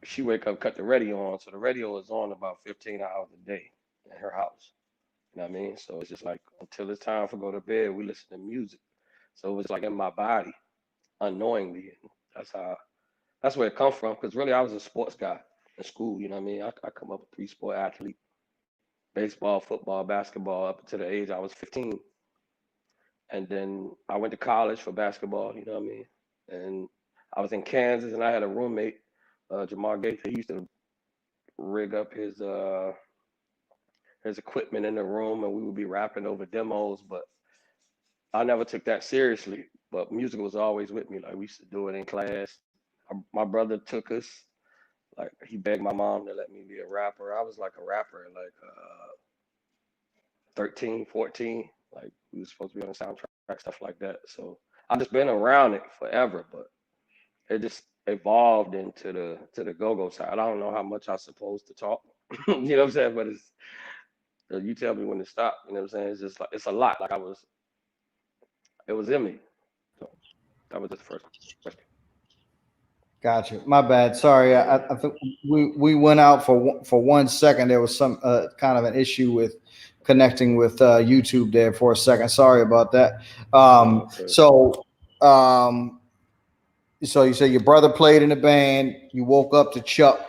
she wake up, cut the radio on. So the radio is on about 15 hours a day in her house. You know what I mean? So it's just like until it's time for go to bed, we listen to music. So it was like in my body unknowingly. And that's where it come from. Because really, I was a sports guy in school. You know what I mean? I come up a three-sport athlete: baseball, football, basketball, up to the age I was 15. And then I went to college for basketball. You know what I mean? And I was in Kansas, and I had a roommate, Jamar Gaither. He used to rig up his equipment in the room, and we would be rapping over demos. But I never took that seriously. But music was always with me. Like we used to do it in class. My brother took us. Like he begged my mom to let me be a rapper. I was like a rapper, at like 13, 14. Like we was supposed to be on the soundtrack, stuff like that. So I've just been around it forever, but it just evolved into the go-go side. I don't know how much I'm supposed to talk. You know what I'm saying? But it's you tell me when to stop. You know what I'm saying? It's just like it's a lot. Like it was in me. So that was just the first question. Gotcha. My bad. Sorry. I think we went out for 1 second. There was some kind of an issue with connecting with YouTube there for a second. Sorry about that. Oh, Um, okay. so um, so you say your brother played in the band. You woke up to Chuck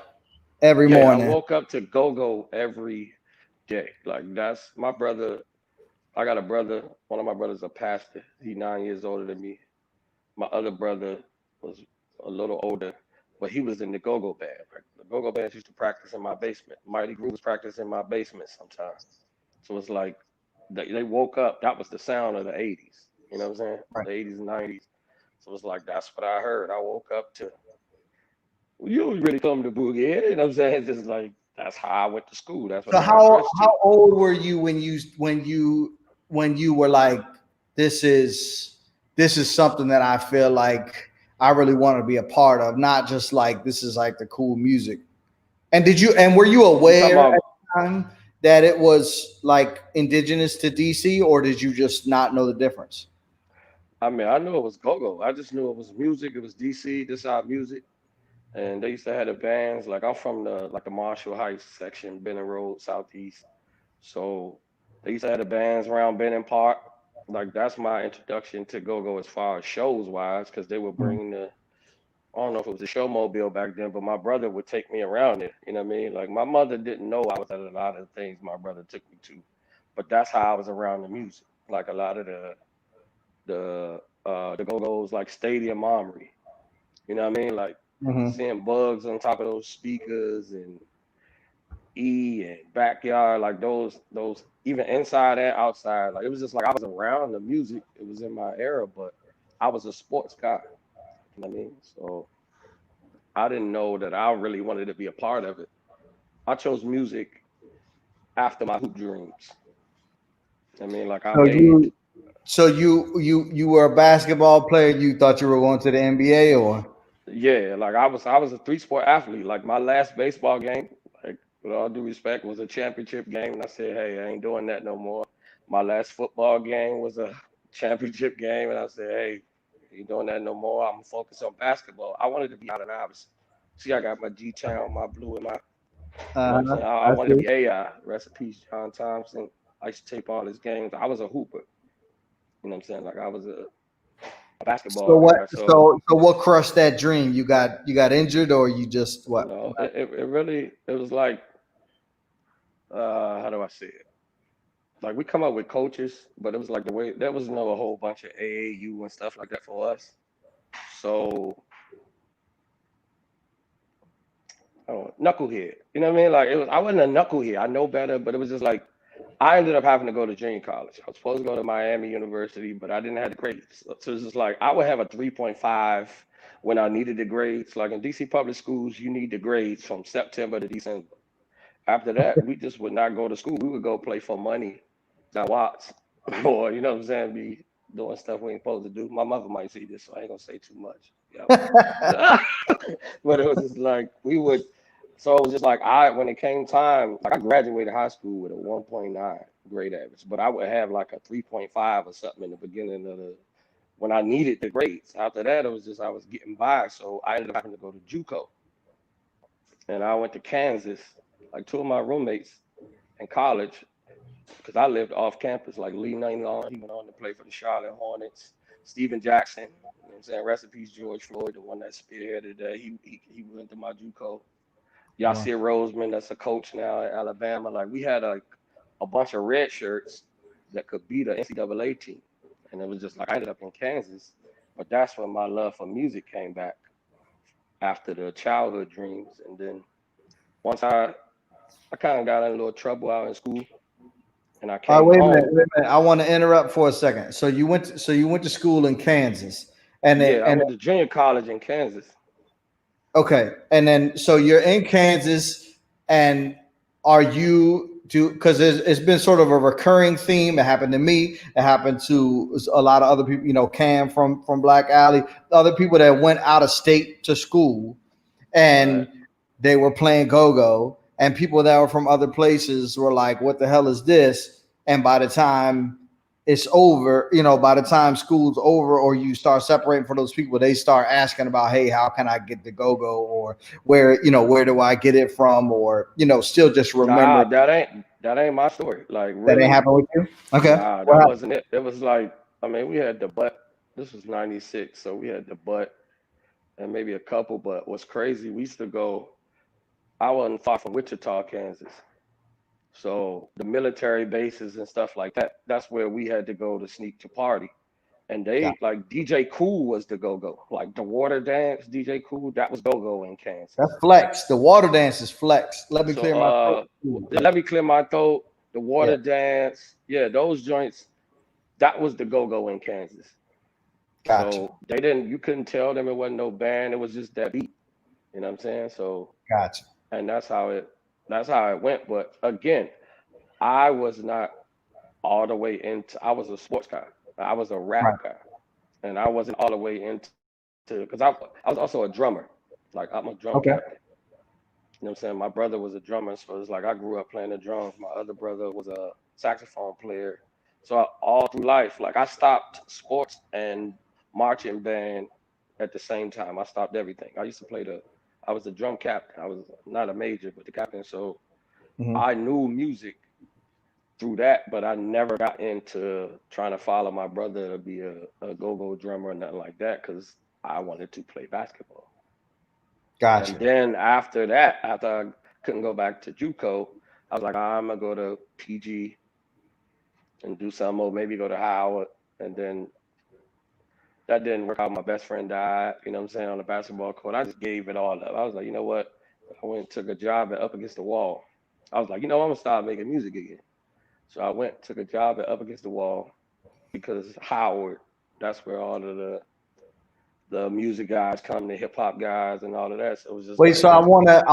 every Yeah, I morning. woke up to go-go every day. Like that's my brother. I got a brother. One of my brothers a pastor. He 9 years older than me. My other brother was a little older, but he was in the go-go band. Like, the go-go bands used to practice in my basement. Mighty Groups practice in my basement sometimes. So it's like they woke up. That was the sound of the 80s. You know what I'm saying? Right. The 80s and 90s. So it's like that's what I heard. I woke up to. Well, you don't really come to boogie. You know what I'm saying? It's just like that's how I went to school. That's what So I got dressed to. how old were you when you were like, this is this is something that I feel like I really want to be a part of, not just like this is like the cool music. And were you You talking aware at about? the time that it was like indigenous to DC, or did you just not know the difference? I mean, I knew it was go-go. I just knew it was music. It was DC. This our music. And they used to have the bands. Like I'm from the Marshall Heights section, Benning Road, Southeast. So they used to have the bands around Benning Park. Like that's my introduction to go-go as far as shows wise, because they would Mhm. bring I don't know if it was a showmobile back then, but my brother would take me around there. You know what I mean? Like my mother didn't know I was at a lot of the things my brother took me to, but that's how I was around the music. Like a lot of the go-go's like Stadium Armory. You know what I mean? Like Mhm. seeing bugs on top of those speakers and and backyard, like those even inside and outside. Like it was just like I was around the music. It was in my era, but I was a sports guy. You know what I mean? So I didn't know that I really wanted to be a part of it. I chose music after my hoop dreams. I mean, like I So made, you were a basketball player. You thought you were going to the NBA, or yeah, like I was a three-sport athlete. Like my last baseball game, like with all due respect, was a championship game, and I said, hey, I ain't doing that no more. My last football game was a championship game, and I said, hey, ain't doing that no more. I'm focused on basketball. I wanted to be Allen Iverson. See, I got my G Town, my blue, and my, you know what I'm saying? I I wanted to see. be AI. Rest in peace, John Thompson. I used to tape all his games. I was a hooper. You know what I'm saying? Like I was a So basketball what? guy. So So what crushed that dream? You got injured, or you just what? no, it really it was like how do I say it? Like we come up with coaches, but it was like the way there was no a whole bunch of AAU and stuff like that for us. So oh, knucklehead. You know what I mean? Like it was I wasn't a knucklehead. I know better, but it was just like I ended up having to go to junior college. I was supposed to go to Miami University, but I didn't have the grades. So it's just like I would have a 3.5 when I needed the grades. Like in DC public schools, you need the grades from September to December. After that, we just would not go to school. We would go play for money at Watts, or you know what I'm saying, be doing stuff we ain't supposed to do. My mother might see this, so I ain't gonna say too much. Yeah, but it was just like we would. So it was just like I, when it came time, like I graduated high school with a 1.9 grade average, but I would have like a 3.5 or something in the beginning of the when I needed the grades. After that, it was just I was getting by, so I ended up having to go to JUCO. and I went to Kansas. Like two of my roommates in college, because I lived off campus, like Lee Nailon, he went on to play for the Charlotte Hornets. Stephen Jackson, you know what I'm saying? Rest in peace, George Floyd, the one that spearheaded that. He went to my JUCO. Wow. Yasir Roseman, that's a coach now at Alabama. Like we had a bunch of red shirts that could beat an NCAA team. And it was just like I ended up in Kansas. But that's when my love for music came back after the childhood dreams. And then once I kind of got in a little trouble out in school and I All right, came home. wait a minute. I want to interrupt for a second. So you went to school in Kansas, and then, Yeah, I went to junior college in Kansas. okay, and then so you're in Kansas, and are you do because it's been sort of a recurring theme. It happened to me. It happened to a lot of other people. You know, Cam from Black Alley, other people that went out of state to school, Right. and they were playing go-go, and people that were from other places were like, what the hell is this? And by the time it's over, you know, by the time school's over or you start separating from those people, they start asking about, hey, how can I get the go-go, or where, you know, where do I get it from, or, you know, still just Nah, remember. that ain't my story. Like That ain't really, happen with you. Okay. nah, that Well, wasn't it. It was like, I mean, we had the butt. This was '96, so we had the butt and maybe a couple. But what's crazy, we used to go. I wasn't far from Wichita, Kansas. So the military bases and stuff like that, that's where we had to go to sneak to party. And got they like DJ Cool was the go-go. Like the water dance, DJ Cool, that was go-go in that's Kansas. flex. The water dance is flex. Let me So clear my throat. let me clear my throat. The Yeah, water dance, yeah, those joints, that was the go-go in Kansas. gotcha, So they didn't you couldn't tell them it wasn't no band, it was just that beat. You know what I'm saying? So gotcha. and that's how it went. But again, I was not all the way into I was a sports guy. I was a Right. rap guy. And I wasn't all the way into because I was also a drummer. Like I'm a drum Okay. captain. You know what I'm saying? My brother was a drummer, so it's like I grew up playing the drums. My other brother was a saxophone player. So all through life, like I stopped sports and marching band at the same time. I stopped everything. I was the drum captain. I was not a major, but the captain. So Mhm. I knew music through that, but I never got into trying to follow my brother to be a go-go drummer or nothing like that because I wanted to play basketball. And Gotcha. then after that, after I couldn't go back to JUCO, I was like, I'm gonna go to PG and do some more, maybe go to Howard. And then that didn't work out. My best friend died, you know what I'm saying, on the basketball court. I just gave it all up. I was like, you know what? I went and took a job at Up Against the Wall. I was like, you know, I'm gonna start making music again. So I went, took a job at Up Against the Wall because Howard, that's where all of the music guys come, the hip hop guys and all of that. So it was just Wait, like, so I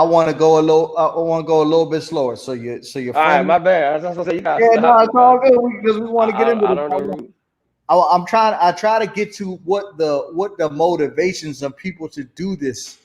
wanna go a little I want to go a little bit slower. So your all right, friend. my bad. I was gonna say you gotta Yeah, no, stop me, it's all man. good because we want to get into I this. don't know the rules. I'm trying. I try to get to what the motivations of people to do this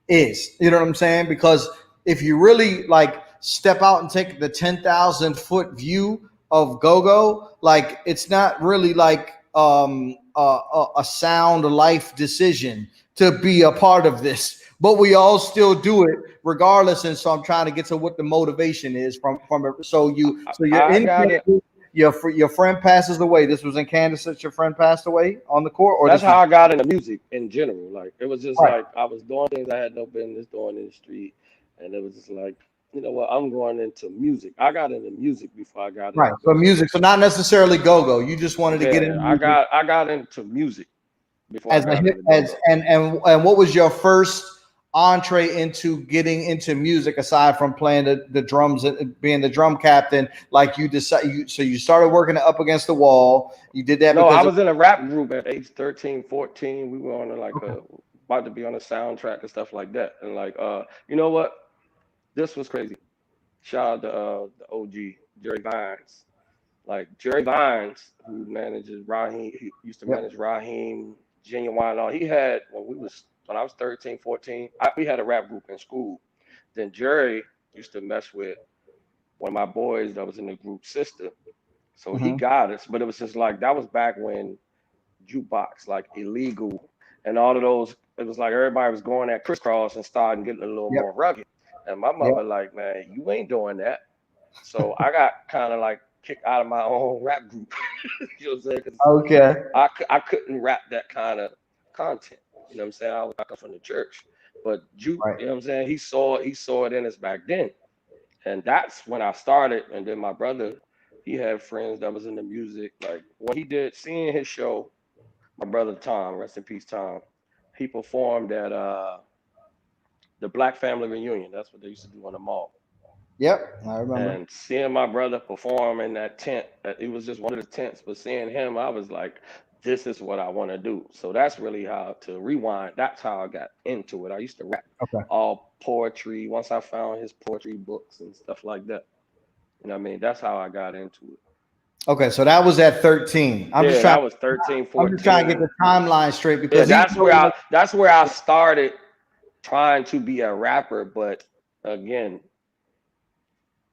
is. You know what I'm saying? Because if you really like step out and take the 10,000 foot view of go-go, like it's not really like a sound life decision to be a part of this, but we all still do it regardless. And so I'm trying to get to what the motivation is from it. So you're I in got it. Kansas, your friend passes away. This was in Kansas that your friend passed away on the court, or That's this was how I got into music in general. Like it was just right. like I was doing things I had no business doing in the street, and it was just like, you know what, I'm going into music. I got into music before I got Right. into So go-go. music. So not necessarily go-go. You just wanted to get Yeah, into I music got I got into music before I as a got hip into as go-go. and what was your first entree into getting into music aside from playing the drums and being the drum captain? Like you decide so you started working up against the wall. You did that No, I because of was in a rap group at age 13, 14. We were on okay. about to be on a soundtrack and stuff like that. And like you know what? This was crazy. Shout out to the OG Jerry Vines. Like Jerry Vines, who manages Raheem, he used to Yep. manage Raheem, Genuine, and all. He had when I was 13, 14, we had a rap group in school. Then Jerry used to mess with one of my boys that was in the group sister. So he Hmm. got us, but it was just like that was back when jukebox, like illegal, and all of those. It was like everybody was going at crisscross and starting getting a little Yep. more rugged. And my Yeah. mother like, man, you ain't doing that. So I got kind of like kicked out of my own rap group. You know what I'm saying? Because Okay. I couldn't rap that kind of content. You know what I'm saying? I come from the church, but Right. you know what I'm saying? He saw it in us back then, and that's when I started. And then my brother, he had friends that was in the music. Like when he did seeing his show, my brother Tom, rest in peace, Tom. He performed at the Black Family Reunion. That's what they used to do on the mall. Yep. I remember. And seeing my brother perform in that tent, it was just one of the tents, but seeing him, I was like, this is what I want to do. So that's really how to rewind. That's how I got into it. I used to rap Okay. all poetry once I found his poetry books and stuff like that. You know what I mean? That's how I got into it. Okay. So that was at 13. Yeah, that was 13, I'm just trying to get 14. the timeline straight Yeah, because even though, that's where I started trying to be a rapper, but again,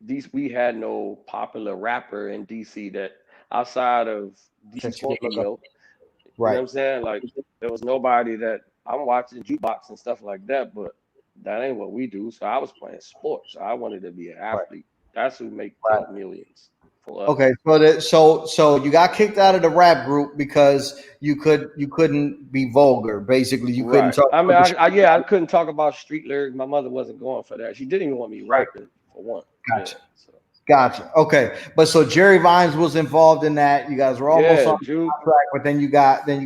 these we had no popular rapper in DC that outside of DC that you could Sports look up. Radio. You know what Right. I'm saying? Like there was nobody that I'm watching jukebox and stuff like that, but that ain't what we do. So I was playing sports. So I wanted to be an Right. athlete. That's who make Right. the millions for Okay, us. so you got kicked out of the rap group because you couldn't be vulgar. Basically, you couldn't Right. talk I mean, about the street. yeah, I couldn't talk about street lyrics. My mother wasn't going for that. She didn't even want me Right. rapping for one. Yeah. Gotcha. So Gotcha. Okay, but so Jerry Vines was involved in that. You guys were almost yeah, on Juke. the track, but then you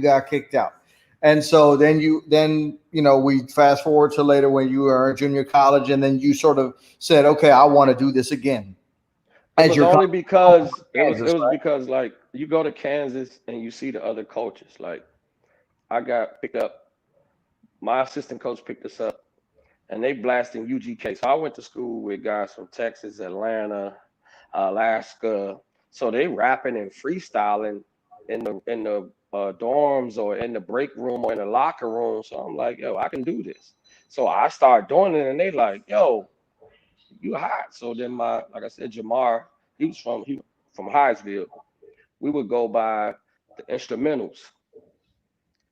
got kicked out. And so then we fast forward to later when you were in junior college, and then you sort of said, okay, I want to do this again It as was you're only coming home because from it Kansas, was right? because like you go to Kansas and you see the other coaches. Like I got picked up. My assistant coach picked us up, and they blasting UGK. So I went to school with guys from Texas, Atlanta, Alaska. So they rapping and freestyling in the dorms or in the break room or in the locker room. So I'm like, yo, I can do this. So I started doing it, and they like, yo, you hot. So then like I said, Jamar, he from Highsville. We would go by the instrumentals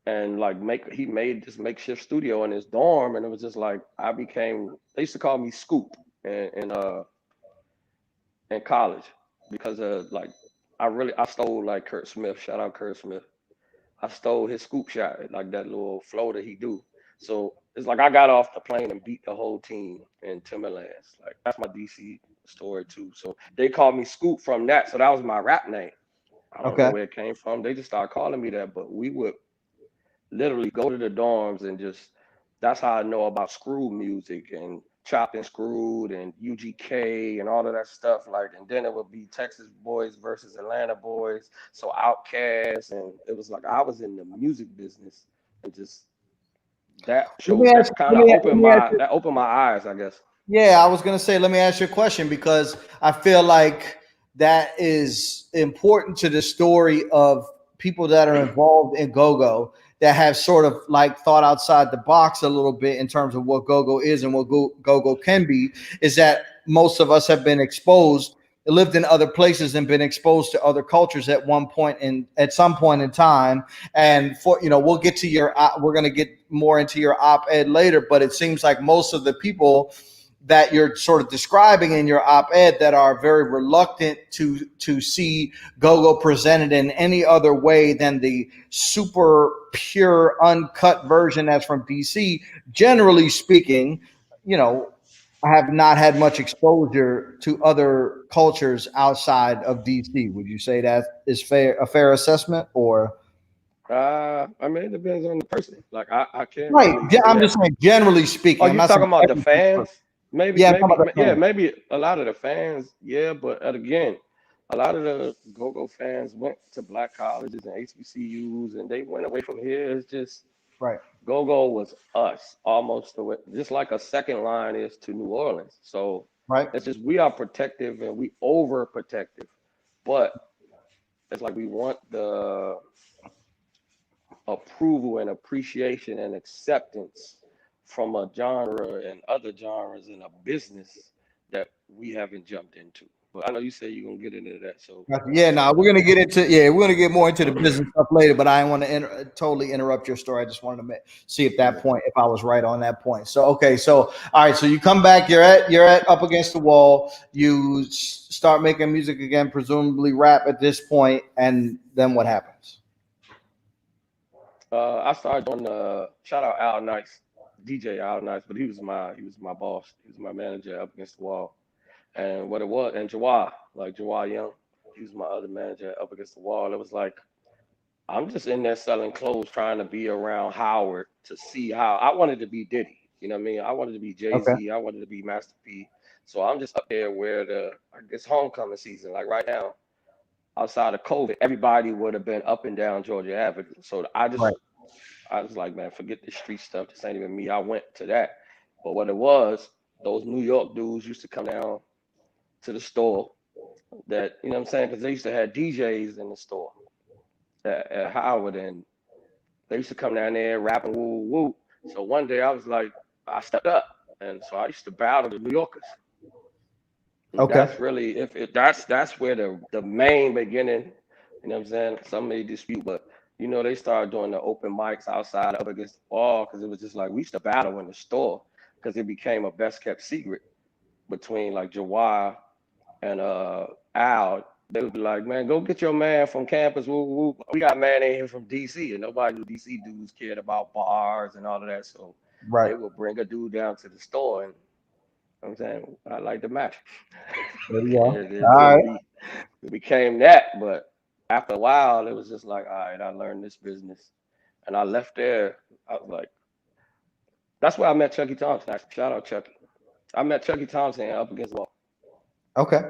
and like he made this makeshift studio in his dorm, and it was just like they used to call me Scoop in college because like I stole like Kurt Smith. Shout out Kurt Smith. I stole his scoop shot, like that little flow that he do. So it's like I got off the plane and beat the whole team in Timberlands. Like that's my DC story too. So they called me Scoop from that. So that was my rap name. I don't know Okay. where it came from. They just started calling me that, but we would literally go to the dorms and just that's how I know about screw music and chopped and screwed and UGK and all of that stuff. Like, and then it would be Texas boys versus Atlanta boys. So Outkast, and it was like I was in the music business and just that kind of Let me ask you. opened my eyes, I guess. Yeah, I was gonna say, let me ask you a question because I feel like that is important to the story of people that are involved in go-go that have sort of like thought outside the box a little bit in terms of what go-go is and what go-go can be. Is that most of us have been exposed, lived in other places, and been exposed to other cultures at some point in time. And we'll get to we're gonna get more into your op-ed later, but it seems like most of the people that you're sort of describing in your op-ed that are very reluctant to see go-go presented in any other way than the super pure uncut version that's from DC, generally speaking, you know have not had much exposure to other cultures outside of DC. Would you say that is a fair assessment? Or I mean, it depends on the person. Like I can't right, really say I'm that. just saying generally Oh, speaking. I'm you not saying talking about the every single person. fans? Maybe, Yeah, I'm talking maybe, about the yeah, fans. maybe a lot of the fans, yeah, but again, a lot of the go-go fans went to black colleges and HBCUs, and they went away from here. It's just Right. go-go was us, almost just like a second line is to New Orleans. So Right. it's just we are protective and we overprotective, but it's like we want the approval and appreciation and acceptance from a genre and other genres in a business that we haven't jumped into. But I know you said you're gonna get into that, so Yeah, let's now talk we're about gonna get into we're gonna get more into the business stuff later. But I didn't want to totally interrupt your story. I just wanted to see if that that. point, if I was right on that point. So okay, so all right, so you come back. You're at up against the wall. You start making music again, presumably rap at this point, and then what happens? I started doing shout out Al Nice, DJ Al Nice, but he was my boss. He was my manager up against the wall. And what it was, and Jawad, like Jawad Young, he was my other manager up against the wall. It was like I'm just in there selling clothes, trying to be around Howard to see how I wanted to be Diddy. You know what I mean? I wanted to be Jay Okay. Z. I wanted to be Master P. So I'm just up there where I guess homecoming season, like right now, outside of COVID, everybody would have been up and down Georgia Avenue. So Right. I was like, man, forget this street stuff. This ain't even me. I went to that. But what it was, those New York dudes used to come down to the store that, you know what I'm saying? Because they used to have DJs in the store at Howard, and they used to come down there rapping woo woo woo. So one day I was like, I stepped up. And so I used to battle the New Yorkers. And Okay. that's really if that's where the main beginning, you know what I'm saying? Some may dispute, but they started doing the open mics outside up against the wall because it was just like we used to battle in the store because it became a best kept secret between like Jawar and Al. They would be like, man, go get your man from campus. Woo, woo, woo. We got man in here from DC, and nobody knew DC dudes cared about bars and all of that. So Right. they would bring a dude down to the store, and I'm saying I like the match. There you go. And All right. it became that. But after a while, it was just like, all right, I learned this business, and I left there. I was like, that's where I met Chucky Thompson. Actually. Shout out Chucky. I met Chucky Thompson up against the wall. Okay.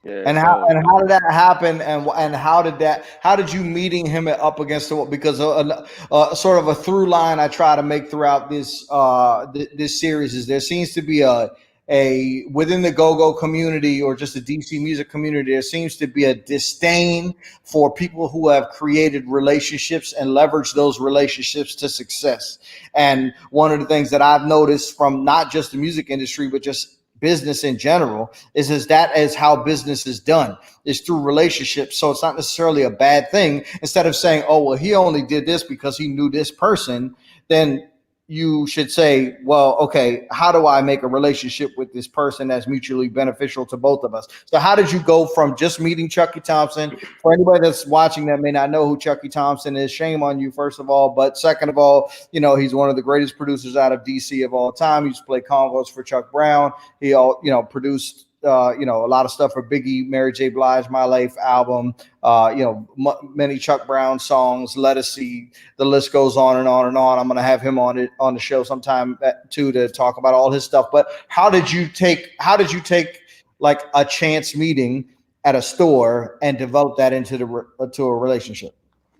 Yeah, so How did that happen? And how did you meeting him up against the wall? Because sort of a through line I try to make throughout this series is there seems to be a within the go-go community or just the DC music community, there seems to be a disdain for people who have created relationships and leveraged those relationships to success. And one of the things that I've noticed from not just the music industry but just business in general is that is how business is done, is through relationships. So it's not necessarily a bad thing. Instead of saying, oh well, he only did this because he knew this person, then you should say, well, okay, how do I make a relationship with this person that's mutually beneficial to both of us? So how did you go from just meeting Chucky Thompson? For anybody that's watching that may not know who Chucky Thompson is, shame on you, first of all. But second of all, he's one of the greatest producers out of DC of all time. He used to play convos for Chuck Brown. He produced a lot of stuff for Biggie, Mary J. Blige, My Life album, many Chuck Brown songs, Let Us See, the list goes on and on and on. I'm going to have him on the show sometime too to talk about all his stuff. But how did you take like a chance meeting at a store and develop that into to a relationship?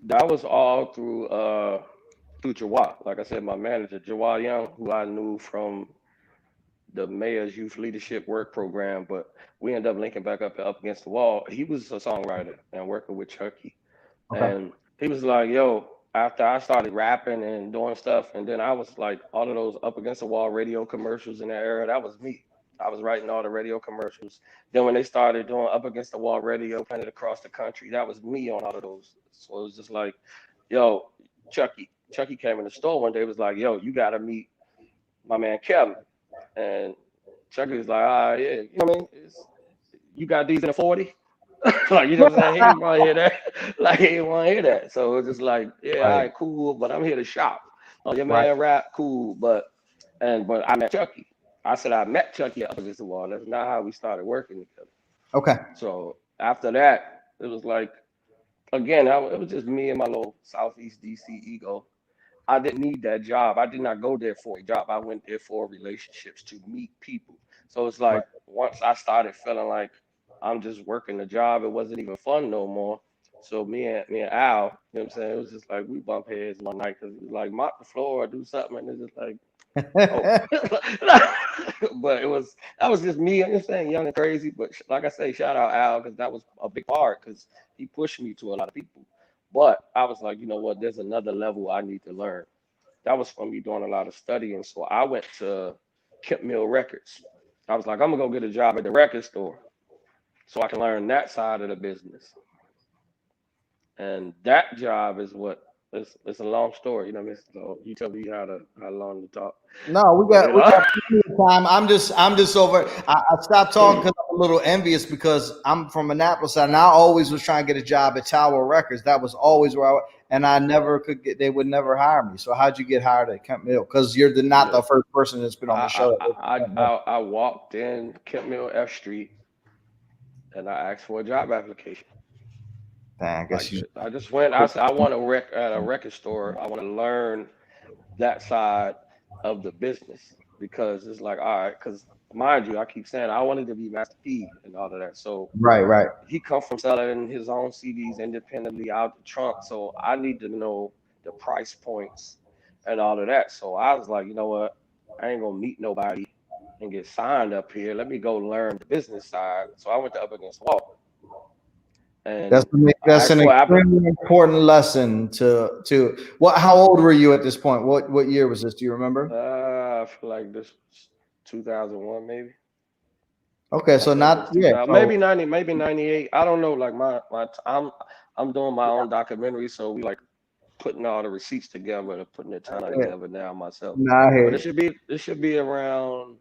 that was all through Jawad. Like I said, my manager, Jawad Young, who I knew from the mayor's youth leadership work program, but we ended up linking back up against the wall. He was a songwriter and working with Chucky. Okay. And he was like, yo, after I started rapping and doing stuff, and then I was like, all of those up against the wall radio commercials in that era, that was me. I was writing all the radio commercials. Then when they started doing up against the wall radio, playing it across the country, that was me on all of those. So it was just like, yo, Chucky. Chucky came in the store one day, was like, yo, you gotta meet my man Kevin. And Chucky was like, yeah, you know what I mean? You got these in a 40? Like, you know what I'm saying? He didn't want to hear that. Like, he didn't want to hear that. So it was just like, yeah, all Right. right, cool, but I'm here to shop. Oh, your Right. man rap, cool, but I met Chucky. I said I met Chucky up against the wall. That's not how we started working together. Okay. So after that, it was like, again, it was just me and my little Southeast DC ego. I didn't need that job. I did not go there for a job. I went there for relationships to meet people. So it's Right. like once I started feeling like I'm just working the job, it wasn't even fun no more. So me and Al, you know what I'm saying? It was just like we bump heads one night because it was like mop the floor or do something, and it's just like, oh, but that was just me. You know what I'm saying, young and crazy. But like I say, shout out Al because that was a big part because he pushed me to a lot of people. But I was like, you know what? There's another level I need to learn. That was from me doing a lot of studying. So I went to Kemp Mill Records. I was like, I'm gonna go get a job at the record store. so I can learn that side of the business. And that job is what it's a long story, you know what I mean? So you tell me how long to talk. No, But you we know, got plenty of time. I'm just over. I stopped talking because I'm a little envious because I'm from Annapolis and I always was trying to get a job at Tower Records. That was always where and I never could get. They would never hire me. So how'd you get hired at Kemp Mill? Because you're not yeah. the first person that's been on the show. I walked in Kent Mill F Street and I asked for a job application. Dang, I guess Like you. I just went. I said I want to rec at a record store. I want to learn that side of the business because it's like all right. Because mind you, I keep saying I wanted to be Master P and all of that. So Right, right. he come from selling his own CDs independently out the trunk. So I need to know the price points and all of that. So I was like, you know what? I ain't gonna meet nobody and get signed up here. Let me go learn the business side. So I went to up against the wall and I That's asked an for an extremely important lesson to what. How old were you at this point? What year was this? Do you remember? I feel like this was 2001, maybe. Okay, I so think it not was yeah. 2000, So maybe 90, maybe 98. I don't know. Like I'm doing my own documentary, so we like putting all the receipts together and putting the timeline yeah, together now myself. nah, I hear But you. it should be around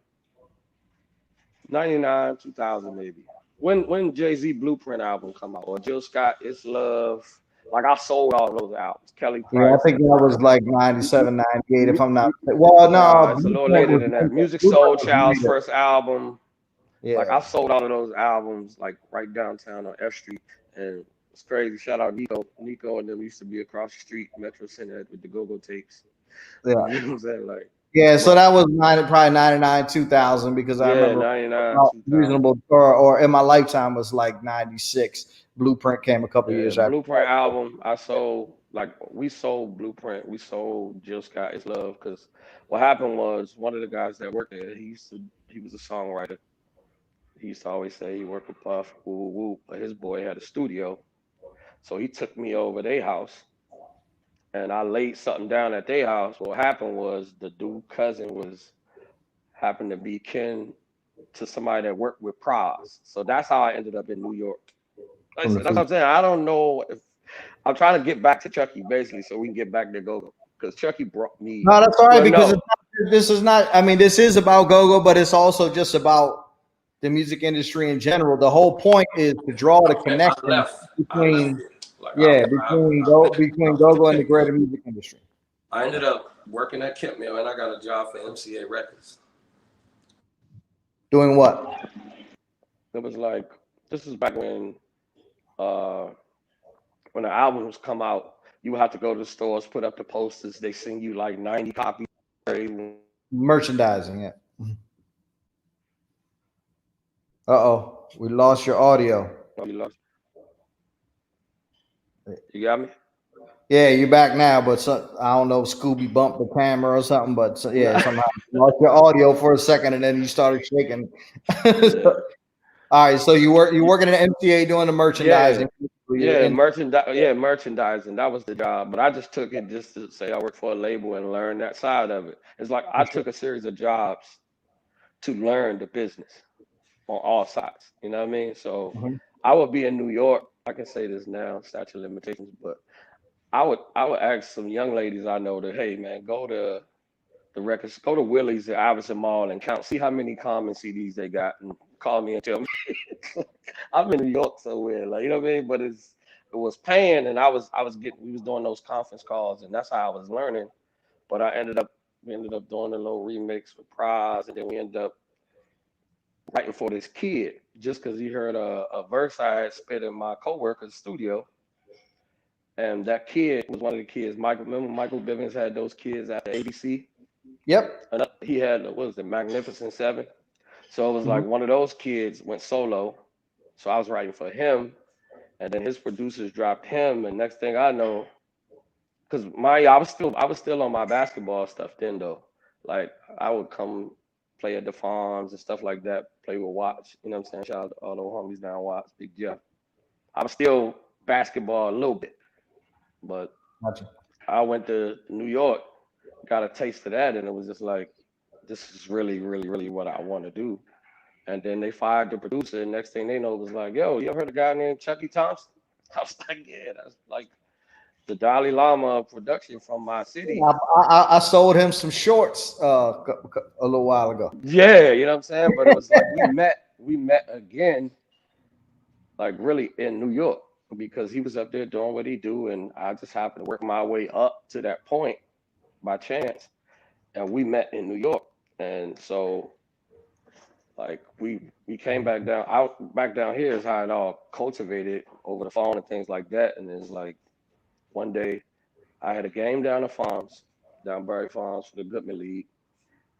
99, 2000 maybe. When Jay-Z Blueprint album come out or Jill Scott It's Love. Like I sold all those albums. Kelly Yeah, I Price. think that was like 97, 98, if I'm not mistaken. Well, Nah, no, it's a little Blueprint later was than that. later. Music Blueprint Soul was Child's later. first album. Like I Yeah. sold all of those albums like right downtown on F Street, and it's crazy. Shout out Nico. Nico and them used to be across the street, Metro Center with the Gogotalx. Yeah. You know what I'm saying? Like, Yeah, so but that was probably 99, 2000 because I yeah, remember 99, 2000. Reasonable or in my lifetime was like 96. Blueprint came a couple Yeah, years after Blueprint that. album. I sold like we sold Blueprint. We sold Jill Scott Is Love because what happened was one of the guys that worked there. He was a songwriter. He used to always say he worked with Puff, woo woo woo, but his boy had a studio. So he took me over their house and I laid something down at their house. What happened was the dude cousin was happened to be kin to somebody that worked with Pras. So that's how I ended up in New York. From the That's what food. I'm saying. I don't know if I'm trying to get back to Chucky basically so we can get back to Gogo. Because Chucky brought me No, that's all right well because no. this is not. I mean, this is about go-go, but it's also just about the music industry in general. The whole point is to draw the Okay, connection I left between it. Like between go-go and the greater music industry. I ended up working at Kent Mill and I got a job for MCA Records. Doing what? It was like this is back uh when the albums come out, you would have to go to the stores, put up the posters, they send you like 90 copies. Merchandising. Yeah. Uh-oh, we lost your audio. You got me? Yeah, you're back now, but I don't know if Scooby bumped the camera or something, but yeah, Nah. somehow you lost your audio for a second and then you started shaking. Yeah. All right, so you're working at MTA doing the Yeah. merchandising. You're Yeah, in. merchandising. That was the job. But I just took it just to say I work for a label and learn that side of it. It's like I took a series of jobs to learn the business on all sides. You know what I mean? So Mhm. I would be in New York. I can say this now, statute of limitations, but I would ask some young ladies I know that, hey man, go to the records, go to Willie's at Iverson Mall and count, see how many common CDs they got, and call me and tell me. I'm in New York somewhere, like you know what I mean. But it was paying, and I was getting we was doing those conference calls, and that's how I was learning. But we ended up doing a little remix with Prize, and then we ended up writing for this kid just because he heard a verse I had spit in my coworker's studio. And that kid was one of the kids. Michael, remember Michael Bivins had those kids at the ABC? Yep. And he had, what was it, Magnificent Seven? So it was Mhm. like one of those kids went solo. So I was writing for him. And then his producers dropped him. And next thing I know, because I was still on my basketball stuff then though. Like I would come play at the farms and stuff like that, play with Watts, you know what I'm saying? Shout out to all those homies down Watts, Big Jeff. I was still basketball a little bit, but Gotcha. I went to New York, got a taste of that, and it was just like, this is really, really, really what I want to do. And then they fired the producer. And next thing they know, it was like, yo, you ever heard a guy named Chucky Thompson? I was like, yeah, that's like the Dalai Lama of production from my city. I sold him some shorts a little while ago. Yeah, you know what I'm saying? But it was like we met again, like really in New York because he was up there doing what he do, and I just happened to work my way up to that point by chance, and we met in New York, and so like we came back down here is how it all cultivated over the phone and things like that, and it's like one day I had a game down the farms, down Berry Farms for the Goodman League,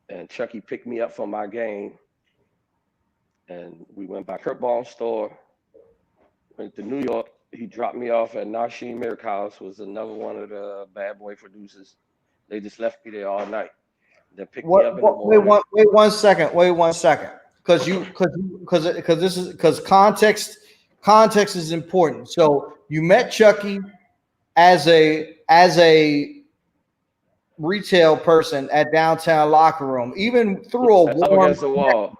and Chucky picked me up from my game, and we went by Kurt Ball's store, went to New York. He dropped me off at Nashim House, was another one of the bad boy producers. They just left me there all night. Then picked me up in the morning. Wait 1 second. Wait 1 second. Because context is important. So you met Chucky as a retail person at Downtown Locker Room, even through a Up warm. against the wall.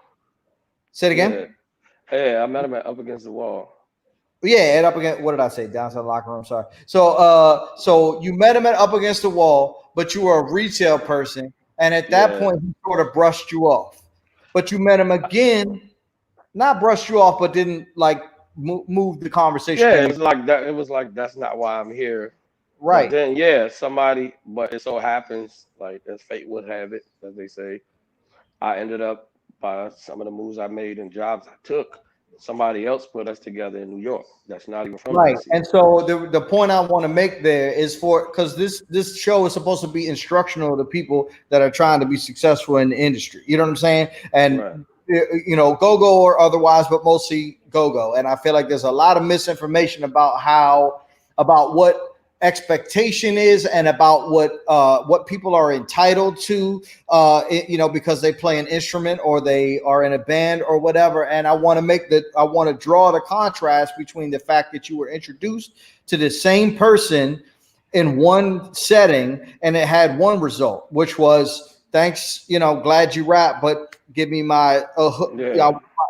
Say it again. Yeah. Yeah, I met him at up against the wall. Yeah, and up against, what did I say? Downtown Locker Room. Sorry. So you met him at up against the wall, but you were a retail person, and at that point he sort of brushed you off. But you met him again, not brushed you off, but didn't like move the conversation. Yeah, it was like that. It was like that's not why I'm here. Right. But then somebody. But it so happens, like as fate would have it, as they say, I ended up by some of the moves I made and jobs I took. Somebody else put us together in New York. That's not even from Right. DC. And so the point I want to make there is because this show is supposed to be instructional to people that are trying to be successful in the industry. You know what I'm saying? And Right. go-go or otherwise, but mostly go-go. And I feel like there's a lot of misinformation about what expectation is and about what people are entitled to, because they play an instrument or they are in a band or whatever. And I want to draw the contrast between the fact that you were introduced to the same person in one setting and it had one result, which was thanks, glad you rap, but give me my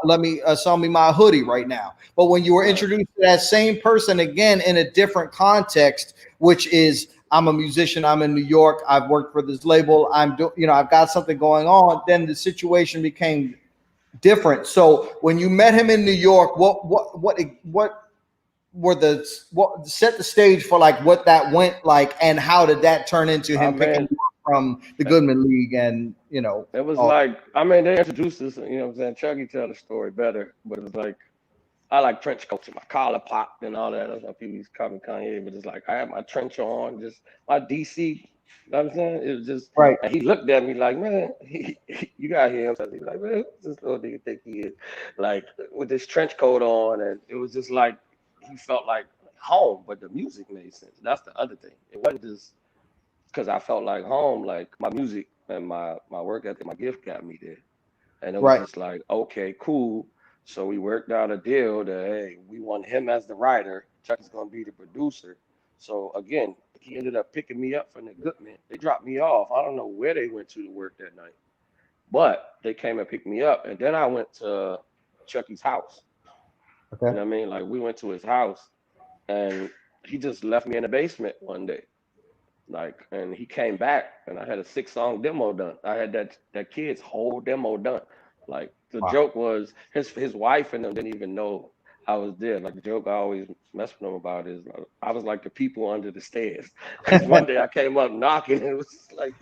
let me sell me my hoodie right now. But when you were introduced to that same person again in a different context, which is I'm a musician, I'm in New York, I've worked for this label, I've got something going on, then the situation became different. So when you met him in New York, what set the stage for like what that went like, and how did that turn into him picking you up from the Goodman League? And it was like, I mean, they introduced us, what I'm saying? Chucky tell the story better, but it was like I like trench coats and my collar popped and all that. That's how people used to call me Kanye, but it's like I had my trench on, just my DC. You know what I'm saying? It was just right. And he looked at me like, man, you got him. So he's like, man, who's this little nigga think he is? Like with this trench coat on, and it was just like he felt like home, but the music made sense. That's the other thing. It wasn't just because I felt like home, like my music and my work ethic, my gift got me there. And it was just like, okay, cool. So we worked out a deal that, hey, we want him as the writer. Chuck's going to be the producer. So again, he ended up picking me up from the Goodman. They dropped me off. I don't know where they went to work that night, but they came and picked me up. And then I went to Chucky's house. Okay. You know what I mean? Like we went to his house and he just left me in the basement one day. Like, and he came back and I had a 6-song demo done. I had that kid's whole demo done. Like the joke was his wife and them didn't even know I was there. Like the joke I always mess with them about is I was like the people under the stairs. Because one day I came up knocking and it was just like,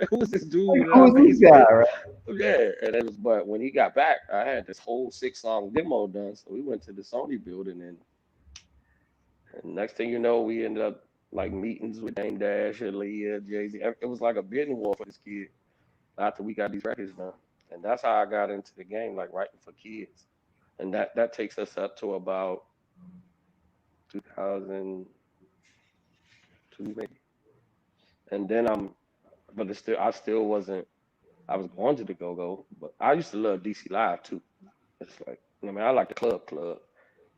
who was this dude in our Who's this guy, basement? right? Yeah. And it was, but when he got back, I had this whole 6-song demo done. So we went to the Sony building and next thing you know, we ended up like meetings with Dame Dash, Aaliyah, Jay-Z. It was like a bidding war for this kid after we got these records done. And that's how I got into the game, like writing for kids. And that takes us up to about 2002 maybe. And then I still wasn't, I was going to the go-go, but I used to love DC Live too. It's like, I like the club.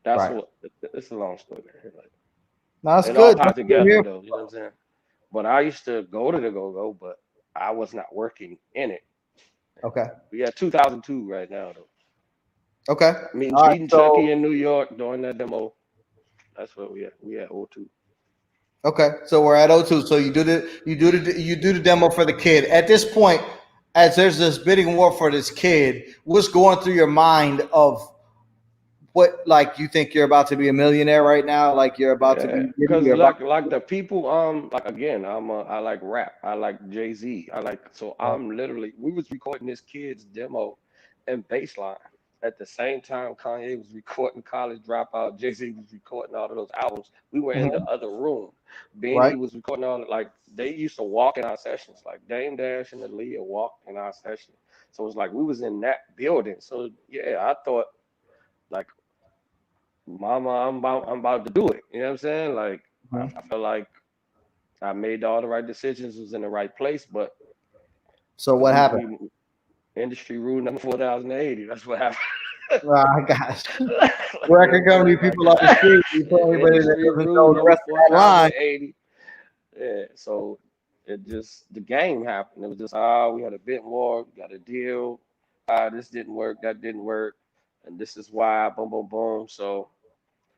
That's what, it's a long story, man. Like, that's it good. all tied together though, you know what I'm saying? But I used to go to the go-go, but I was not working in it. Okay. We at 2002 right now though. Okay. Meeting All right. meeting Chucky So in New York doing that demo. That's where we at. We at O2. okay. So we're at O2. So you do the demo for the kid. At this point, as there's this bidding war for this kid, what's going through your mind of what, like, you think you're about to be a millionaire right now? Like you're about to Yeah, be Diddy, cause you're about like the people like again I like rap. I like Jay-Z. I like so to, I'm literally we was recording this kid's demo and baseline at the same time Kanye was recording College Dropout. Jay-Z was recording all of those albums. We were in the Mhm. other room. Right? Beanie was recording all like they used to walk in our sessions. Like Dame Dash and Aaliyah walked in our session. So it was like we was in that building. So yeah, I thought like Mama, I'm about to do it. You know what I'm saying? Like I Mhm. feel like I made all the right decisions, was in the right place, but So what happened? we industry rule number 4080. That's what happened. I got you. Like, you know what Record I'm company saying? people on the Like street. You tell anybody that industry doesn't rule know the number rest of that line. 4080. Yeah. So it just the game happened. It was just we had a bit more, we got a deal. This didn't work, that didn't work, and this is why. Boom, boom, boom. So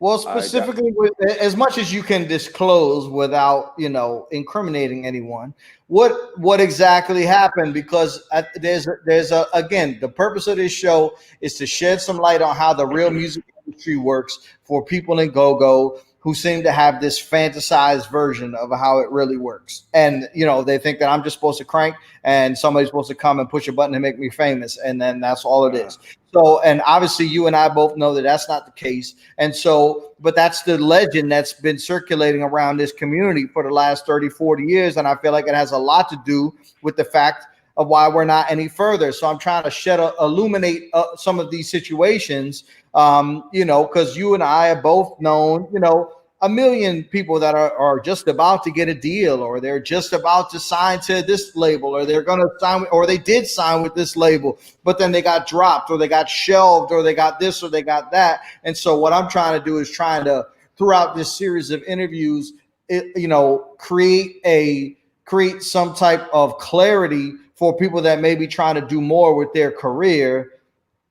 Well, I got specifically, with as much as you can disclose without, incriminating anyone, what exactly happened? Because there's a again, the purpose of this show is to shed some light on how the real music industry works for people in go-go who seem to have this fantasized version of how it really works. And they think that I'm just supposed to crank and somebody's supposed to come and push a button and make me famous, and then that's all it uh, is. So, and obviously, you and I both know that that's not the case. And so, but that's the legend that's been circulating around this community for the last 30, 40 years. And I feel like it has a lot to do with the fact of why we're not any further. So I'm trying to illuminate some of these situations, because you and I have both known, a million people that are just about to get a deal, or they're just about to sign to this label, or they're going to sign, or they did sign with this label, but then they got dropped, or they got shelved, or they got this, or they got that. And so what I'm trying to do is trying to, throughout this series of interviews, create some type of clarity for people that may be trying to do more with their career,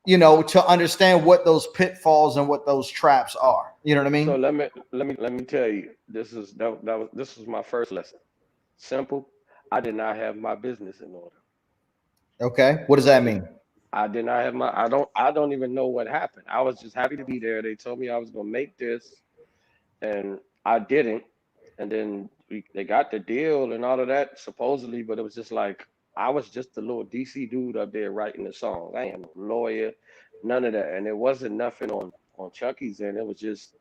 to understand what those pitfalls and what those traps are. You know what I so mean? let me tell you, this was my first lesson. Simple. I did not have my business in order. Okay. What does that It, mean? I did not have my. I don't even know what happened. I was just happy to be there. They told me I was gonna make this, and I didn't. And then they got the deal and all of that supposedly, but it was just like I was just a little DC dude up there writing the songs. I ain't no lawyer, none of that, and it wasn't nothing on Chucky's end. It was just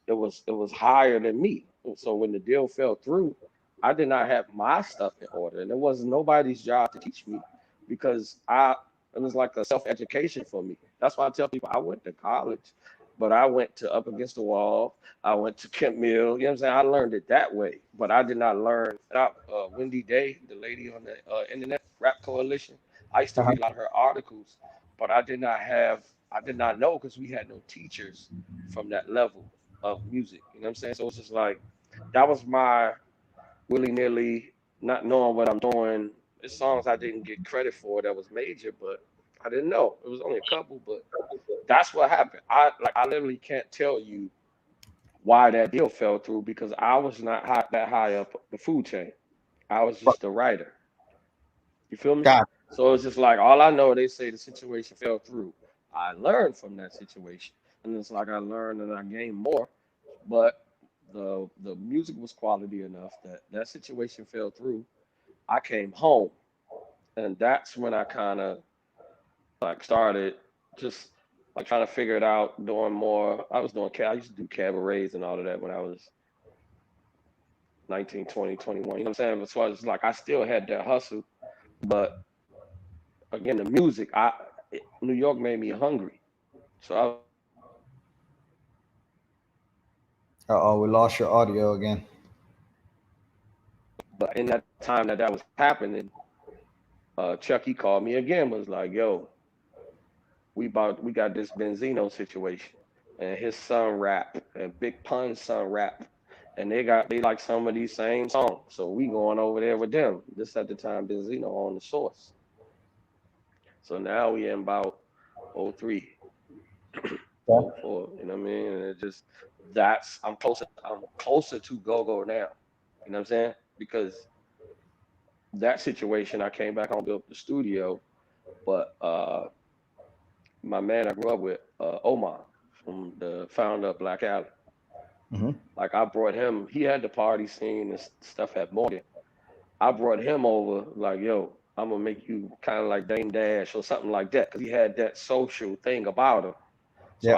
it was higher than me. So when the deal fell through, I did not have my stuff in order, and it wasn't nobody's job to teach me because it was like a self education for me. That's why I tell people I went to college, but I went to Up Against the Wall. I went to Kent Mill. You know what I'm saying? I learned it that way, but I did not learn. Wendy Day, the lady on the Internet Rap Coalition, I used to Uh-huh. read a lot of her articles, but I did not know because we had no teachers from that level of music. You know what I'm saying? So it's just like that was my willy nilly, not knowing what I'm doing. It's songs I didn't get credit for that was major, but I didn't know. It was only a couple, but that's what happened. I literally can't tell you why that deal fell through because I was not that high up the food chain. I was just a writer. You feel me? Got So it's just like all I know. They say the situation fell through. I learned from that situation, and it's like I learned and I gained more. But the music was quality enough that that situation fell through. I came home, and that's when I kind of like started just like trying to figure it out, doing more. I used to do cabarets and all of that when I was 19, 20, 21. You know what I'm saying? As far as like I still had that hustle, but again, the music, New York made me hungry. So I was like, I gotta do something. Oh, we lost your audio again. But in that time that was happening, Chucky called me again. Was like, "Yo, we got this Benzino situation, and his son rap, and Big Pun's son rap, and they like some of these same songs. So we going over there with them. This at the time Benzino on the source. So now we in about '03. oh 04, you know what I mean? And it just I'm closer to go-go now. You know what I'm saying? Because that situation, I came back home, built the studio, but my man I grew up with, Omar, from the founder of Black Alley. Hmm. Like I brought him, he had the party scene and stuff at Morgan. I brought him over, like, yo, I'm gonna make you kind of like Dame Dash or something like that, because he had that social thing about him. So Yep.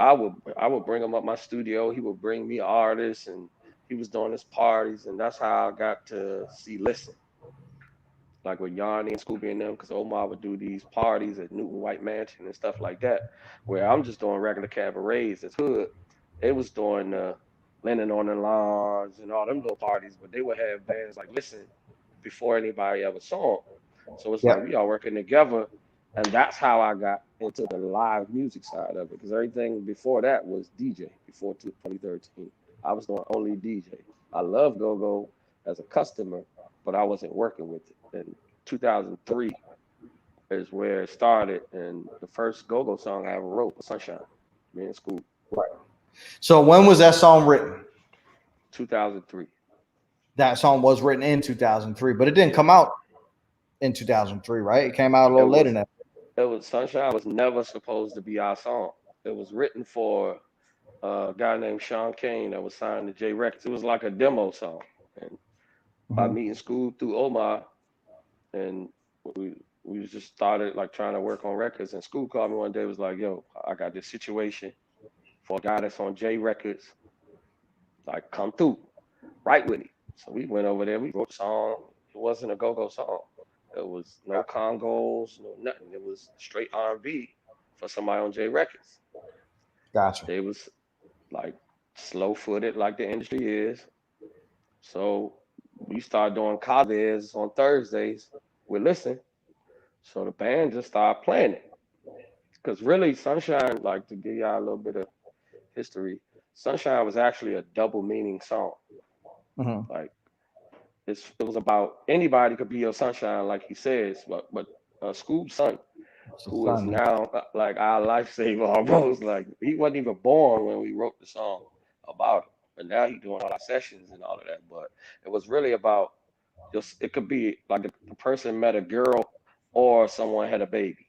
I would bring him up my studio. He would bring me artists, and he was doing his parties, and that's how I got to see Listen, like with Yanni and Scooby and them, because Omar would do these parties at Newton White Mansion and stuff like that, where I'm just doing regular cabarets as hood. They was doing Lennon on the Lawns and all them little parties, but they would have bands like Listen before anybody ever saw them. So it's like Yep. we all working together, and that's how I got into the live music side of it. Because everything before that was DJ. Before 2013, I was doing only DJ. I love go-go as a customer, but I wasn't working with it. And 2003 is where it started, and the first go-go song I ever wrote was Sunshine. Me and School. Right. So when was that song written? 2003. That song was written in 2003, but it didn't Yeah, come out in 2003, right? It came out a it little later than was that. it was Sunshine was never supposed to be our song. It was written for a guy named Sean Kane that was signed to J Records. It was like a demo song. And by Hmm. meeting School through Omar, and we we just started like trying to work on records. And School called me one day, was like, "Yo, I got this situation for a guy that's on J Records. Like, come through, write with me." So we went over there. We wrote a song. It wasn't a go-go song. It was no congos, no nothing. It was straight R&B for somebody on J Records. Gotcha. They was like slow-footed, like the industry is. So we started doing covers on Thursdays with Listen. So the band just started playing it. Because really, Sunshine, like to give y'all a little bit of history, Sunshine was actually a double meaning song. Hmm. Like it was about anybody could be your sunshine, like he says, but Scoob's son, It's the who is fun. now like our lifesaver almost, like he wasn't even born when we wrote the song about him. But now he's doing all our sessions and all of that. But it was really about just it could be like the person met a girl or someone had a baby.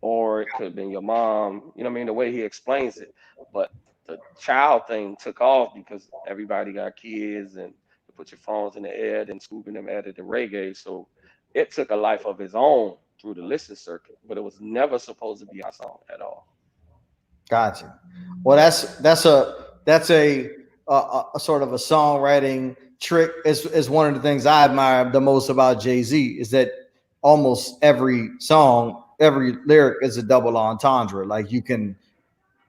Or it could have been your mom, you know what I mean? The way he explains it. But the child thing took off because everybody got kids and you put your phones in the air and scooping them added the reggae. So it took a life of its own through the listen circuit, but it was never supposed to be our song at all. Gotcha. Well, that's a sort of a songwriting trick. Is one of the things I admire the most about Jay Z is that almost every song, every lyric is a double entendre. Like you can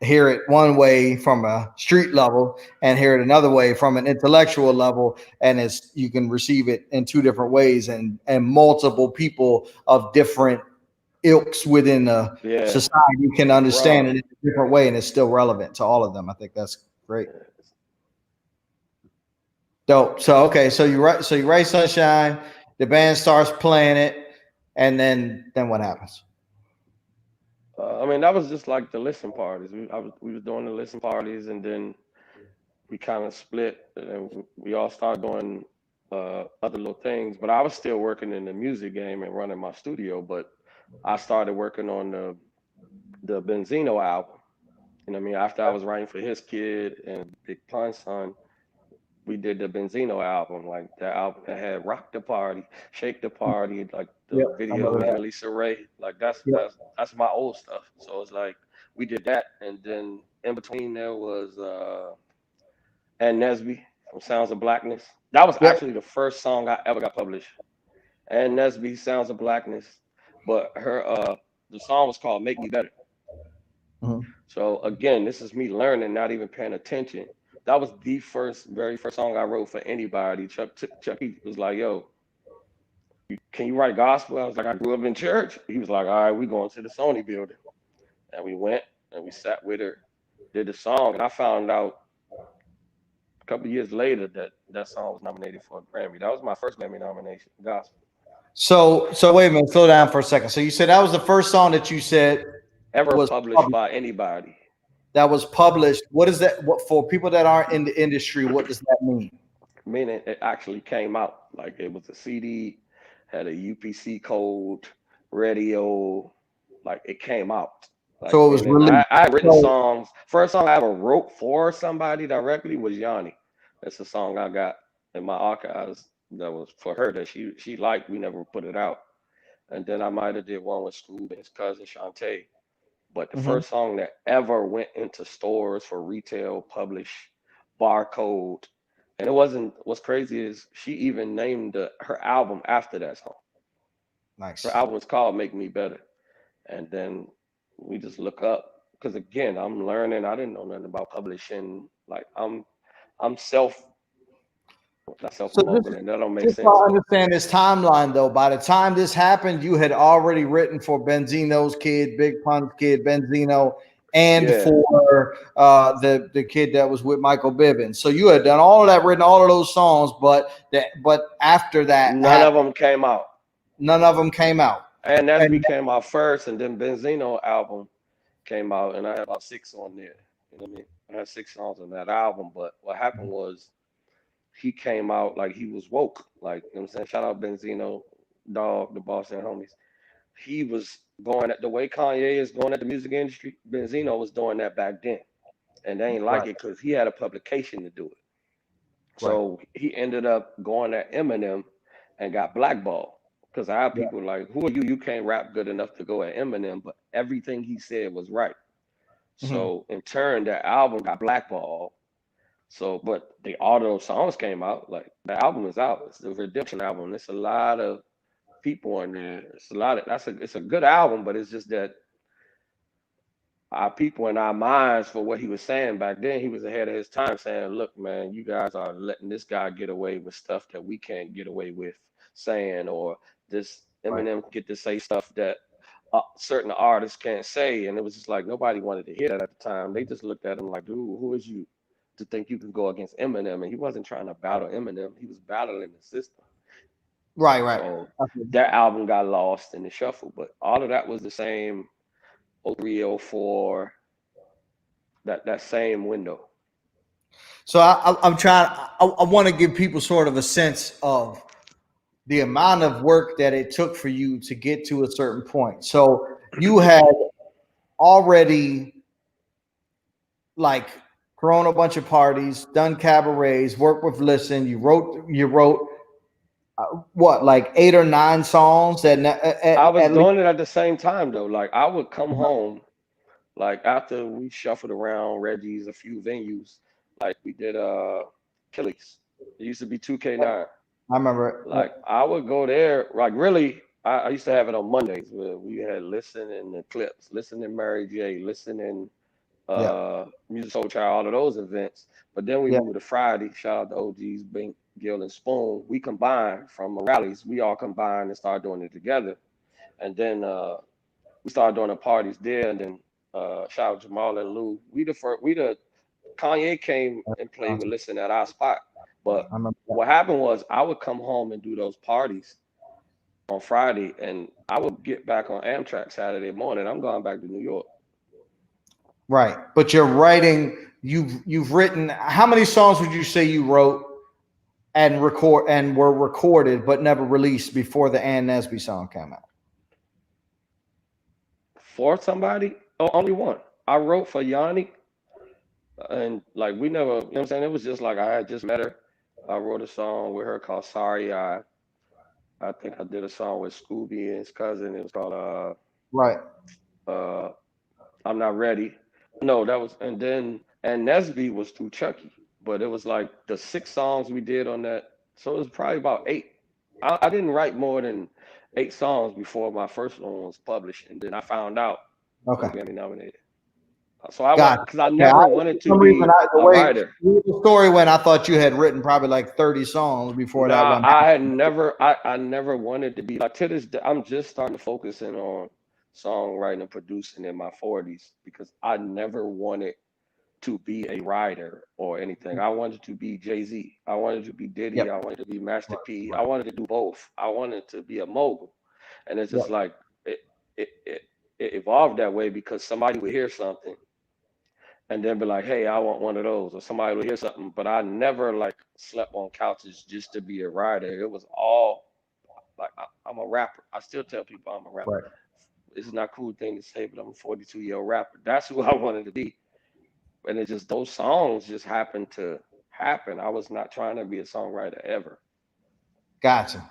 hear it one way from a street level and hear it another way from an intellectual level, and it's you can receive it in two different ways, and multiple people of different ilks within a Yeah, society can understand it bro. in a different way, and it's still relevant to all of them. I think that's great. Dope. So okay, so you write Sunshine, the band starts playing it, and then what happens? I mean, that was just like the listen parties. We was doing the listen parties, and then we kind of split, and then we all started doing other little things. But I was still working in the music game and running my studio. But I started working on the Benzino album. You know what I mean? After I was writing for his kid and Big Pun's son, we did the Benzino album, like that album that had Rock the Party, Shake the Party, like the Yep, I video remember with him that. and Lisa Ray. Like that's Yep. that's that's my old stuff. So it's like we did that, and then in between there was and Nesby from Sounds of Blackness. That was Yep. actually the first song I ever got published. And Nesby, Sounds of Blackness. But her the song was called Make Me Better. Mhm. So again, this is me learning, not even paying attention. That was the very first song I wrote for anybody. Chucky was like, "Yo, can you write gospel?" I was like, "I grew up in church." He was like, "All right, we going to the Sony building," and we went and we sat with her, did the song, and I found out a couple of years later that that song was nominated for a Grammy. That was my first Grammy nomination, gospel, So wait a minute, slow down for a second. So you said that was the first song that you said ever was published published. by anybody. that was published. What is that? What for people that aren't in the industry? What does that mean? Meaning it actually came out. Like it was a CD, had a UPC code, radio, like it came out. Like So it was meaning released. I had written So, songs. First song I ever wrote for somebody directly was Yanni. That's a song I got in my archives that was for her that she liked. We never put it out. And then I might have did one with Scooby and his cousin Shantae. But the mhm, first song that ever went into stores for retail, published, barcode, and it wasn't. What's crazy is she even named her album after that song. Her nice. album was called "Make Me Better," and then we just look up because again, I'm learning. I didn't know nothing about publishing. Like I'm self, not self So just promoting, and that don't make just so sense. I But understand this timeline though, by the time this happened, you had already written for Benzino's kid, Big Pun's kid, Benzino, and yeah, for the kid that was with Michael Bibbins. So you had done all of that, written all of those songs, but after that none of happened, them came out. none of them came out. And Nesby And came out first, and then Benzino album came out, and I had about six on there. You know what I mean? I had six songs on that album, but what happened was he came out like he was woke. Like, you know what I'm saying? Shout out Benzino, Dog, the Boss and Homies. He was going at the way Kanye is going at the music industry. Benzino was doing that back then, and they ain't like right, it because he had a publication to do it. right, So he ended up going at Eminem and got blackballed. Because I have yeah, people like, who are you? You can't rap good enough to go at Eminem, but everything he said was right. mhm, So in turn, that album got blackballed. So, but the all those songs came out. Like the album is out. It's the Redemption album. There's a lot of people on there. It's a lot of it's a good album, but it's just that our people in our minds for what he was saying back then, he was ahead of his time saying, look, man, you guys are letting this guy get away with stuff that we can't get away with saying, or this right. Eminem get to say stuff that certain artists can't say. And it was just like nobody wanted to hear that at the time. They just looked at him like, dude, who is you to think you can go against Eminem? And he wasn't trying to battle Eminem, he was battling the system. Right, right. So Okay. that album got lost in the shuffle. But all of that was the same 03, 04, that same window. So I'm trying. I want to give people sort of a sense of the amount of work that it took for you to get to a certain point. So you had already like thrown a bunch of parties, done cabarets, worked with Listen. You wrote what, like 8 or 9 songs I was at least. doing it at the same time though. Like I would come home, like after we shuffled around Reggie's, a few venues, like we did Achilles. It used to be 2K9. I remember. Like I would go there, like really, I used to have it on Mondays where we had Listen and the Clips, Listen and Mary J, Listen and Yeah, Music Soul Child, all of those events. But then we yeah, moved to Friday. Shout out to OGs, Bink, Gill, and Spoon. We combined from rallies. We all combined and started doing it together. And then we started doing the parties there. And then shout out Jamal and Lou. We the Kanye came and played with Listen at our spot. But I remember that. what happened was I would come home and do those parties on Friday, and I would get back on Amtrak Saturday morning. I'm going back to New York. Right, but you're writing. You've written. How many songs would you say you wrote and were recorded but never released before the Ann Nesby song came out? For somebody, oh, only one. I wrote for Yanni, and like we never, you know what I'm saying? It was just like I had just met her. I wrote a song with her called Sorry. I think I did a song with Scooby and his cousin. It was called Right. uh I'm Not Ready. No, that was and Nesby was through Chucky, but it was like the 6 songs we did on that. So it was probably about 8. I didn't write more than 8 songs before my first one was published, and then I found out I Okay. was Grammy nominated. So I want Got because I it. Okay. never For wanted to some reason, be the a way writer. the story went, I thought you had written probably like 30 songs before that Nah, one I happened. had never I never wanted to be like to this day, I'm just starting to focus in on songwriting and producing in my 40s because I never wanted to be a writer or anything. I wanted to be Jay-Z. I wanted to be Diddy. I Yep. wanted to be Master Right. P. I Right. wanted to do both. I wanted to be a mogul. And it's just Yep. like it it, it, it evolved that way because somebody would hear something and then be like, hey, I want one of those, or somebody will hear something. But I never like slept on couches just to be a writer. It was all like I'm a rapper. I still tell people I'm a rapper. Right. It's not a cool thing to say, but I'm a 42-year-old rapper. That's who I wanted to be. And it just those songs just happened to happen. I was not trying to be a songwriter ever. Gotcha.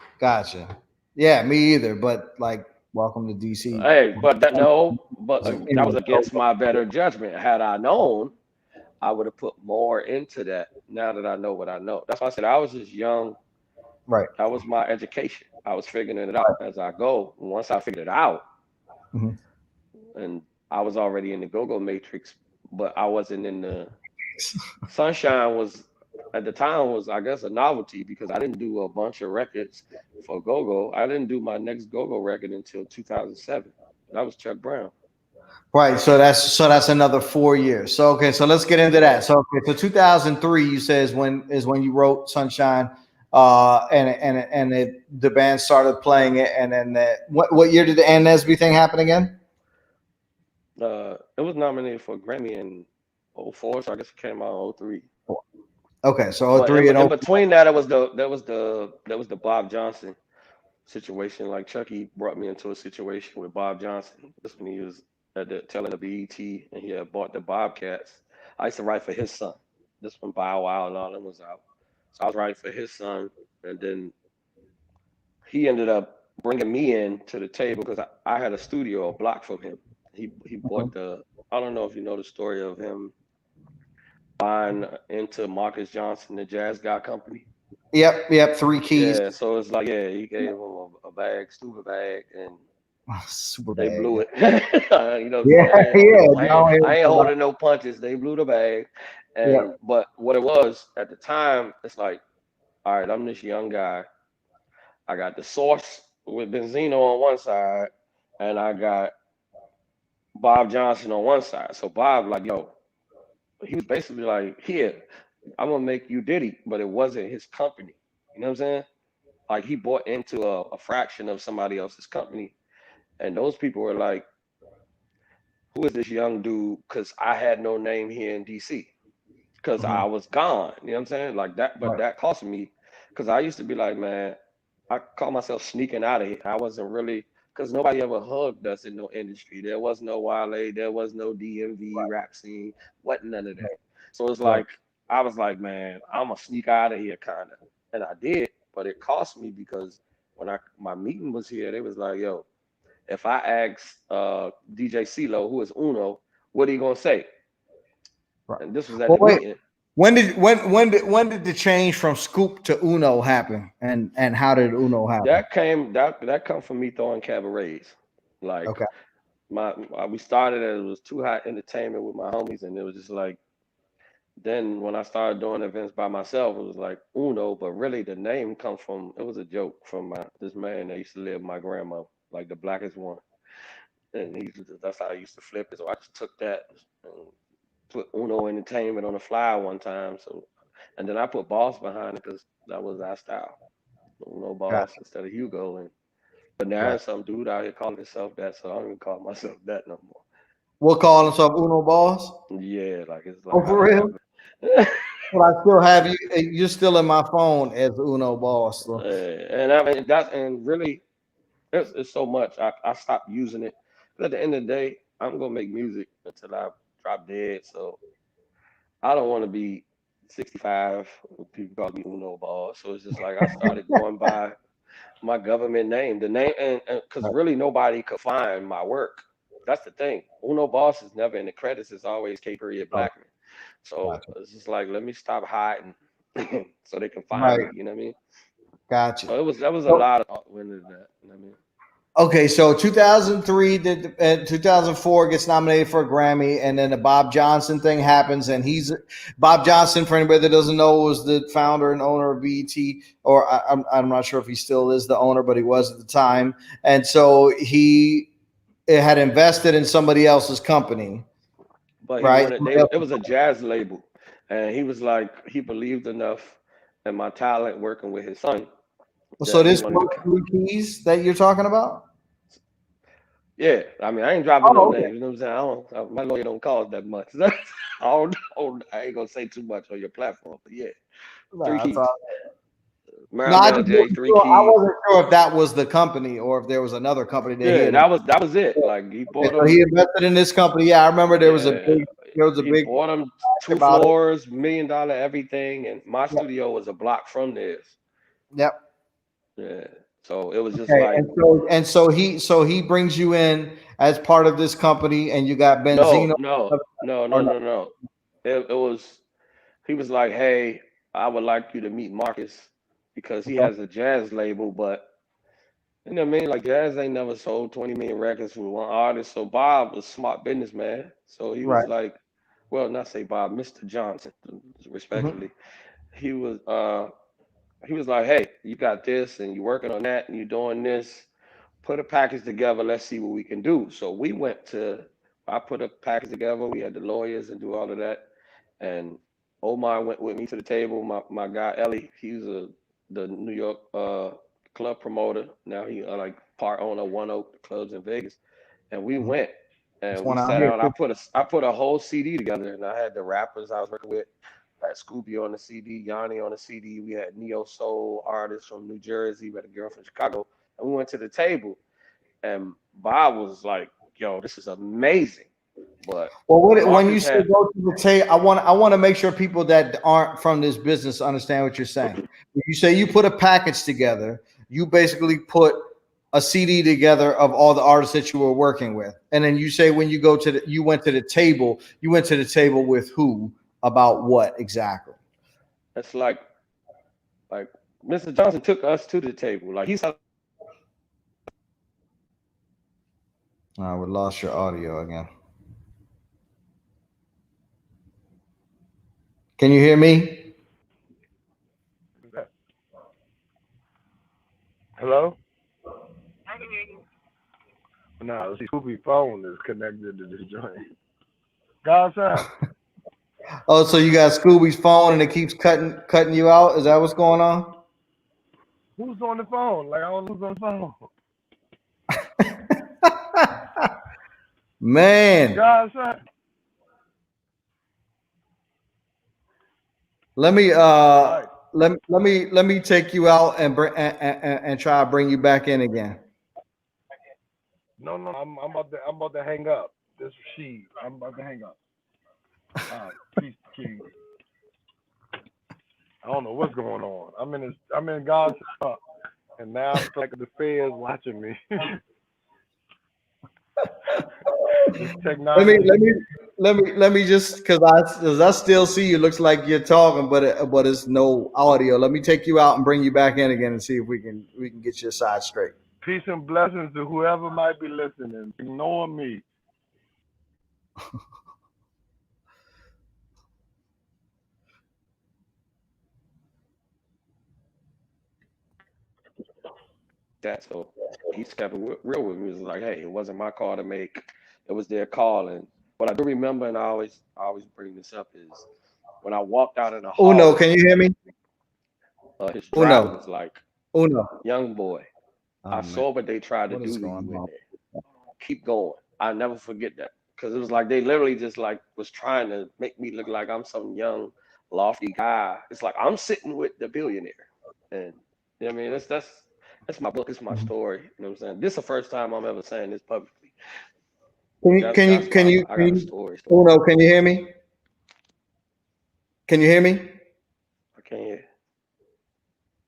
Yeah, me either. But like, welcome to DC. Hey, but that no, but that was Anyway, against my better judgment. Had I known, I would have put more into that. Now that I know what I know, that's why I said I was just young. right. That was my education. I was figuring it out as I go. Once I figured it out, Mhm. and I was already in the go-go matrix, but I wasn't in the sunshine. Was at the time was I guess a novelty because I didn't do a bunch of records for go-go. I didn't do my next go-go record until 2007. That was Chuck Brown. Right. So that's another 4 years. So okay. So let's get into that. Yeah. So okay. So 2003, you say is when you wrote Sunshine, the band started playing it, and then what year did the Ann Nesby thing happen again? It was nominated for a Grammy in '04, so I guess it came out in '03. Okay. So oh But 03 and in oh. between that, it was the Bob Johnson situation. Like Chucky brought me into a situation with Bob Johnson. This when he was at the telling the BET and he had bought the Bobcats. I used to write for his son. This when Bow Wow and all them was out. So I was writing for his son, and then he ended up bringing me in to the table because I had a studio a block from him. He bought the. I don't know if you know the story of him buying into Marcus Johnson, the Jazz Guy Company. Yep. Three keys. Yeah, so it's like, yeah, he gave him a bag, stupid bag, and Super they bad. blew Yeah. it. You know what I'm saying? Yeah. Yeah. No, I ain't holding no punches. They blew the bag. yeah. And but what it was at the time, it's like, all right, I'm this young guy. I got the source with Benzino on one side, and I got Bob Johnson on one side. So Bob, like, yo, he was basically like, here, I'm gonna make you Diddy, but it wasn't his company. You know what I'm saying? Like he bought into a fraction of somebody else's company. And those people were like, who is this young dude? Because I had no name here in DC because Mhm. I was gone. You know what I'm saying? Like that, but Right. that cost me because I used to be like, man, I call myself sneaking out of here. I wasn't really, because nobody ever hugged us in no industry. There was no Wale, there was no DMV rap scene, wasn't none of that. So it's Right. like, I was like, man, I'm going to sneak out of here kind of. And I did, but it cost me because when my meeting was here, they was like, yo, if I ask DJ CeeLo, who is Uno, what are you gonna say? Right. And this was at Well, the wait. meeting. When did the change from Scoop to Uno happen, and how did Uno happen? That come from me throwing cabarets. Like Okay. we started it was too hot entertainment with my homies, and it was just like then when I started doing events by myself, it was like Uno, but really the name comes from it was a joke from this man that used to live with my grandma, like the blackest one. And that's how I used to flip it. So I just took that and put Uno Entertainment on the flyer one time. So, and then I put Boss behind it because that was our style. Uno Got Boss instead of Hugo. And but now right. there's some dude out here calling himself that, so I don't even call myself that no more. We'll call himself Uno Boss. Yeah, like it's like Oh, how for that real? happened. Well, I still have you. You're still in my phone as Uno Boss. So. And I mean and really it's so much. I stopped using it. But at the end of the day, I'm gonna make music until I drop dead. So I don't want to be 65 when people call me Uno Ball. So it's just like I started going by my government name, the name, and because Right. really nobody could find my work. That's the thing. Uno Boss is never in the credits. It's always K. Period Oh, Blackman. So gotcha. it's just like let me stop hiding, so they can find Right. me. You know what I mean? Gotcha. So that was a So, lot of thought went into that. You know what I mean? okay, so 2003 did 2004 gets nominated for a Grammy, and then the Bob Johnson thing happens, and he's Bob Johnson. For anybody that doesn't know, was the founder and owner of BET, or I'm not sure if he still is the owner, but he was at the time, and so he had invested in somebody else's company, But he right? wanted it was a jazz label, and he was like he believed enough in my talent working with his son So that he this wanted was to. Three Keys that you're talking about. Yeah, I mean, I ain't dropping no Oh, okay. names. You know what I'm saying? My lawyer don't cost that much. I ain't gonna say too much on your platform, but yeah, three No, that's keys. all. No, Maryland I Mary just J, wasn't three sure. I keys. wasn't sure if that was the company or if there was another company that he Yeah, had. that was it. Like he Okay, bought so he them. invested in this company. Yeah, I remember Yeah, there was a he big bought them two about it. floors, $1 million everything, and my Yep. studio was a block from theirs. Yep. Yeah, so it was just Okay, like and so he brings you in as part of this company, and you got no, Benzino. no, no, Or no, no? no, no. It was he was like, hey, I would like you to meet Marcus because he Okay. has a jazz label, but you know what I mean? Like Jazz ain't never sold 20 million records with one artist. So Bob was a smart businessman. So he was Right. like, well, not say Bob, Mr. Johnson, Mhm. respectfully. He was he was like, hey, you got this and you're working on that and you're doing this. Put a package together. Let's see what we can do. So I put a package together. We had the lawyers and do all of that. And Omar went with me to the table. My guy Ellie, he's the New York club promoter. Now he like part owner of One Oak clubs in Vegas. And we Mhm. went There's and we one out sat here down. too. I put a whole CD together, and I had the rappers I was working with. I had Scooby on the CD, Yanni on the CD. We had neo soul artists from New Jersey. We had a girl from Chicago, and we went to the table. And Bob was like, "Yo, this is amazing," but Well, when you Marcus say had go to the table, I want to make sure people that aren't from this business understand what you're saying. When you say you put a package together, you basically put a CD together of all the artists that you were working with, and then you say when you went to the table, you went to the table with who about what exactly? that's like Mr. Johnson took us to the table. Like he said, We lost your audio again. Can you hear me? Hello? No, see, Scooby phone is connected to this joint. Godson, Oh, so you got Scooby's phone and it keeps cutting you out? Is that what's going on? who's on the phone? Like, I don't know who's on the phone. Man, Godson. let me All right. let me take you out and and try to bring you back in again. No, no, I'm about to hang up. This is she. I'm about to hang up. All right. Peace, King. I don't know what's going on. I'm in God's stuff, and now I feel like the feds watching me. This Let me let technology. me let me just because I still see you. Looks like you're talking, but it's no audio. Let me take you out and bring you back in again and see if we can get your side straight. Peace and blessings to whoever might be listening. Ignoring me. that. So he's kept it real with me. It was like, hey, it wasn't my call to make. It was their call. And what I do remember, and I always bring this up, is when I walked out in the Uno, hallway, can you hear me? his Uno, driver was like, Uno. young boy, Oh I man, saw what they tried to what is do to going you in on? there. Keep going. I'll never forget that. Because it was like they literally just like was trying to make me look like I'm some young, lofty guy. It's like I'm sitting with the billionaire. And you know what I mean? That's my book, it's my story. You know what I'm saying? This is the first time I'm ever saying this publicly. Can But you that's can you that's can why you I can got a you story. Uno? Can you hear me? Can you hear me? I can't.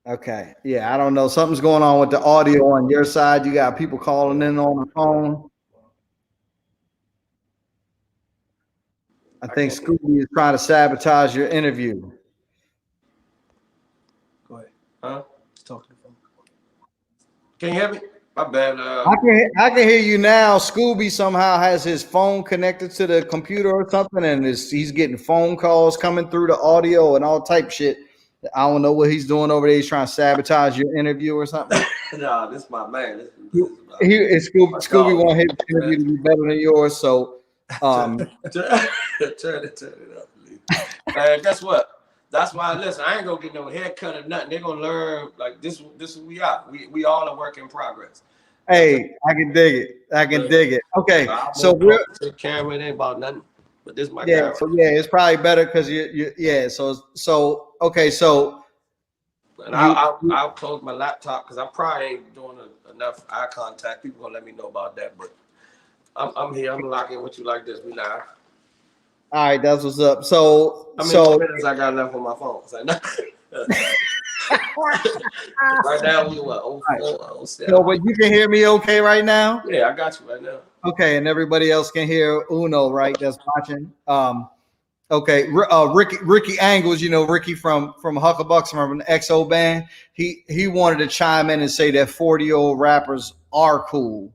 Okay. Yeah, I don't know. Something's going on with the audio on your side. You got people calling in on the phone. I I think can't hear. Scooby is trying to sabotage your interview. Go ahead. Huh? Just talking to the phone. Can you hear me? My bad. I can hear you now. Scooby somehow has his phone connected to the computer or something, and he's getting phone calls coming through the audio and all type shit. I don't know what he's doing over there. He's trying to sabotage your interview or something. Nah, this is my man. This is Scooby, my Scooby dog. want his interview Man. to be better than yours. So, turn, it up, please. Man, guess what? That's why listen, I ain't gonna get no haircut or nothing. They're gonna learn like this is who we are. We all a work in progress. Hey, I can dig it. I can dig it. Okay, I so won't we're take camera. It ain't about nothing. But this my yeah, guy. so yeah, it's probably better because you yeah. So okay, so And you I'll close my laptop because I probably ain't doing enough eye contact. People gonna let me know about that. But I'm here. I'm locking with you like this. We live. all right? That's what's up. So How many more so minutes I got left on my phone? 'Cause I know. Right now we what? Oh right. four, oh So, seven. but you can hear me okay right now? Yeah, I got you right now. Okay, and everybody else can hear Uno, right? That's watching. Okay, Ricky Angles, you know Ricky from Huckabucks from an XO band. He wanted to chime in and say that 40-year-old rappers are cool.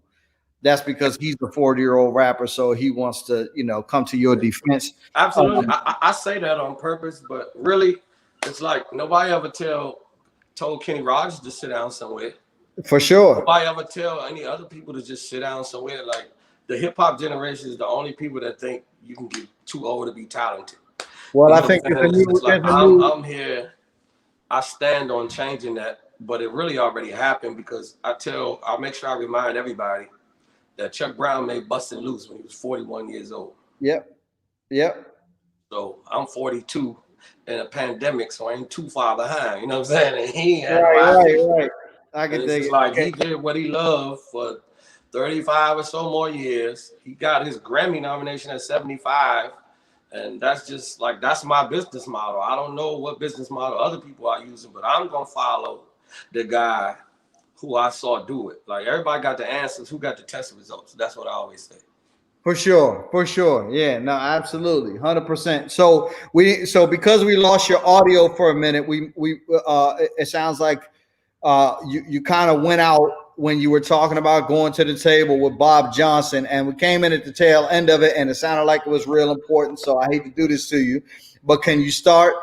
That's because he's a 40-year-old rapper, so he wants to, come to your defense. Absolutely. I say that on purpose, but really, it's like nobody ever told Kenny Rogers to sit down somewhere. For sure. Nobody ever tell any other people to just sit down somewhere. Like the hip hop generation is the only people that think you can get too old to be talented. Well, You I know think what I'm saying? It's just like I'm here. I stand on changing that, but it really already happened because I'll make sure I remind everybody that Chuck Brown made Bustin' Loose when he was 41 years old. Yep. So I'm 42 in a pandemic, so I ain't too far behind. You know what I'm saying? And he ain't had no Right. I And can it's dig just it. like Okay. he did what he loved for 35 or so more years. He got his Grammy nomination at 75. And that's just like, that's my business model. I don't know what business model other people are using, but I'm going to follow the guy who I saw do it. Like everybody got the answers. Who got the test results? That's what I always say. For sure. Yeah, no, absolutely, 100%. So because we lost your audio for a minute, it sounds like you kind of went out when you were talking about going to the table with Bob Johnson, and we came in at the tail end of it, and it sounded like it was real important. So I hate to do this to you, but can you start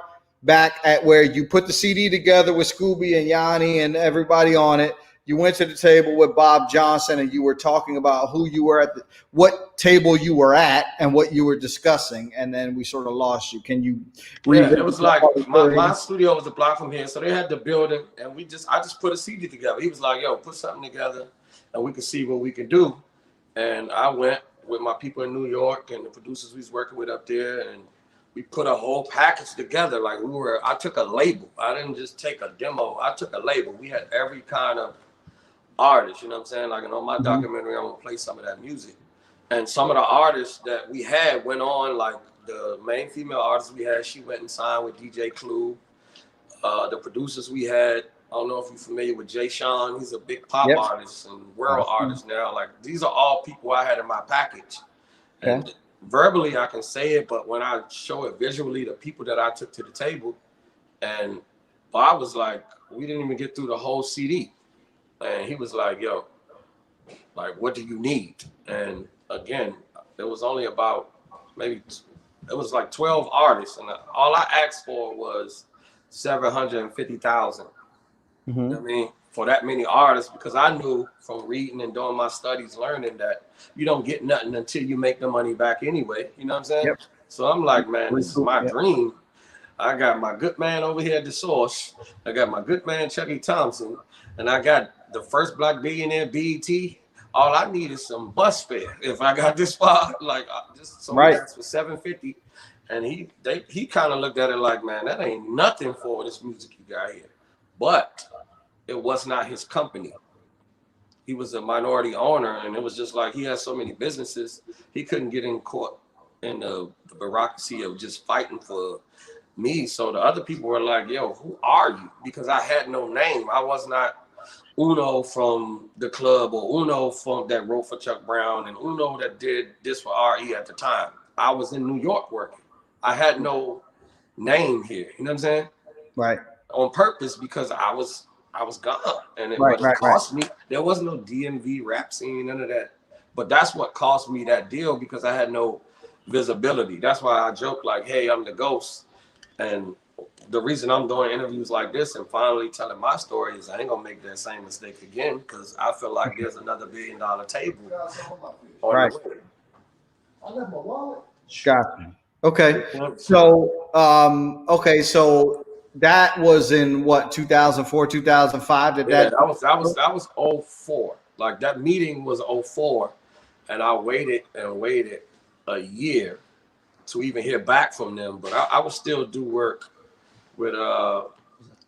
back at where you put the CD together with Scooby and Yanni and everybody on it? You went to the table with Bob Johnson and you were talking about who you were what table you were at and what you were discussing, and then we sort of lost you. Can you Yeah, it was like my story? studio was a block from here, so they had the building, and I just put a CD together. He was like, "Yo, put something together, and we can see what we can do." And I went with my people in New York and the producers we was working with up there, and we put a whole package together. Like I took a label. I didn't just take a demo. I took a label. We had every kind of artist, you know what I'm saying? Like, on my documentary, I'm gonna play some of that music. And some of the artists that we had went on, like the main female artist we had, she went and signed with DJ Clue. The producers we had, I don't know if you're familiar with Jay Sean. He's a big pop artist and world artist now. Like, these are all people I had in my package. Okay. And verbally, I can say it, but when I show it visually, the people that I took to the table, and Bob was like, we didn't even get through the whole CD. And he was like, yo, like, what do you need? And again, there was only about it was like 12 artists. And all I asked for was 750,000. You know what I mean? For that many artists, because I knew from reading and doing my studies, learning that you don't get nothing until you make the money back anyway. You know what I'm saying? Yep. So I'm like, man, this is my dream. I got my good man over here at the source. I got my good man, Chucky Thompson. And I got the first Black billionaire, BET. All I need is some bus fare. If I got this far, like just so Right. for 750. And he kind of looked at it like, man, that ain't nothing for this music you got here. But it was not his company. He was a minority owner, and it was just like he had so many businesses, he couldn't get in court in the bureaucracy of just fighting for me. So the other people were like, yo, who are you? Because I had no name. I was not Uno from the club, or Uno from that wrote for Chuck Brown, and Uno that did this for RE at the time. I was in New York working. I had no name here. You know what I'm saying? Right. On purpose, because I was gone. And it cost me. There was no DMV rap scene, none of that. But that's what cost me that deal, because I had no visibility. That's why I joke like, hey, I'm the ghost. And the reason I'm doing interviews like this and finally telling my story is I ain't gonna make that same mistake again, because I feel like there's another $1 billion table on the way. I left my wallet. Gotcha. Okay. So that was in what, 2004, 2005? That was 04. Like that meeting was '04, and I waited and waited a year to even hear back from them. But I would still do work with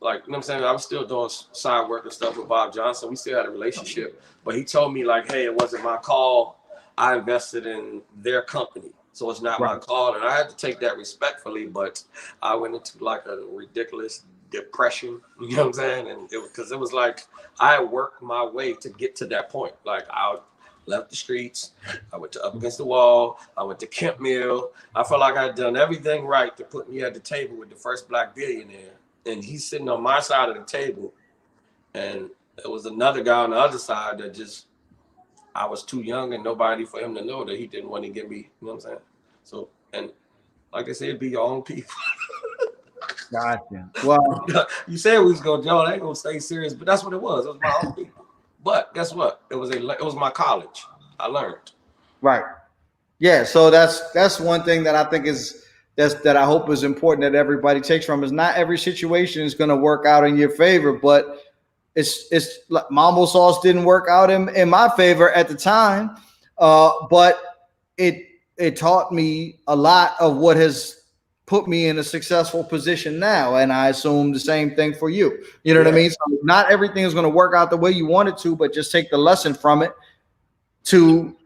like, you know what I'm saying? I was still doing side work and stuff with Bob Johnson. We still had a relationship. But he told me, like, hey, it wasn't my call. I invested in their company. So it's not my call. And I had to take that respectfully. But I went into like a ridiculous depression. You know what I'm saying? And because it was like I worked my way to get to that point. Like I left the streets. I went to Up Against the Wall. I went to Kemp Mill. I felt like I'd done everything right to put me at the table with the first black billionaire. And he's sitting on my side of the table, and there was another guy on the other side that just, I was too young and nobody for him to know that he didn't want to get me, you know what I'm saying? So, and like I said, be your own people. Gotcha. Well, you said we was going, Joe, I ain't gonna stay serious, but that's what it was. It was my own people. But guess what? It was my college. I learned. Right. Yeah. So that's one thing that I think is that I hope is important that everybody takes from is not every situation is going to work out in your favor, but it's like Mambo Sauce didn't work out in my favor at the time, but it taught me a lot of what has put me in a successful position now, and I assume the same thing for you. You know what I mean? So not everything is going to work out the way you want it to, but just take the lesson from it to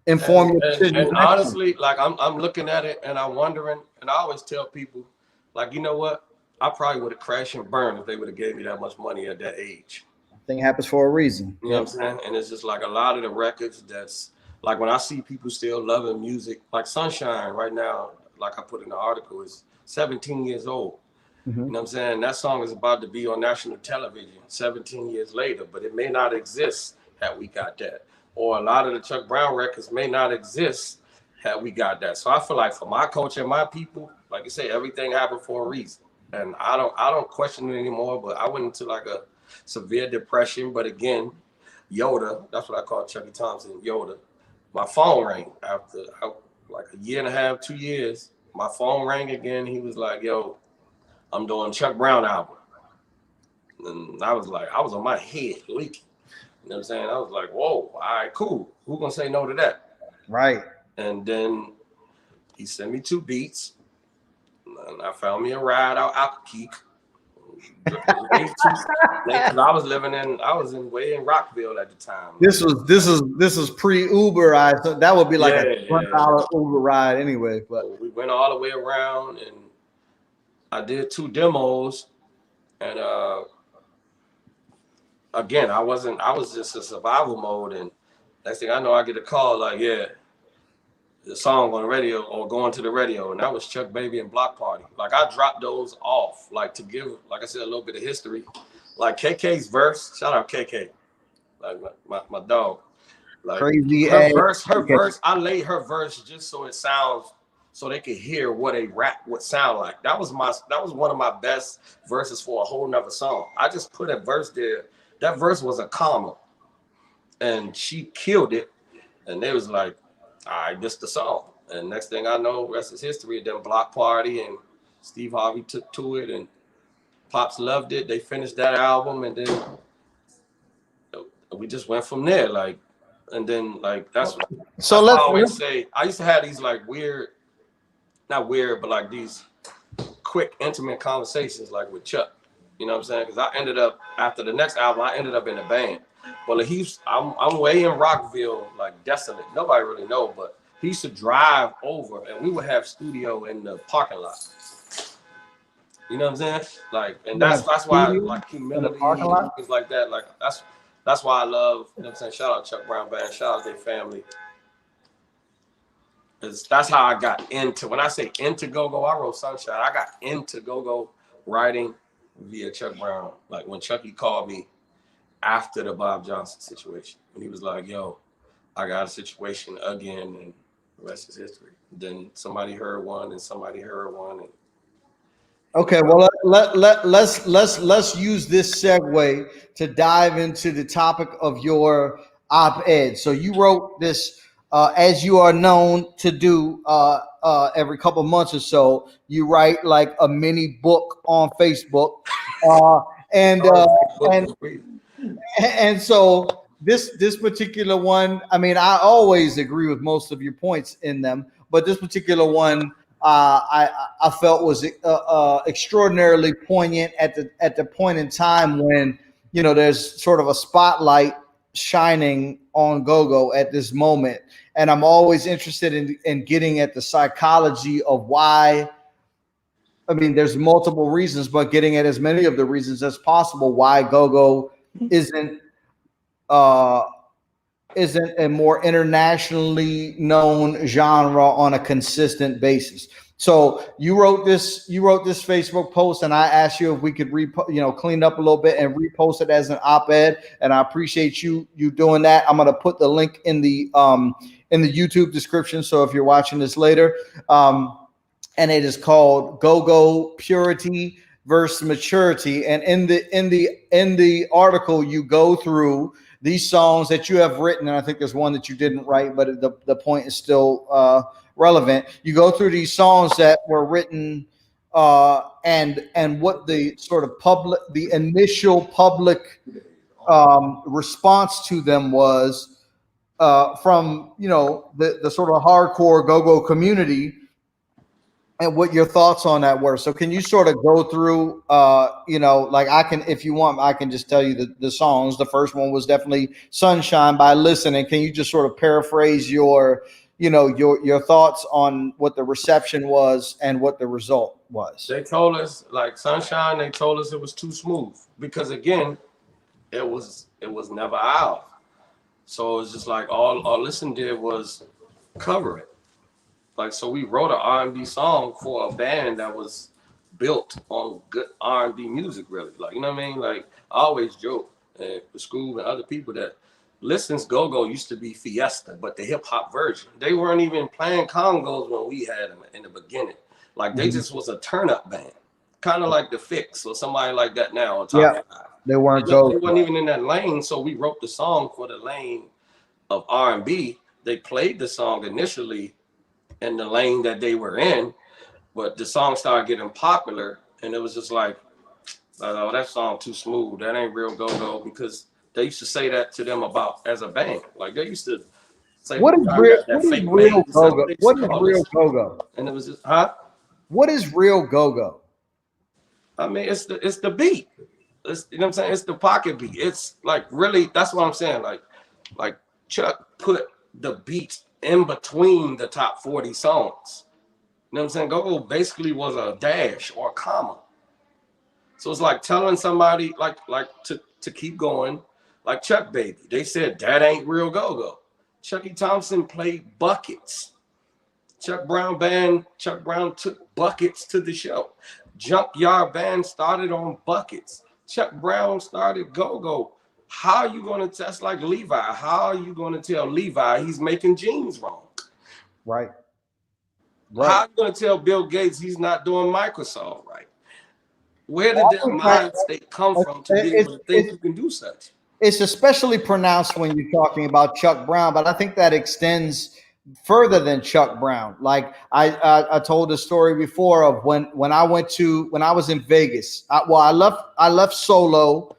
inform your decision. And honestly, like I'm looking at it and I'm wondering, and I always tell people, like, you know what? I probably would have crashed and burned if they would have gave me that much money at that age. Thing happens for a reason. You know what I'm saying? And it's just like a lot of the records that's like when I see people still loving music, like Sunshine right now, like I put in the article, is 17 years old. Mm-hmm. You know what I'm saying? That song is about to be on national television 17 years later, but it may not exist had we got that. Or a lot of the Chuck Brown records may not exist had we got that. So I feel like for my culture and my people, like you say, everything happened for a reason. And I don't question it anymore, but I went into like a severe depression. But again, Yoda, that's what I call Chucky Thompson, Yoda. My phone rang after like a year and a half, 2 years. My phone rang again. He was like, yo, I'm doing Chuck Brown album. And I was like, I was on my head leaking. You know what I'm saying? I was like, whoa, all right, cool. Who gonna say no to that? Right. And then he sent me 2 beats. And I found me a ride out Albuquerque. I was way in Rockville at the time. This was pre-Uber. So that would be like a $1 Uber ride anyway. But so we went all the way around and I did 2 demos. And again, I was just in survival mode, and next thing I know, I get a call like, yeah, the song on the radio or going to the radio, and that was Chuck Baby and Block Party. Like I dropped those off, like to give, like I said, a little bit of history. Like KK's verse, shout out KK, like my dog. Like crazy her verse, I laid her verse just so it sounds, so they could hear what a rap would sound like. That was one of my best verses for a whole nother song. I just put a verse there. That verse was a comma, and she killed it. And they was like, all right, this the song. And next thing I know, rest is history. Then Block Party and Steve Harvey took to it, and Pops loved it. They finished that album, and then we just went from there. Like, and then like that's so. Let's always say I used to have these like weird, not weird, but like these quick, intimate conversations, like with Chuck. You know what I'm saying? Because I ended up, after the next album, I ended up in a band. Well, I'm way in Rockville, like desolate. Nobody really know, but he used to drive over, and we would have studio in the parking lot. You know what I'm saying? Like, and that's why I like humility and things like that. Like that's why I love. You know what I'm saying? Shout out Chuck Brown Band. Shout out their family. That's how I got into. When I say into go-go, I wrote Sunshine. I got into go-go writing via Chuck Brown. Like when Chucky called me after the Bob Johnson situation, when he was like, yo, I got a situation again, and the rest is history. Then somebody heard one, and somebody heard one. And okay, well, let's use this segue to dive into the topic of your op-ed. So you wrote this, as you are known to do every couple months or so, you write like a mini book on Facebook. And so this particular one, I mean, I always agree with most of your points in them, but this particular one, I felt was extraordinarily poignant at the point in time when, you know, there's sort of a spotlight shining on Gogo at this moment, and I'm always interested in getting at the psychology of why. I mean, there's multiple reasons, but getting at as many of the reasons as possible why Gogo isn't uh, isn't a more internationally known genre on a consistent basis. So you wrote this Facebook post, and I asked you if we could clean up a little bit and repost it as an op-ed, and I appreciate you doing that. I'm going to put the link in the YouTube description, so if you're watching this later, and it is called Gogo Purity versus Maturity, and in the article you go through these songs that you have written, and I think there's one that you didn't write, but the point is still relevant. You go through these songs that were written and what the sort of the initial public response to them was from, you know, the sort of hardcore go-go community, and what your thoughts on that were. So can you sort of go through, you know, like I can, if you want, I can just tell you the songs. The first one was definitely Sunshine by Listen. And can you just sort of paraphrase your thoughts on what the reception was and what the result was? They told us, like Sunshine, they told us it was too smooth because, again, it was never out. So it's just like all Listen did was cover it. Like, so we wrote an R&B song for a band that was built on good R&B music, really. Like, you know what I mean? Like, I always joke with Scooby and other people that Listen's Go-Go used to be Fiesta, but the hip-hop version. They weren't even playing congos when we had them in the beginning. Like, they just was a turn-up band, kind of like The Fix or somebody like that now on top of that. They weren't They wasn't even in that lane, so we wrote the song for the lane of R&B. They played the song initially in the lane that they were in, but the song started getting popular, and it was just like, oh, that song too smooth. That ain't real go-go, because they used to say that to them about as a band. Like, they used to say, what is real go-go? What is real go-go? And it was just, huh? What is real go-go? I mean, it's the beat. It's, you know what I'm saying? It's the pocket beat. It's like, really, that's what I'm saying. Like Chuck put the beat in between the top 40 songs. You know what I'm saying? Go-Go basically was a dash or a comma. So it's like telling somebody like to keep going, like Chuck Baby. They said that ain't real go-go. Chucky Thompson played buckets. Chuck Brown took buckets to the show. Junkyard Band started on buckets. Chuck Brown started go-go. How are you going to test like Levi? How are you going to tell Levi he's making jeans wrong? Right. How are you going to tell Bill Gates he's not doing Microsoft right? Where did that mind state come from to be able to think you can do such? It's especially pronounced when you're talking about Chuck Brown, but I think that extends further than Chuck Brown. Like I told the story before of when I was in Vegas. I left solo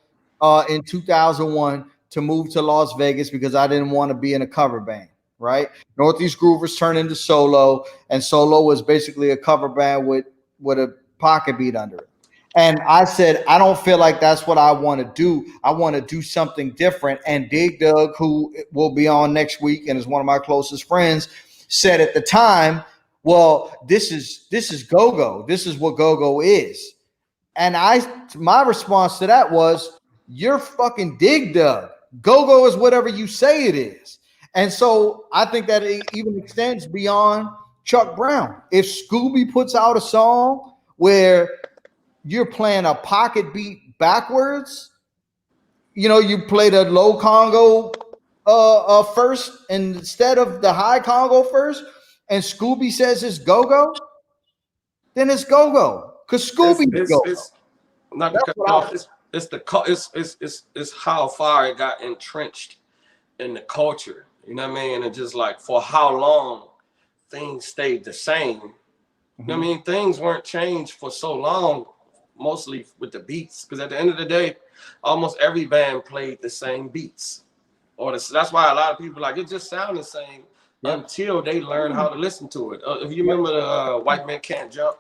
in 2001 to move to Las Vegas because I didn't want to be in a cover band. Right, Northeast Groovers turned into Solo, and Solo was basically a cover band with a pocket beat under it. And I said, I don't feel like that's what I want to do. I want to do something different. And Dig Dug, who will be on next week and is one of my closest friends, said at the time, well, this is go-go. This is what go-go is. And my response to that was, you're fucking Dig Dug. Go-go is whatever you say it is. And so I think that it even extends beyond Chuck Brown. If Scooby puts out a song where you're playing a pocket beat backwards, you know, you play the low Congo first instead of the high Congo first, and Scooby says it's go-go, then it's go-go. Because Scooby's go-go. It's how far it got entrenched in the culture. You know what I mean? And just like for how long things stayed the same. You know what I mean? Things weren't changed for so long, mostly with the beats. Because at the end of the day, almost every band played the same beats. or that's why a lot of people like it just sounds the same until they learn how to listen to it. If you remember the White Man Can't Jump,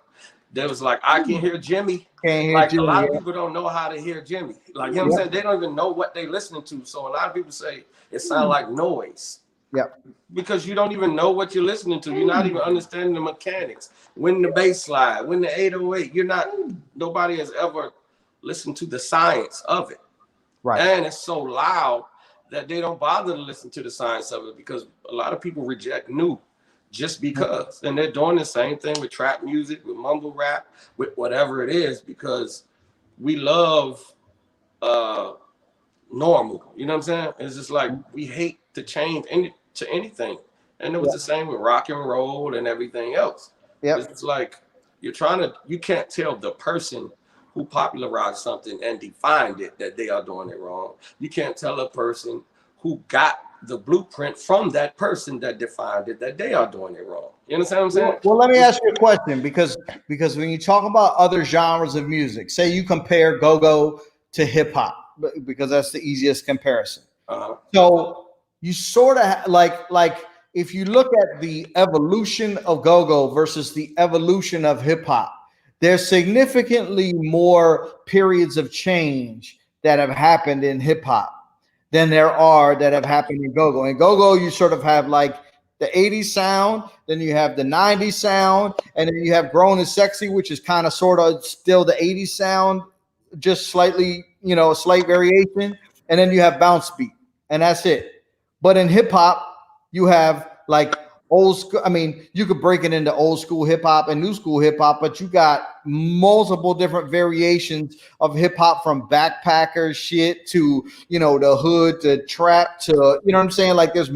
they was like, I can hear Jimmy. Can't hear Like Jimmy, a lot of people don't know how to hear Jimmy. Like, you know what I'm saying? They don't even know what they listening to. So a lot of people say it sounds like noise. Yep. Because you don't even know what you're listening to. You're not even understanding the mechanics. When the bass slide, when the 808, nobody has ever listened to the science of it. Right. And it's so loud that they don't bother to listen to the science of it because a lot of people reject new just because. And they're doing the same thing with trap music, with mumble rap, with whatever it is, because we love normal. You know what I'm saying? It's just like we hate to change to anything. And it was the same with rock and roll and everything else. It's like you can't tell the person who popularized something and defined it that they are doing it wrong. You can't tell a person who got the blueprint from that person that defined it that they are doing it wrong. You understand what I'm saying? Well, let me ask you a question because when you talk about other genres of music, say you compare go-go to hip hop, because that's the easiest comparison. So you sort of like if you look at the evolution of go-go versus the evolution of hip hop, there's significantly more periods of change that have happened in hip hop than there are that have happened in go-go. In go-go, you sort of have like the 80s sound, then you have the 90s sound, and then you have Grown and Sexy, which is kind of sort of still the 80s sound, just slightly, a slight variation. And then you have bounce beat, and that's it. But in hip hop, you have like old school. I mean, you could break it into old school hip hop and new school hip hop, but you got multiple different variations of hip hop, from backpacker shit to, the hood to trap to, you know what I'm saying? Like there's,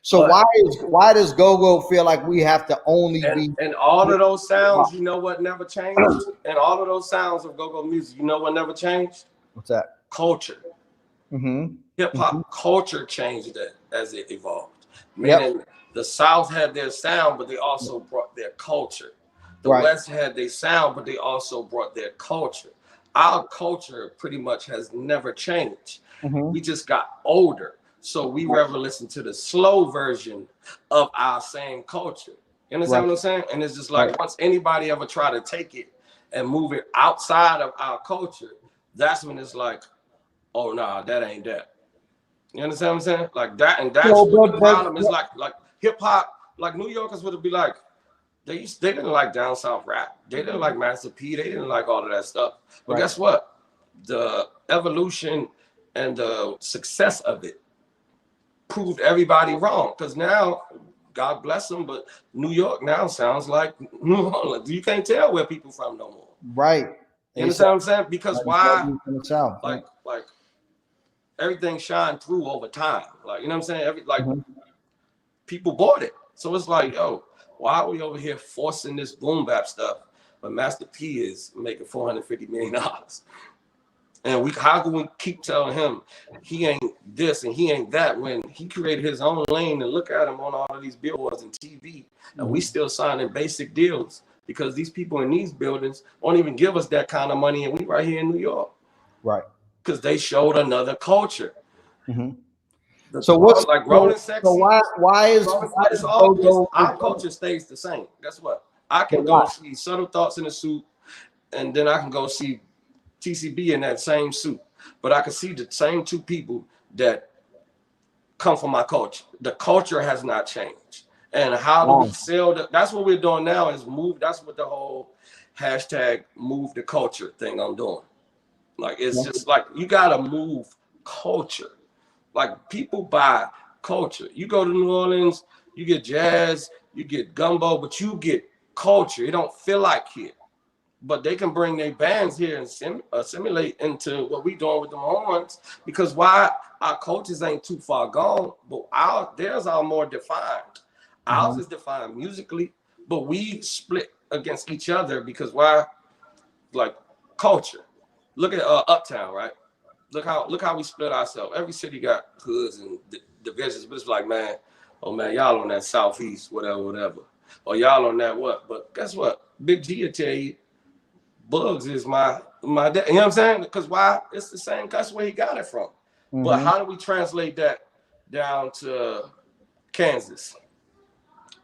so why does go-go feel like we have to only be? And all of those sounds, what never changed? And all of those sounds of go-go music, what never changed? What's that? Culture. Mm-hmm. Hip-hop culture changed it as it evolved. Meaning the South had their sound, but they also brought their culture. The West had their sound, but they also brought their culture. Our culture pretty much has never changed. We just got older. So we rather listen to the slow version of our same culture. You understand what I'm saying? And it's just like once anybody ever try to take it and move it outside of our culture, that's when it's like, oh nah, that ain't that. You understand what I'm saying? Like that, and that's what the problem is. Like hip hop, like New Yorkers would be like, they didn't like down south rap. They didn't like Master P. They didn't like all of that stuff. But guess what? The evolution and the success of it proved everybody wrong. Because now, God bless them, but New York now sounds like New Orleans. You can't tell where people from no more. Right. You understand what I'm saying? Because why? Like everything shined through over time. Like, you know what I'm saying? People bought it. So it's like, yo, why are we over here forcing this boom bap stuff? But Master P is making $450 million. And how can we keep telling him he ain't this and he ain't that when he created his own lane, and look at him on all of these billboards and TV, and we still signing basic deals because these people in these buildings won't even give us that kind of money, and we right here in New York. Right. Because they showed another culture. So what's like Rolling Sexy? So why is our culture stays the same? Guess what? I can go see Subtle Thoughts in a suit, and then I can go see TCB in that same suit. But I can see the same two people that come from my culture. The culture has not changed. And how do we sell that's what we're doing now is move. That's what the whole hashtag move the culture thing I'm doing. Like it's just like you gotta move culture. Like people buy culture. You go to New Orleans, you get jazz, you get gumbo, but you get culture. It don't feel like here. But they can bring their bands here and assimilate into what we doing with the horns, because why our cultures ain't too far gone, but theirs are more defined. Ours is defined musically, but we split against each other because why? Like culture. Look at Uptown, right? Look how we split ourselves. Every city got hoods and divisions, but it's like, man, oh man, y'all on that southeast, whatever. Or y'all on that what? But guess what? Big G will tell you, Bugs is my dad. You know what I'm saying? Because why? It's the same. That's where he got it from. But how do we translate that down to Kansas.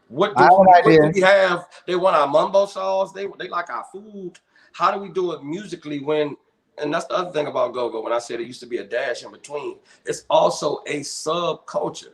What I have an what idea. do we have? They want our mumbo sauce. They like our food. How do we do it musically when? And that's the other thing about go-go. When I said it used to be a dash in between, it's also a subculture.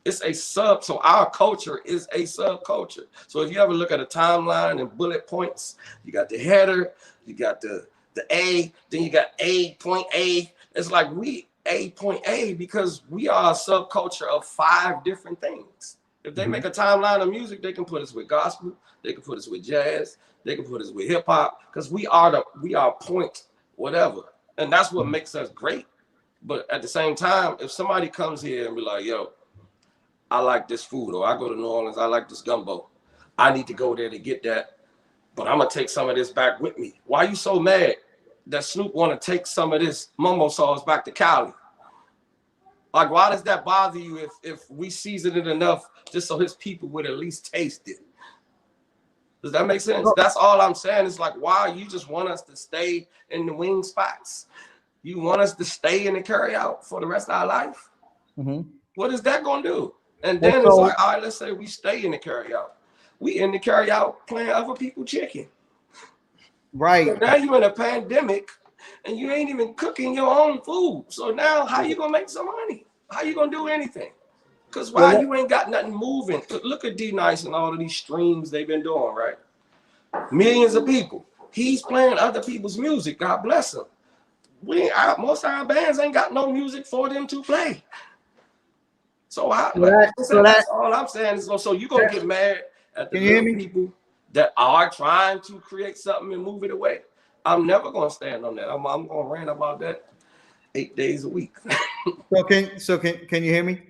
It's a sub. So our culture is a subculture. So if you ever look at a timeline and bullet points, you got the header, you got the A, then you got A point A. It's like we A point A because we are a subculture of 5 different things. If they make a timeline of music, they can put us with gospel, they can put us with jazz, they can put us with hip hop, because we are point whatever. And that's what makes us great. But at the same time, if somebody comes here and be like, yo, I like this food, or I go to New Orleans, I like this gumbo, I need to go there to get that, but I'm gonna take some of this back with me. Why are you so mad that Snoop want to take some of this mumbo sauce back to Cali? Like, why does that bother you if we season it enough just so his people would at least taste it? Does that make sense? That's all I'm saying. It's like, why you just want us to stay in the wing spots? You want us to stay in the carry out for the rest of our life? What is that gonna do? And then it's like, all right, let's say we stay in the carry out. We in the carry out playing other people chicken. Right. So now you're in a pandemic and you ain't even cooking your own food. So now how you gonna make some money? How you gonna do anything? Because why you ain't got nothing moving? Look at D Nice and all of these streams they've been doing, right? Millions of people. He's playing other people's music. God bless him. Most of our bands ain't got no music for them to play. So that's all I'm saying is, so you gonna get mad at the little people that are trying to create something and move it away. I'm never gonna stand on that. I'm gonna rant about that 8 days a week. So can you hear me?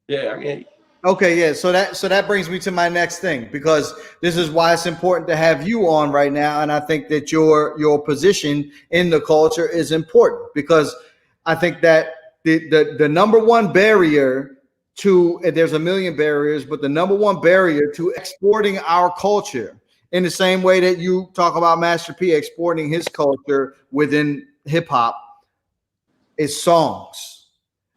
Yeah, I can hear you. Okay, yeah. So that brings me to my next thing, because this is why it's important to have you on right now, and I think that your position in the culture is important, because I think that the number one barrier to, there's a million barriers, but the number one barrier to exporting our culture, in the same way that you talk about Master P exporting his culture within hip hop, is songs.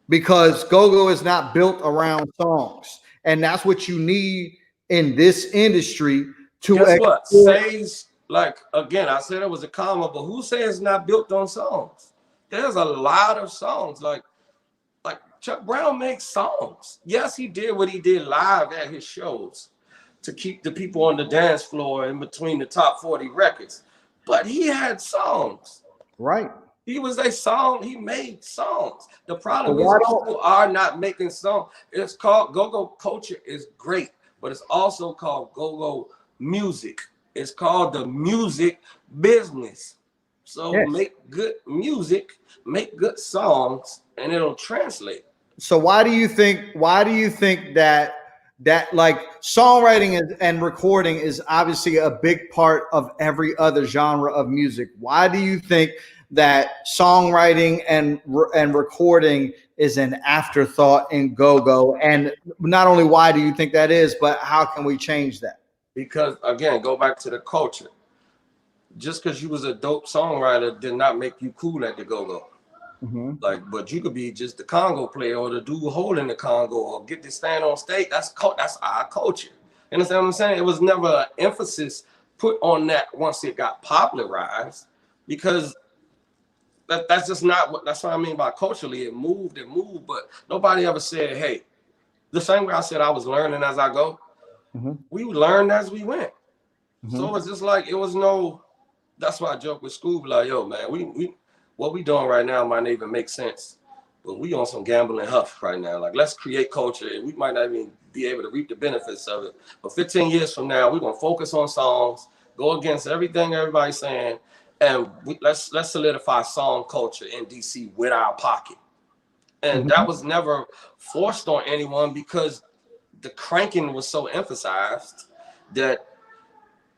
Because go-go is not built around songs, and that's what you need in this industry to guess what says, like, again, I said it was a comma, but who says it's not built on songs? There's a lot of songs. Like Chuck Brown makes songs. Yes, he did what he did live at his shows to keep the people on the dance floor in between the top 40 records, but he had songs. Right. He was a song. He made songs. The problem is people are not making songs. It's called go-go culture is great, but it's also called go-go music. It's called the music business. So make good music, make good songs, and it'll translate. So why do you think that like songwriting and recording is obviously a big part of every other genre of music? Why do you think that songwriting and recording is an afterthought in go-go? And not only why do you think that is, but how can we change that? Because, again, go back to the culture. Just because you was a dope songwriter did not make you cool at the go-go. Like, but you could be just the Congo player or the dude holding the Congo or get to stand on stage. That's our culture. You understand what I'm saying? It was never an emphasis put on that once it got popularized, because that's just not what. That's what I mean by culturally. It moved, but nobody ever said, "Hey," the same way I said I was learning as I go. We learned as we went. So it's just like it was no. That's why I joke with Scooby, like, yo, man, we what we doing right now might not even make sense, but we on some gambling huff right now. Like, let's create culture, and we might not even be able to reap the benefits of it. But 15 years from now, we're gonna focus on songs, go against everything everybody's saying, and let's solidify song culture in DC with our pocket. And that was never forced on anyone, because the cranking was so emphasized that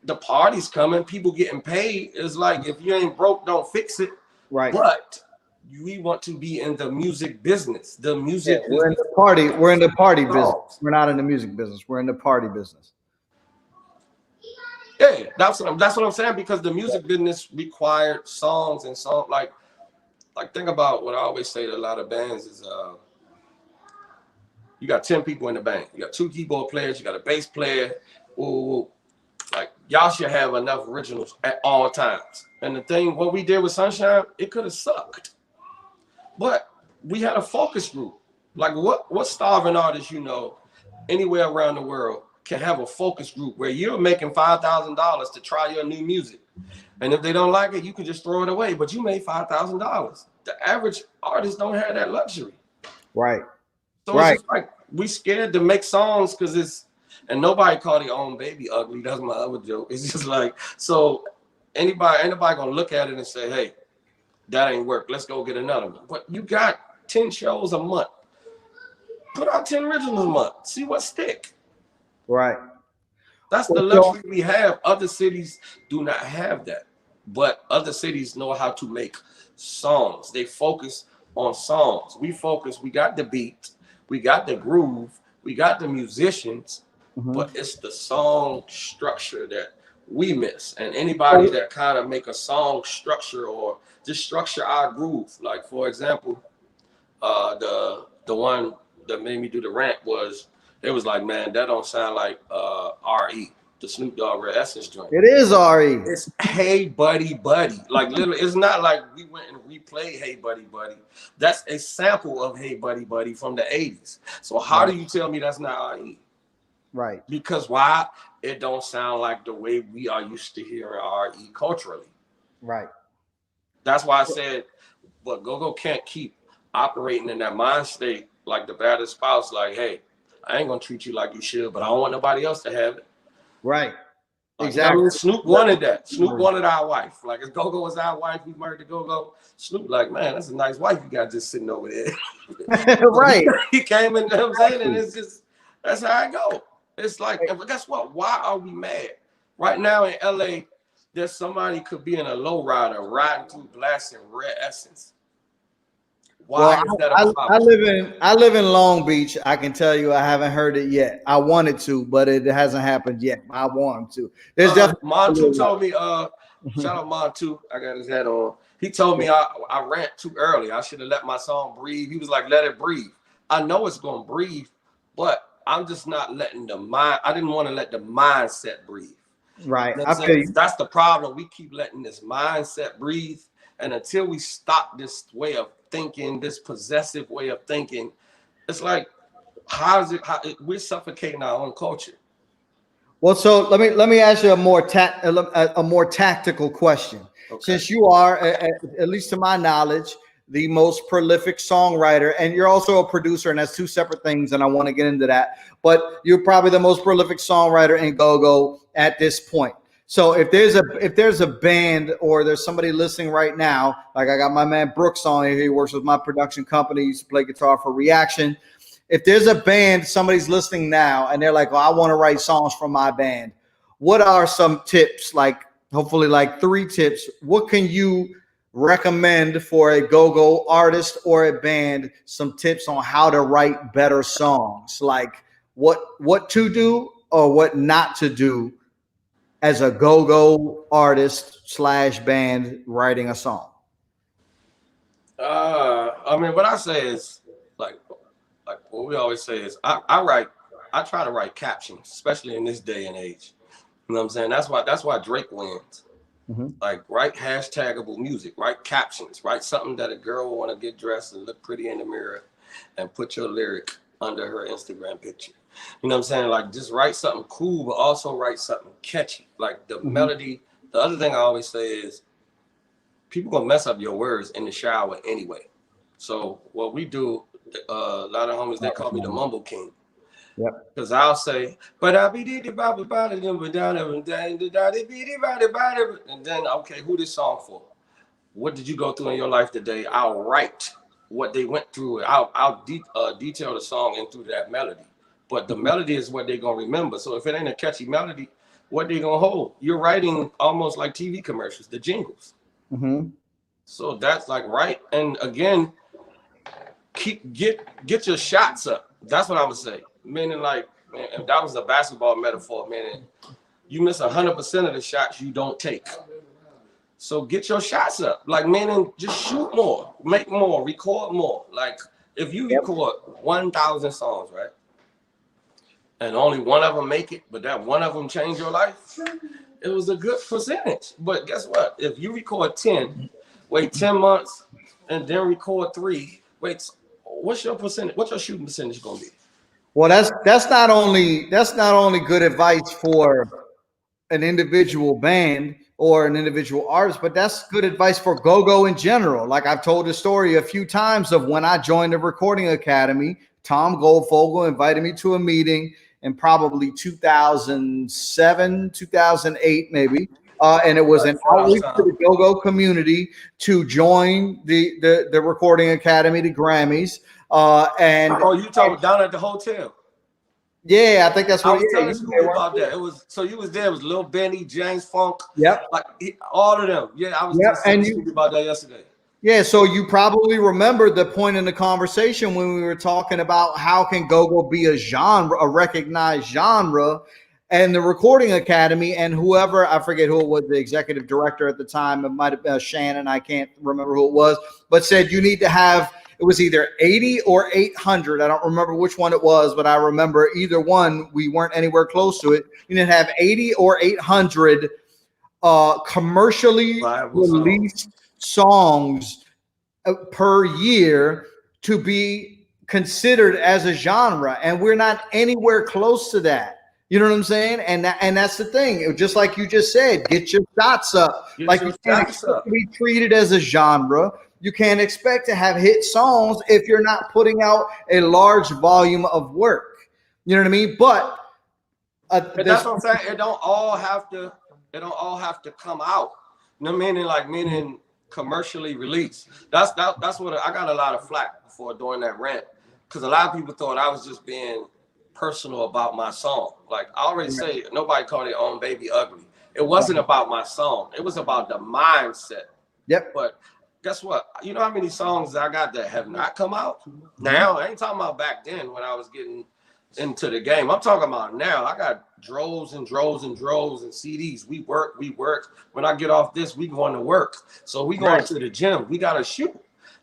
the party's coming, people getting paid. It's like, if you ain't broke, don't fix it. Right. But we want to be in the music business. The music business. We're in the party. We're in the party business. We're not in the music business. We're in the party business. Yeah, that's what I'm saying, because the music business required songs and songs. Like think about what I always say to a lot of bands is You got 10 people in the band. You got 2 keyboard players. You got a bass player. Ooh, like y'all should have enough originals at all times. And the thing, what we did with Sunshine, it could have sucked, but we had a focus group. Like what starving artist anywhere around the world can have a focus group where you're making $5,000 to try your new music, and if they don't like it, you can just throw it away. But you made $5,000. The average artist don't have that luxury. Right. So it's just like we scared to make songs because it's, and nobody call their own baby ugly. That's my other joke. It's just like, so anybody gonna look at it and say, hey, that ain't work. Let's go get another one. But you got 10 shows a month. Put out 10 originals a month. See what stick. Right. That's the luxury we have. Other cities do not have that. But other cities know how to make songs. They focus on songs. We got the beat, we got the groove, we got the musicians, but it's the song structure that we miss. And anybody that kind of make a song structure or just structure our groove, like for example, the one that made me do the rant was, it was like, man, that don't sound like RE, the Snoop Dogg Red Essence joint. It is RE. It's Hey Buddy Buddy. Like literally, it's not like we went and replayed Hey Buddy Buddy. That's a sample of Hey Buddy Buddy from the 80s. So how do you tell me that's not RE? Right. Because why? It don't sound like the way we are used to hearing RE culturally. Right. That's why I said, but Gogo can't keep operating in that mind state like the baddest spouse. Like, hey, I ain't gonna treat you like you should, but I don't want nobody else to have it. Right. Like, Exactly. I mean, Snoop wanted that. Snoop wanted our wife. Like, if Gogo was our wife, we married to Gogo. Snoop, like, man, that's a nice wife you got just sitting over there. Right. He came in, you know what I'm saying? And it's just, that's how I go. It's like, but guess what? Why are we mad? Right now in LA, there's somebody could be in a lowrider riding through blasting Red Essence. Why is that a problem? I live in Long Beach. I can tell you I haven't heard it yet. I wanted to, but it hasn't happened yet. I want to. There's definitely Montu told me, shout out Montu, I got his hat on. He told me I rant too early. I should have let my song breathe. He was like, let it breathe. I know it's gonna breathe, but I'm just not letting the mind, I didn't want to let the mindset breathe. Right. That's the problem. We keep letting this mindset breathe. And until we stop this way of thinking, this possessive way of thinking, it's like, we're suffocating our own culture. Well, so let me ask you a more tactical question. Okay. Since you are, at least to my knowledge, the most prolific songwriter, and you're also a producer, and that's two separate things, and I want to get into that. But you're probably the most prolific songwriter in Gogo at this point. So if there's a band or there's somebody listening right now, like I got my man Brooks on here, he works with my production company, he used to play guitar for Reaction. If there's a band, somebody's listening now, and they're like, "Oh, I want to write songs for my band." What are some tips? Like, hopefully, like 3 tips. What can you recommend for a go-go artist or a band? Some tips on how to write better songs, like what to do or what not to do as a go-go artist / band writing a song. I mean, what I say is like what we always say is I try to write captions, especially in this day and age. You know what I'm saying? That's why Drake wins. Mm-hmm. Like, write hashtagable music, write captions, write something that a girl will want to get dressed and look pretty in the mirror and put your lyric under her Instagram picture. You know what I'm saying? Like, just write something cool, but also write something catchy. Like the melody. The other thing I always say is people gonna mess up your words in the shower anyway. So what we do, a lot of homies, they call me the Mumble King. Yep. Because I'll say, but I be and then, okay, who this song for? What did you go through in your life today? I'll write what they went through. I'll detail the song into that melody. But the melody is what they're gonna remember. So if it ain't a catchy melody, what they gonna hold? You're writing almost like TV commercials, the jingles. Mm-hmm. So that's like, right. And again, get your shots up. That's what I would say. Meaning, like, man, if that was a basketball metaphor, meaning you miss 100% of the shots you don't take. So get your shots up. Like, meaning just shoot more, make more, record more. Like, If you record 1,000 songs, right, and only one of them make it, but that one of them change your life, it was a good percentage. But guess what? If you record 10, wait 10 months, and then record 3, wait, what's your percentage? What's your shooting percentage gonna be? Well, that's not only good advice for an individual band or an individual artist, but that's good advice for go-go in general. Like I've told the story a few times of when I joined the recording academy, Tom Goldfogle invited me to a meeting in probably 2007, 2008, maybe. And it was an outreach to the go-go community to join the recording academy, the Grammys. And you talking down at the hotel? Yeah, I think that's what. I was telling Scooby about that. It was so you was there. It was Lil Benny, James Funk. Yep. Like all of them. Yeah, I was just telling Scooby about that yesterday. Yeah, so you probably remember the point in the conversation when we were talking about how can go-go be a genre, a recognized genre, and the Recording Academy and whoever, I forget who it was, the executive director at the time, it might have been Shannon, I can't remember who it was, but said you need to have, it was either 80 or 800. I don't remember which one it was, but I remember either one, we weren't anywhere close to it. You need to have 80 or 800 commercially released songs per year to be considered as a genre. And we're not anywhere close to that. You know what I'm saying? And that's the thing. Just like you just said, get your shots up. Like you can't expect to be treated as a genre. You can't expect to have hit songs if you're not putting out a large volume of work. You know what I mean? But that's what I'm saying. It don't all have to come out. You know what I mean? Meaning commercially released. That's what I got a lot of flack for during that rant, because a lot of people thought I was just being personal about my song. Like I already say, nobody called their own baby ugly. It wasn't about my song. It was about the mindset. Yep. But guess what? You know how many songs I got that have not come out? Now, I ain't talking about back then when I was getting into the game. I'm talking about now. I got droves and droves and droves and CDs. We work. When I get off this, we going to work. So we going to the gym. We got to shoot.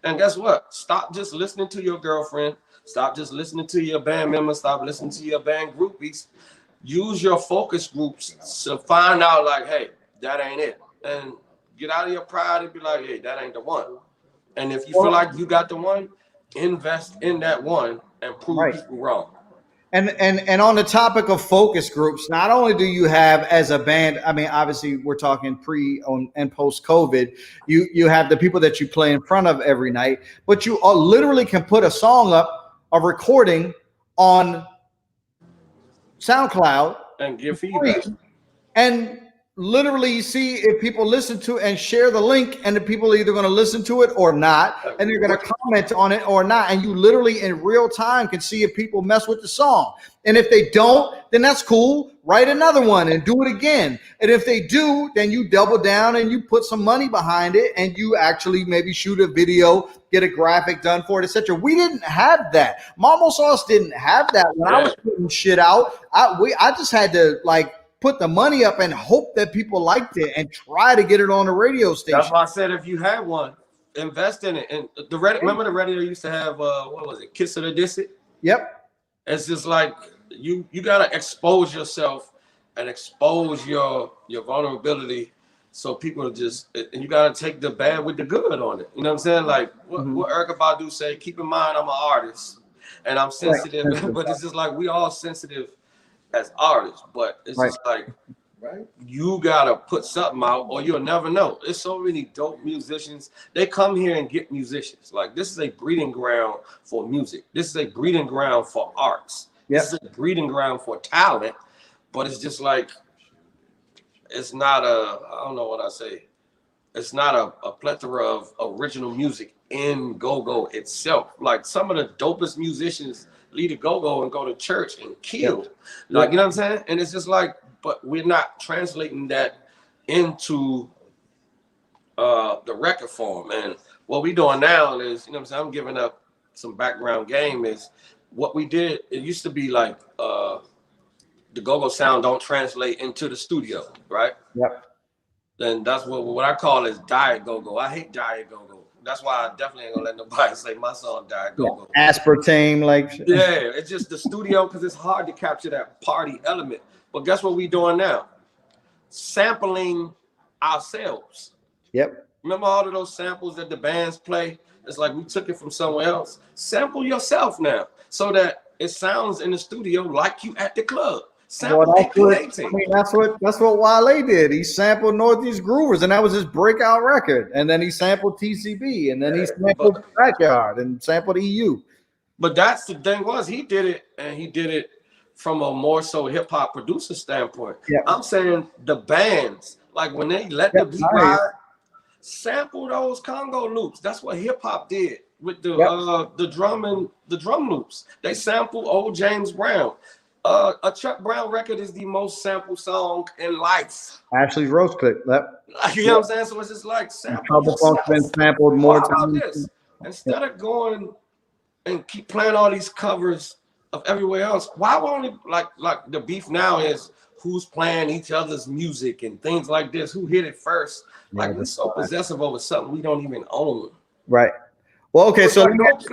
And guess what? Stop just listening to your girlfriend. Stop just listening to your band members. Stop listening to your band groupies. Use your focus groups to find out, like, hey, that ain't it. And get out of your pride and be like, hey, that ain't the one. And if you feel like you got the one, invest in that one and prove people wrong. And on the topic of focus groups, not only do you have as a band, I mean, obviously we're talking pre and post COVID, you have the people that you play in front of every night, but you literally can put a song up, a recording on SoundCloud and give feedback and literally see if people listen to it and share the link, and the people are either going to listen to it or not, and they're going to comment on it or not. And you literally in real time can see if people mess with the song. And if they don't, then that's cool. Write another one and do it again. And if they do, then you double down and you put some money behind it, and you actually maybe shoot a video, get a graphic done for it, etc. We didn't have that. Mama Sauce didn't have that when I was putting shit out. I just had to put the money up and hope that people liked it and try to get it on the radio station. That's why I said if you have one, invest in it. And the remember the radio used to have what was it, Kiss It or Diss It? Yep. It's just like you gotta expose yourself and expose your vulnerability, so people just, and you gotta take the bad with the good on it. You know what I'm saying? Like what Erykah Badu say, keep in mind I'm an artist and I'm sensitive, but it's just like we all sensitive as artists, but it's just like you gotta put something out or you'll never know. There's so many dope musicians. They come here and get musicians. Like this is a breeding ground for music. This is a breeding ground for arts. This is a breeding ground for talent, but it's just like it's not I don't know what I say. It's not a plethora of original music in go-go itself. Like some of the dopest musicians lead a go-go and go to church and kill. Like, you know what I'm saying? And it's just like, but we're not translating that into the record form. And what we doing now is, you know what I'm saying, I'm giving up some background game, is what we did. It used to be like the go-go sound don't translate into the studio, right? Yep. Then that's what I call is diet go-go. I hate diet go-go. That's why I definitely ain't gonna let nobody say my song died. Go. Aspartame, like Yeah, it's just the studio because it's hard to capture that party element. But guess what we doing now? Sampling ourselves. Yep. Remember all of those samples that the bands play? It's like we took it from somewhere else. Sample yourself now so that it sounds in the studio like you at the club. Sample Well, that's what Wale did. He sampled Northeast Groovers, and that was his breakout record. And then he sampled TCB, and then he sampled Backyard and sampled EU. But that's the thing was he did it, and he did it from a more so hip hop producer standpoint. Yep. I'm saying the bands, like when they let the beat ride, sample those Congo loops. That's what hip hop did with the drum loops. They sample old James Brown. A Chuck Brown record is the most sampled song in life. Ashley's Roast Clip. You know what I'm saying? So it's just like sample. Been sampled more times. Instead of going and keep playing all these covers of everywhere else, why won't it like the beef now is who's playing each other's music and things like this? Who hit it first? Like we're so possessive over something we don't even own. Right. Well, okay. So let me ask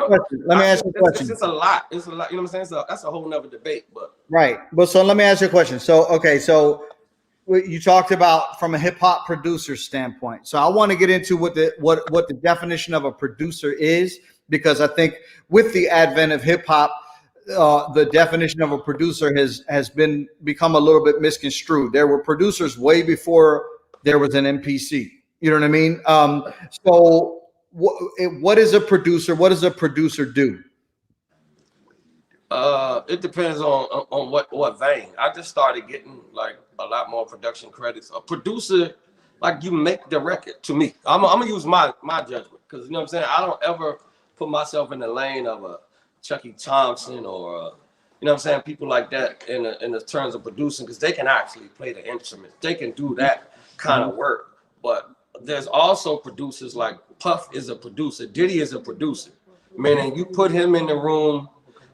you a question. It's a lot. It's a lot. You know what I'm saying? So that's a whole nother debate. But right. But so let me ask you a question. So so you talked about from a hip hop producer standpoint. So I want to get into what the definition of a producer is, because I think with the advent of hip hop, the definition of a producer has become a little bit misconstrued. There were producers way before there was an MPC. You know what I mean? So what is a producer? What does a producer do? It depends on what vein. I just started getting like a lot more production credits. A producer, like you make the record. To me, I'm gonna use my judgment, because you know what I'm saying. I don't ever put myself in the lane of a Chucky Thompson or you know what I'm saying, people like that in the terms of producing, because they can actually play the instrument. They can do that kind of work. But there's also producers like Puff is a producer. Diddy is a producer. Meaning you put him in the room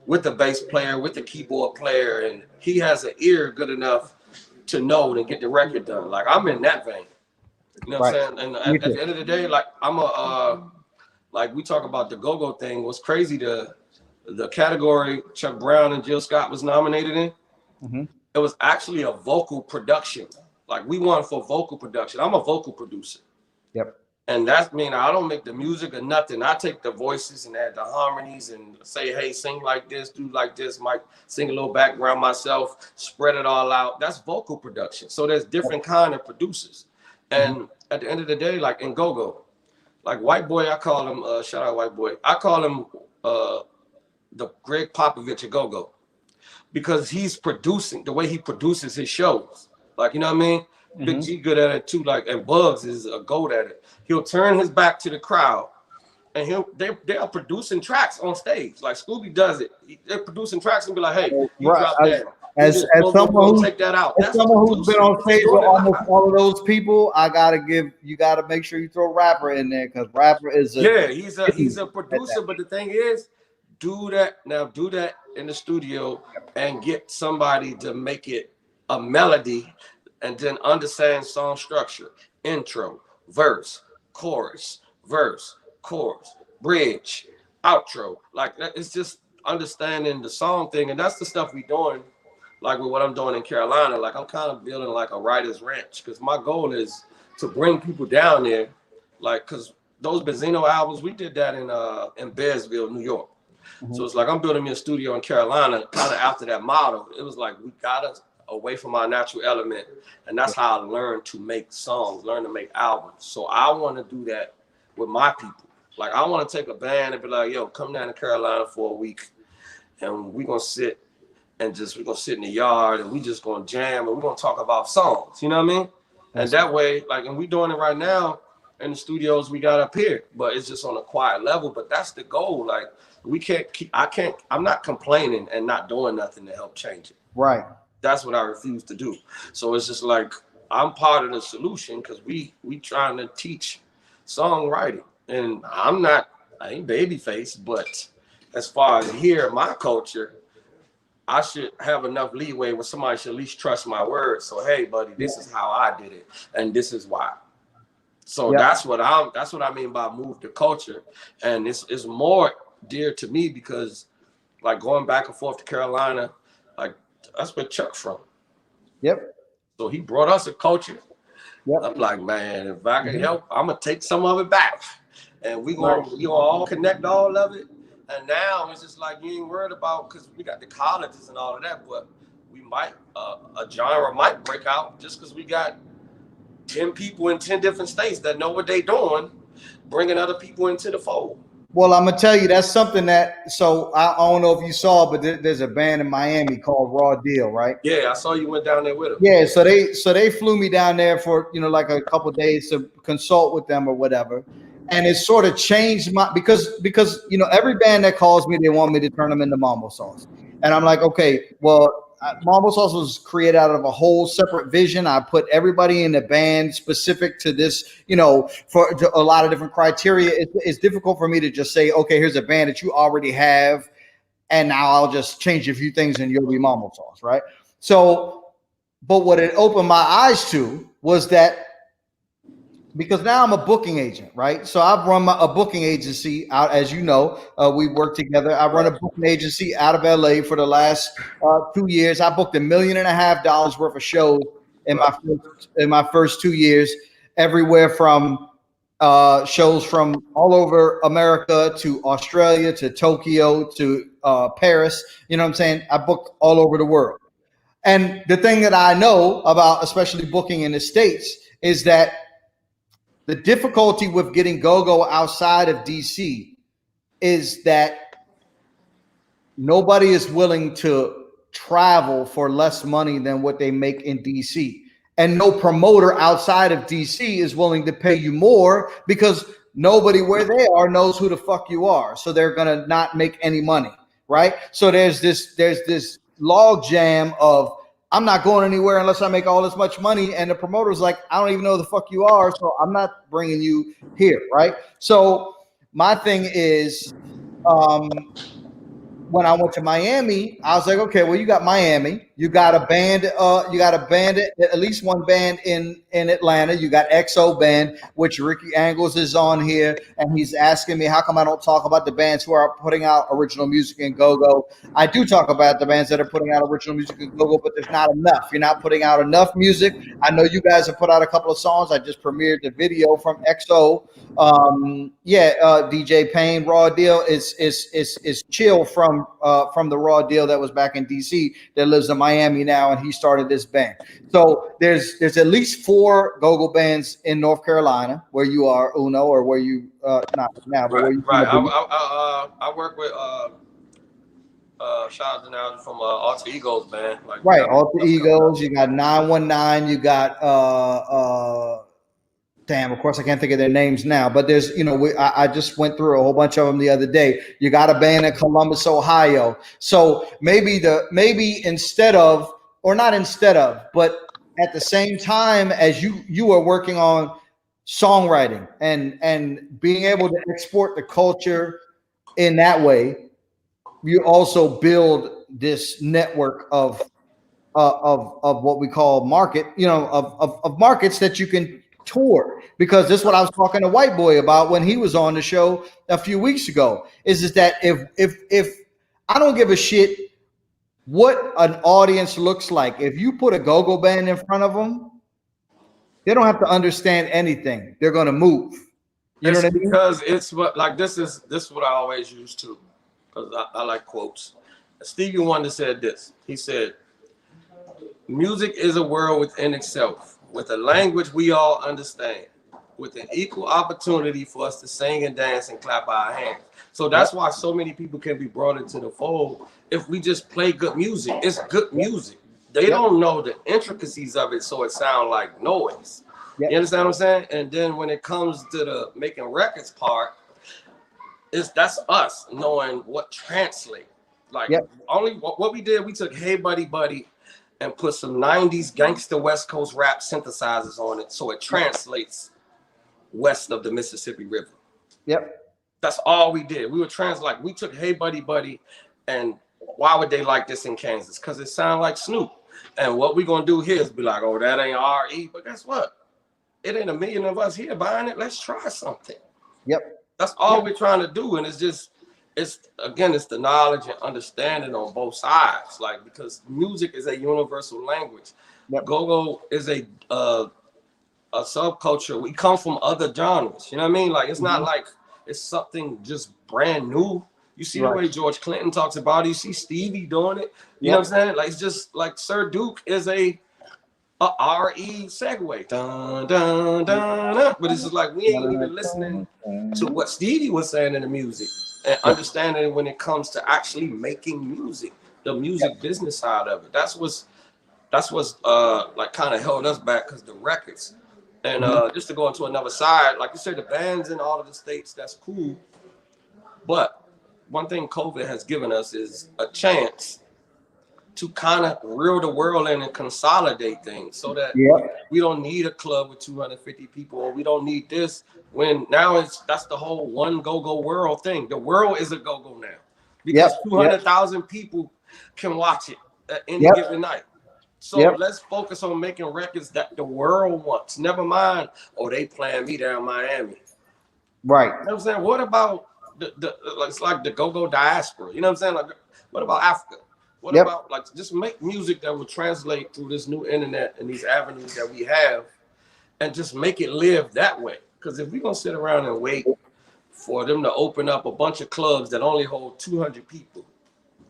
with the bass player, with the keyboard player, and he has an ear good enough to know to get the record done. Like I'm in that vein. You know what I'm saying? And at the end of the day, like I'm like we talk about the go-go thing. What's crazy, the category Chuck Brown and Jill Scott was nominated in, it was actually a vocal production. Like we won for vocal production. I'm a vocal producer. Yep. And that means I don't make the music or nothing. I take the voices and add the harmonies and say, hey, sing like this, do like this, might sing a little background myself, spread it all out. That's vocal production. So there's different kind of producers. And at the end of the day, like in go-go, like White Boy, I call him, shout out White Boy, I call him the Greg Popovich of go-go, because he's producing the way he produces his shows. Like, you know what I mean? Big G good at it too, like, and Bugs is a goat at it. He'll turn his back to the crowd, and they are producing tracks on stage. Like Scooby does it. They're producing tracks and be like, "Hey, you drop that." As someone take that out. As someone who's been on stage with almost all of those people, you gotta make sure you throw Rapper in there, because Rapper is he's a producer. But the thing is, do that in the studio and get somebody to make it a melody, and then understand song structure, intro, verse, chorus, bridge, outro. Like that, it's just understanding the song thing, and that's the stuff we doing. Like with what I'm doing in Carolina, like I'm kind of building like a writer's ranch, because my goal is to bring people down there, like because those Benzino albums, we did that in Bearsville, New York. So it's like I'm building me a studio in Carolina, kind of after that model. It was like we got us away from our natural element, and that's how I learned to make songs, learn to make albums. So I want to do that with my people. Like I want to take a band and be like, yo, come down to Carolina for a week, and we're gonna sit in the yard, and we just gonna jam, and we're gonna talk about songs. You know what I mean? And that way, like, and we doing it right now in the studios we got up here, but it's just on a quiet level. But that's the goal. Like I'm not complaining and not doing nothing to help change it. Right. That's what I refuse to do. So it's just like I'm part of the solution, because we trying to teach songwriting, and I ain't babyface, but as far as here, my culture, I should have enough leeway where somebody should at least trust my word. So hey, buddy, this is how I did it, and this is why. So that's what I mean by move the culture. And it's more dear to me because like going back and forth to Carolina, like that's where Chuck from. Yep. So he brought us a culture. Yep. I'm like, man, if I can help, I'm gonna take some of it back. And we gonna all connect all of it. And now it's just like you ain't worried about, because we got the colleges and all of that, but we might a genre might break out just because we got 10 people in 10 different states that know what they doing, bringing other people into the fold. Well, I'm gonna tell you that's something that. So I don't know if you saw, but there's a band in Miami called Raw Deal, right? Yeah, I saw you went down there with them. Yeah, so they flew me down there for like a couple of days to consult with them or whatever, and it sort of changed my because every band that calls me, they want me to turn them into Mambo Sauce, and I'm like, okay, well. Mambo Sauce was created out of a whole separate vision. I put everybody in the band specific to this, for a lot of different criteria. It's difficult for me to just say, okay, here's a band that you already have, and now I'll just change a few things and you'll be Mambo Sauce, right? So, but what it opened my eyes to was that because now I'm a booking agent, right? So I've run a booking agency out, as you know, we work together. I run a booking agency out of LA for the last 2 years. I booked $1.5 million worth of shows in my first 2 years, everywhere from shows from all over America to Australia to Tokyo to Paris. You know what I'm saying? I booked all over the world. And the thing that I know about, especially booking in the States, is that the difficulty with getting go-go outside of DC is that nobody is willing to travel for less money than what they make in DC. And no promoter outside of DC is willing to pay you more because nobody where they are knows who the fuck you are. So they're going to not make any money, right? So there's this log jam of, I'm not going anywhere unless I make all this much money. And the promoter's like, I don't even know who the fuck you are, so I'm not bringing you here, right? So my thing is, when I went to Miami, I was like, okay, well, you got Miami, you got a band, at least one band in Atlanta. You got XO band, which Ricky Angles is on here, and he's asking me how come I don't talk about the bands who are putting out original music in go-go. I do talk about the bands that are putting out original music in go-go, but there's not enough. You're not putting out enough music. I know you guys have put out a couple of songs. I just premiered the video from XO. DJ Payne, Raw Deal is Chill from the Raw Deal that was back in DC that lives in Miami now, and he started this band. So there's at least 4 go-go bands in North Carolina where you are, Uno, or where you not now, but where you I work with shout out to now from Alter Egos band. Alter Egos. You got 919. You got damn, of course I can't think of their names now, but there's, I just went through a whole bunch of them the other day. You got a band in Columbus, Ohio. So maybe instead of, or not instead of, but at the same time as you are working on songwriting and being able to export the culture in that way, you also build this network of what we call market, of markets that you can tour, because this is what I was talking to White Boy about when he was on the show a few weeks ago, is that if I don't give a shit what an audience looks like, if you put a go-go band in front of them, they don't have to understand anything. They're going to move. You know what I mean? Because it's what, like, this is what I always use too, because I like quotes. Stevie Wonder said this. He said, music is a world within itself, with a language we all understand, with an equal opportunity for us to sing and dance and clap our hands. So that's why so many people can be brought into the fold if we just play good music. It's good music. They don't know the intricacies of it, so it sounds like noise. You understand what I'm saying? And then when it comes to the making records part, that's us knowing what translate. Like only what we did, we took Hey Buddy Buddy and put some 90s gangster West Coast rap synthesizers on it, so it translates west of the Mississippi River. That's all we did. We were we took Hey Buddy Buddy, and why would they like this in Kansas? Because it sounds like Snoop. And what we're gonna do here is be like, oh, that ain't R.E., but guess what? it ain't a million of us here buying it. Let's try something. Yep. That's all we're trying to do. And it's just, it's the knowledge and understanding on both sides. Like, because music is a universal language. Yep. Go-go is a subculture. We come from other genres. You know what I mean? Like, it's not like it's something just brand new. You see the way George Clinton talks about it. You see Stevie doing it. You know what I'm saying? Like, it's just like Sir Duke is a R.E. segue. Dun, dun, dun, dun. But it's just like we ain't even listening to what Stevie was saying in the music and understanding when it comes to actually making music, the music business side of it. That's what's like kind of held us back, because the records. And just to go into another side, like you said, the bands in all of the states, that's cool. But one thing COVID has given us is a chance to kind of reel the world in and consolidate things, so that we don't need a club with 250 people, or we don't need this, when now that's the whole one go-go world thing. The world is a go-go now, because 200,000 people can watch it at any given night. So let's focus on making records that the world wants. Never mind, oh, they playing me down Miami. Right. You know what I'm saying? What about it's like the go-go diaspora? You know what I'm saying? Like, what about Africa? What about, like, just make music that will translate through this new internet and these avenues that we have, and just make it live that way? Because if we're going to sit around and wait for them to open up a bunch of clubs that only hold 200 people,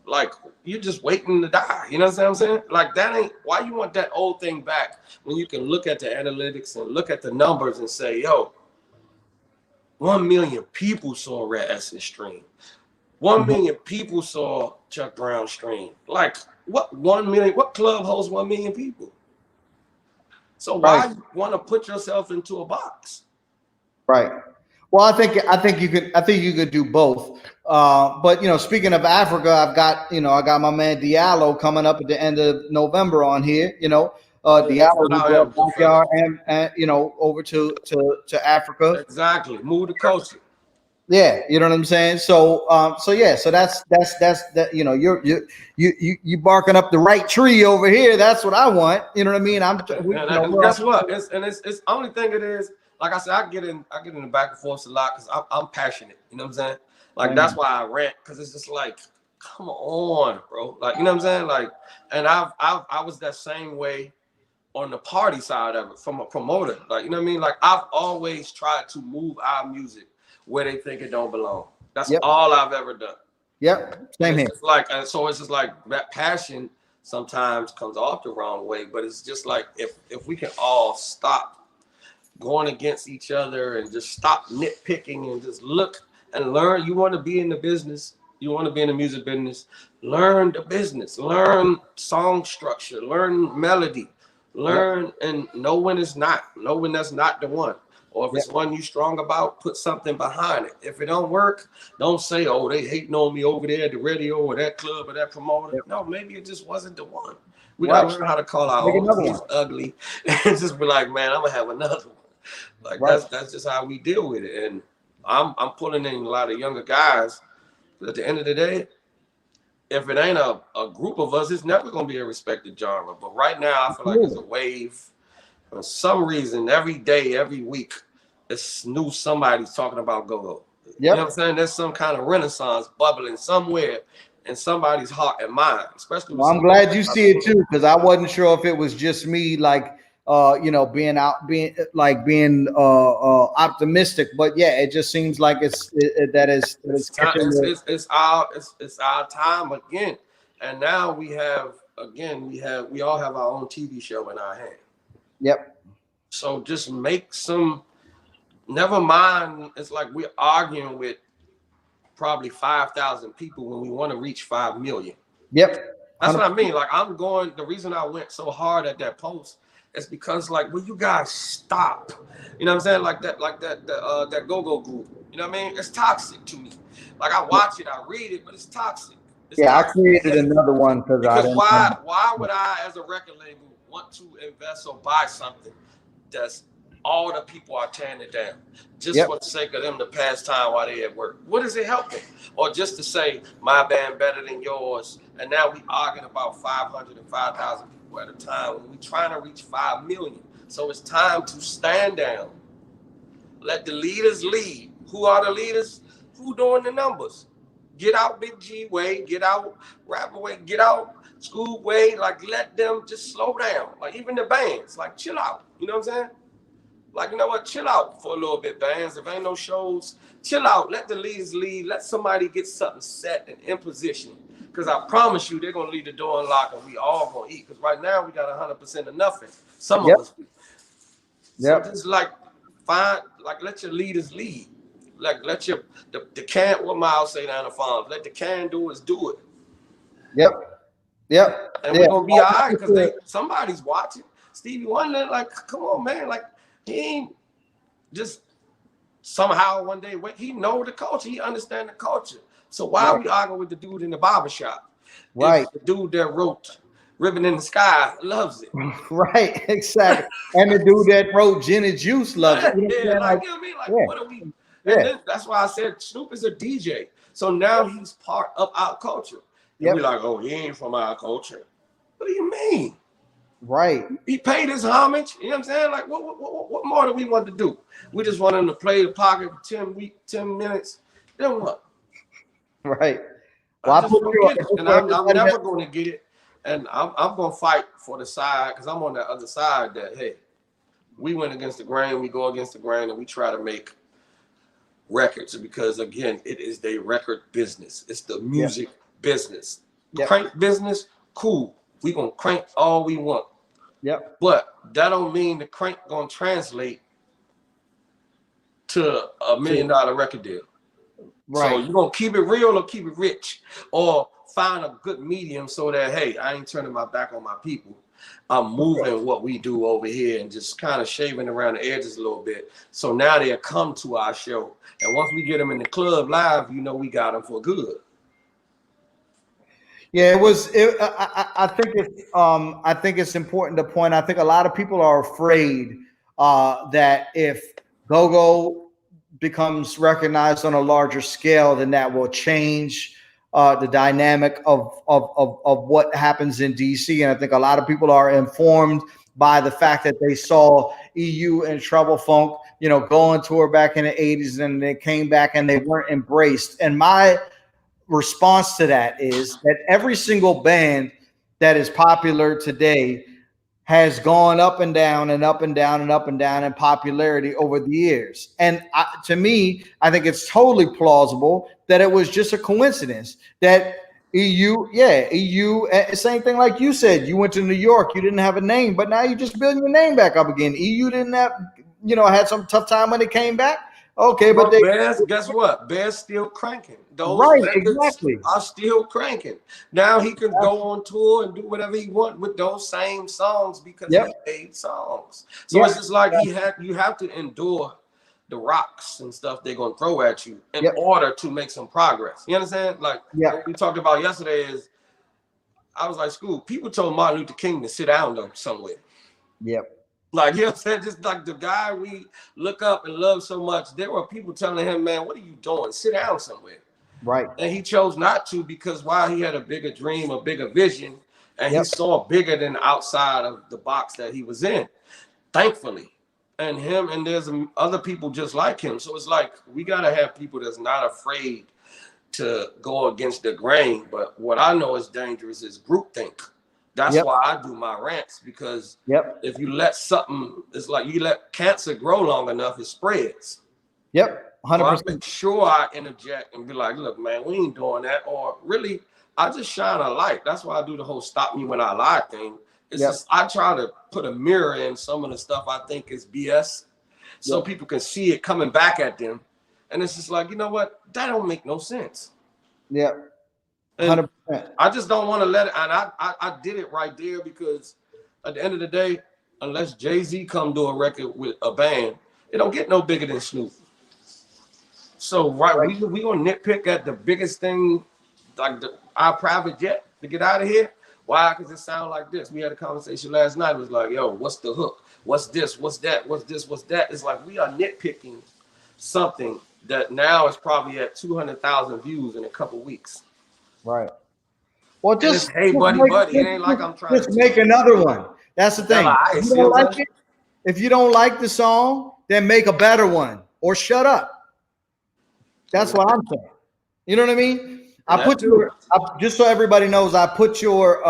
like, you're just waiting to die. You know what I'm saying? Like, that ain't, why you want that old thing back when you can look at the analytics and look at the numbers and say, yo, 1 million people saw Red Essence stream. 1 million people saw Chuck Brown stream. Like, what 1 million? What club holds 1 million people? So why you want to put yourself into a box? Right. Well, I think you could do both. But you know, speaking of Africa, I got my man Diallo coming up at the end of November on here. You know, Diallo backyard and you know, over to Africa. Exactly. Move the culture. Yeah, you know what I'm saying. So so that's that. You know, you barking up the right tree over here. That's what I want. You know what I mean. Guess what? It's only thing it is. Like I said, I get in the back and forth a lot because I'm passionate. You know what I'm saying? Like, that's why I rant, because it's just like, come on, bro. Like, you know what I'm saying? Like, and I was that same way on the party side of it from a promoter. Like, you know what I mean? Like, I've always tried to move our music where they think it don't belong. That's all I've ever done. Yep. Same here. Like, and so it's just like that passion sometimes comes off the wrong way, but it's just like, if we can all stop going against each other and just stop nitpicking and just look and learn. You want to be in the business, you want to be in the music business, learn the business, learn song structure, learn melody, learn and know when it's not, know when that's not the one. Or if it's one you strong about, put something behind it. If it don't work, don't say, oh, they hating on me over there at the radio or that club or that promoter. No, maybe it just wasn't the one. We gotta learn how to call our own things ugly and just be like, man, I'm gonna have another one. Like, that's just how we deal with it. And I'm pulling in a lot of younger guys. But at the end of the day, if it ain't a group of us, it's never gonna be a respected genre. But right now, I feel like it's a wave. For some reason, every day, every week, it's new somebody's talking about go-go. You know what I'm saying? There's some kind of renaissance bubbling somewhere in somebody's heart and mind, especially. Well, I'm glad you see it too, because I wasn't sure if it was just me, like, you know, being optimistic. But yeah, it just seems like it's our time again. And now we all have our own TV show in our hand. Yep. So just make some, never mind. It's like we're arguing with probably 5,000 people when we want to reach 5 million. Yep. That's what I mean. Like, the reason I went so hard at that post is because, like, will you guys stop? You know what I'm saying? Like that go-go group. You know what I mean? It's toxic to me. Like, I watch it, I read it, but it's toxic. I created another one because why would I, as a record label, want to invest or buy something that's all the people are tearing it down just for the sake of them to pass time while they at work? What is it helping? Or just to say my band better than yours, and now we arguing about 500 and 5,000 people at a time when we trying to reach 5 million. So it's time to stand down. Let the leaders lead. Who are the leaders? Who doing the numbers? Get out Big G way, get out Rapper way, get out Scoob way. Like, let them just slow down. Like, even the bands, like, chill out. You know what I'm saying? Like, you know what? Chill out for a little bit, bands. If ain't no shows, chill out. Let the leaders lead. Let somebody get something set and in position. Because I promise you, they're going to leave the door unlocked and we all going to eat. Because right now, we got 100% of nothing. Some of us. So just like, find, like, let your leaders lead. Like, let the can, what Miles say down the farm, let the can do is do it. And we're going to be all right because somebody's watching. Stevie Wonder, like, come on, man. Like, he ain't just somehow one day, he know the culture. He understand the culture. So why are we arguing with the dude in the barbershop? If the dude that wrote Ribbon in the Sky loves it. Right, exactly. And the dude that wrote Gin and Juice loves it. You know like, you know what I mean? Like, what are we? And then that's why I said Snoop is a DJ. So now he's part of our culture. And we're like, oh, he ain't from our culture. What do you mean? Right. He paid his homage. You know what I'm saying? Like, what more do we want to do? We just want him to play the pocket for 10 minutes. Then what? Right. Well, I don't get it. And I'm never going to get it. And I'm going to fight for the side because I'm on that other side that, hey, we went against the grain, we go against the grain, and we try to make records because, again, it is the record business. It's the music business. Crank business, cool. We going to crank all we want. But that don't mean the crank going to translate to $1 million record deal. Right. So you're going to keep it real or keep it rich or find a good medium so that, hey, I ain't turning my back on my people. I'm moving what we do over here and just kind of shaving around the edges a little bit. So now they'll come to our show. And once we get them in the club live, you know we got them for good. Yeah, I think it's important to point. I think a lot of people are afraid that if Gogo becomes recognized on a larger scale, then that will change the dynamic of what happens in DC. And I think a lot of people are informed by the fact that they saw EU and Trouble Funk, you know, go on tour back in the 80s, and they came back and they weren't embraced. And my response to that is that every single band that is popular today has gone up and down and up and down and up and down in popularity over the years. And to me, I think it's totally plausible that it was just a coincidence that EU, same thing like you said, you went to New York, you didn't have a name, but now you're just building your name back up again. EU didn't have, had some tough time when they came back. Okay, but Bears, guess what? Bears still cranking. Those records are still cranking. Now he can go on tour and do whatever he wants with those same songs because he made songs. So it's just like you have to endure the rocks and stuff they're gonna throw at you in order to make some progress. You understand? Like what we talked about yesterday is, I was like, Scoob, people told Martin Luther King to sit down though somewhere. Like, you know what I'm saying? Just like the guy we look up and love so much, there were people telling him, man, what are you doing? Sit down somewhere. Right. And he chose not to because while he had a bigger dream, a bigger vision, and he saw bigger than outside of the box that he was in, thankfully. And him, and there's other people just like him. So it's like, we got to have people that's not afraid to go against the grain. But what I know is dangerous is groupthink. That's why I do my rants, because if you let something, it's like you let cancer grow long enough, it spreads. 100%. So I make sure I interject and be like, look, man, we ain't doing that. Or really, I just shine a light. That's why I do the whole stop me when I lie thing. It's just, I try to put a mirror in some of the stuff I think is BS so people can see it coming back at them. And it's just like, you know what? That don't make no sense. 100%. I just don't want to let it. And I did it right there because at the end of the day, unless Jay-Z come do a record with a band, it don't get no bigger than Snoop. So we gonna nitpick at the biggest thing, like our private jet to get out of here. Why? Because it sound like this. We had a conversation last night. It was like, yo, what's the hook? What's this? What's that? What's this? What's that? It's like we are nitpicking something that now is probably at 200,000 views in a couple weeks. Right. Well, hey, buddy, it ain't like I'm trying to make another one. That's the thing. You don't like it? If you don't like the song, then make a better one or shut up. That's what I'm saying. You know what I mean? Just so everybody knows, I put your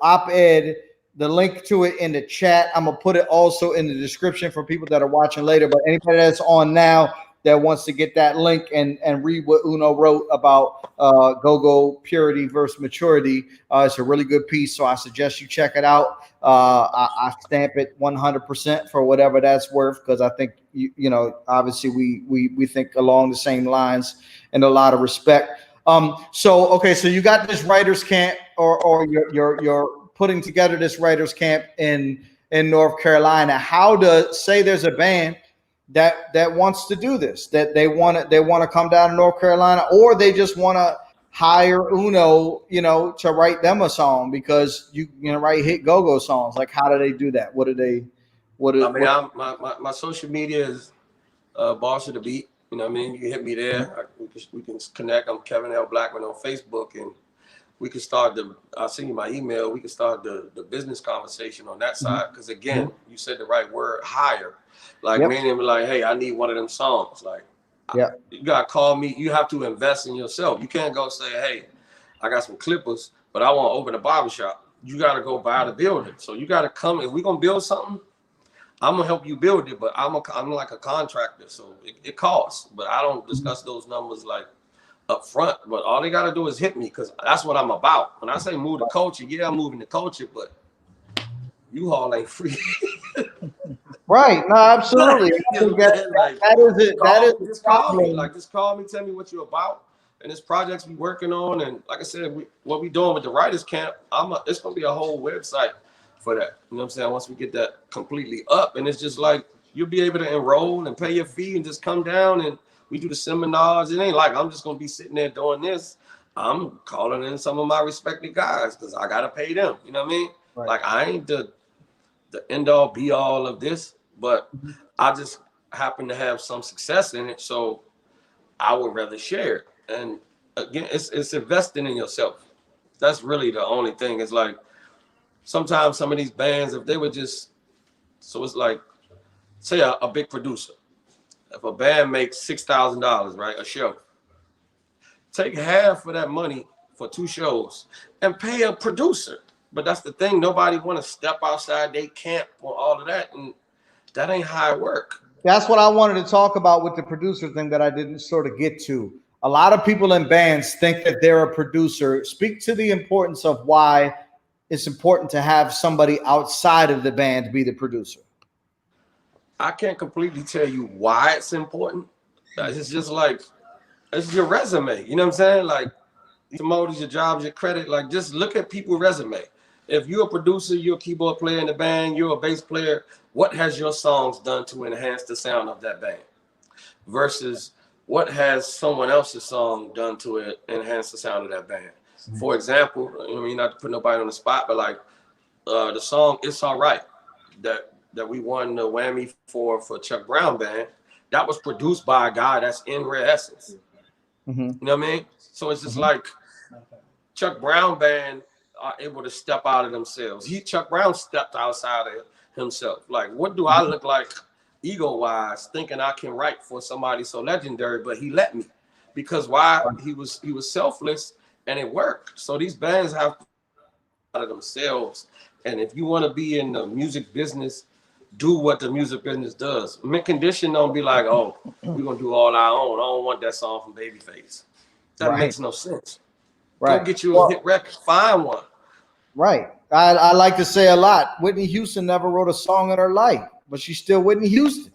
op-ed, the link to it in the chat. I'm gonna put it also in the description for people that are watching later. But anybody that's on now that wants to get that link and read what Uno wrote about go-go purity versus maturity, it's a really good piece. So I suggest you check it out. I stamp it 100% for whatever that's worth, because I think you know, obviously we think along the same lines and a lot of respect. So okay, so you got this writers camp, or you're putting together this writers camp in North Carolina. How does, say there's a band that wants to do this, that they want to come down to North Carolina, or they just want to hire Uno, you know, to write them a song, because you know, write hit go-go songs. Like, how do they do that? My social media is Boss of the Beat. You know what I mean? You can hit me there. We can connect. I'm Kevin L. Blackmon on Facebook, and we can start I'll send you my email. We can start the business conversation on that side. Because again, you said the right word, hire. Like, meaning like, hey, I need one of them songs. Like, you gotta call me. You have to invest in yourself. You can't go say, hey, I got some clippers, but I want to open a barbershop. You gotta go buy the building. So you gotta come. If we're gonna build something, I'm gonna help you build it, but I'm like a contractor, so it costs. But I don't discuss those numbers like up front. But all they gotta do is hit me, because that's what I'm about. When I say move the culture, yeah, I'm moving the culture, but U-Haul ain't free. Right? No, absolutely. Just call me. Like, just call me. Tell me what you're about. And this projects we working on. And like I said, what we doing with the writers camp, it's gonna be a whole website for that. You know what I'm saying? Once we get that completely up, and it's just like, you'll be able to enroll and pay your fee and just come down, and we do the seminars. It ain't like I'm just gonna be sitting there doing this. I'm calling in some of my respected guys, because I gotta pay them. You know what I mean? Right. Like, I ain't the end all be all of this, but I just happen to have some success in it, so I would rather share it. And again, it's investing in yourself. That's really the only thing. It's like, sometimes some of these bands, if they were just, so it's like, say a big producer, if a band makes $6,000, right, a show, take half of that money for 2 shows and pay a producer. But that's the thing, nobody want to step outside they camp or all of that, and that ain't how it work. That's what I wanted to talk about with the producer thing that I didn't sort of get to. A lot of people in bands think that they're a producer. Speak to the importance of why it's important to have somebody outside of the band be the producer. I can't completely tell you why it's important. It's just like, it's your resume. You know what I'm saying? Like, your motives, your jobs, your credit. Like, just look at people's resume. If you're a producer, you're a keyboard player in the band, you're a bass player, what has your songs done to enhance the sound of that band? Versus what has someone else's song done to enhance the sound of that band? For example, I mean, not to put nobody on the spot, but like the song "It's All Right" that we won the Whammy for Chuck Brown band, that was produced by a guy that's in Rare Essence. You know what I mean? So it's just like, Chuck Brown band are able to step out of themselves. Chuck Brown stepped outside of himself. Like, what do I look like ego-wise, thinking I can write for somebody so legendary? But he let me, because why? He was selfless, and it worked. So these bands have to out of themselves. And if you want to be in the music business, do what the music business does. Mint Condition don't be like, oh, we're gonna do all our own. I don't want that song from Babyface. That makes no sense. Go get you a hit record. Find one. Right. I like to say a lot. Whitney Houston never wrote a song in her life, but she's still Whitney Houston.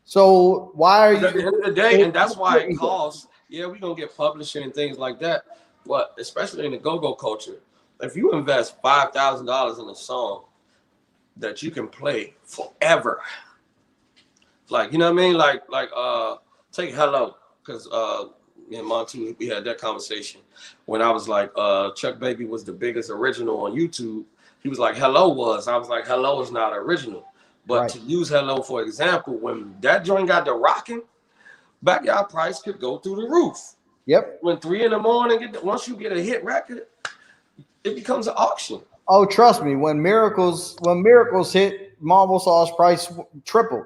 So why are you? At the end of the day, and that's why it costs. Yeah, we're gonna get publishing and things like that, but especially in the go-go culture, if you invest $5,000 in a song that you can play forever, like, you know what I mean? Like take Hello, because me and Monty, we had that conversation when I was like, Chuck Baby was the biggest original on YouTube. He was like, Hello was. I was like, Hello is not original. But to use Hello for example, when that joint got to rocking, backyard price could go through the roof. Yep. When 3 in the morning, once you get a hit record, it becomes an auction. Oh, trust me, when miracles hit, marble sauce price tripled.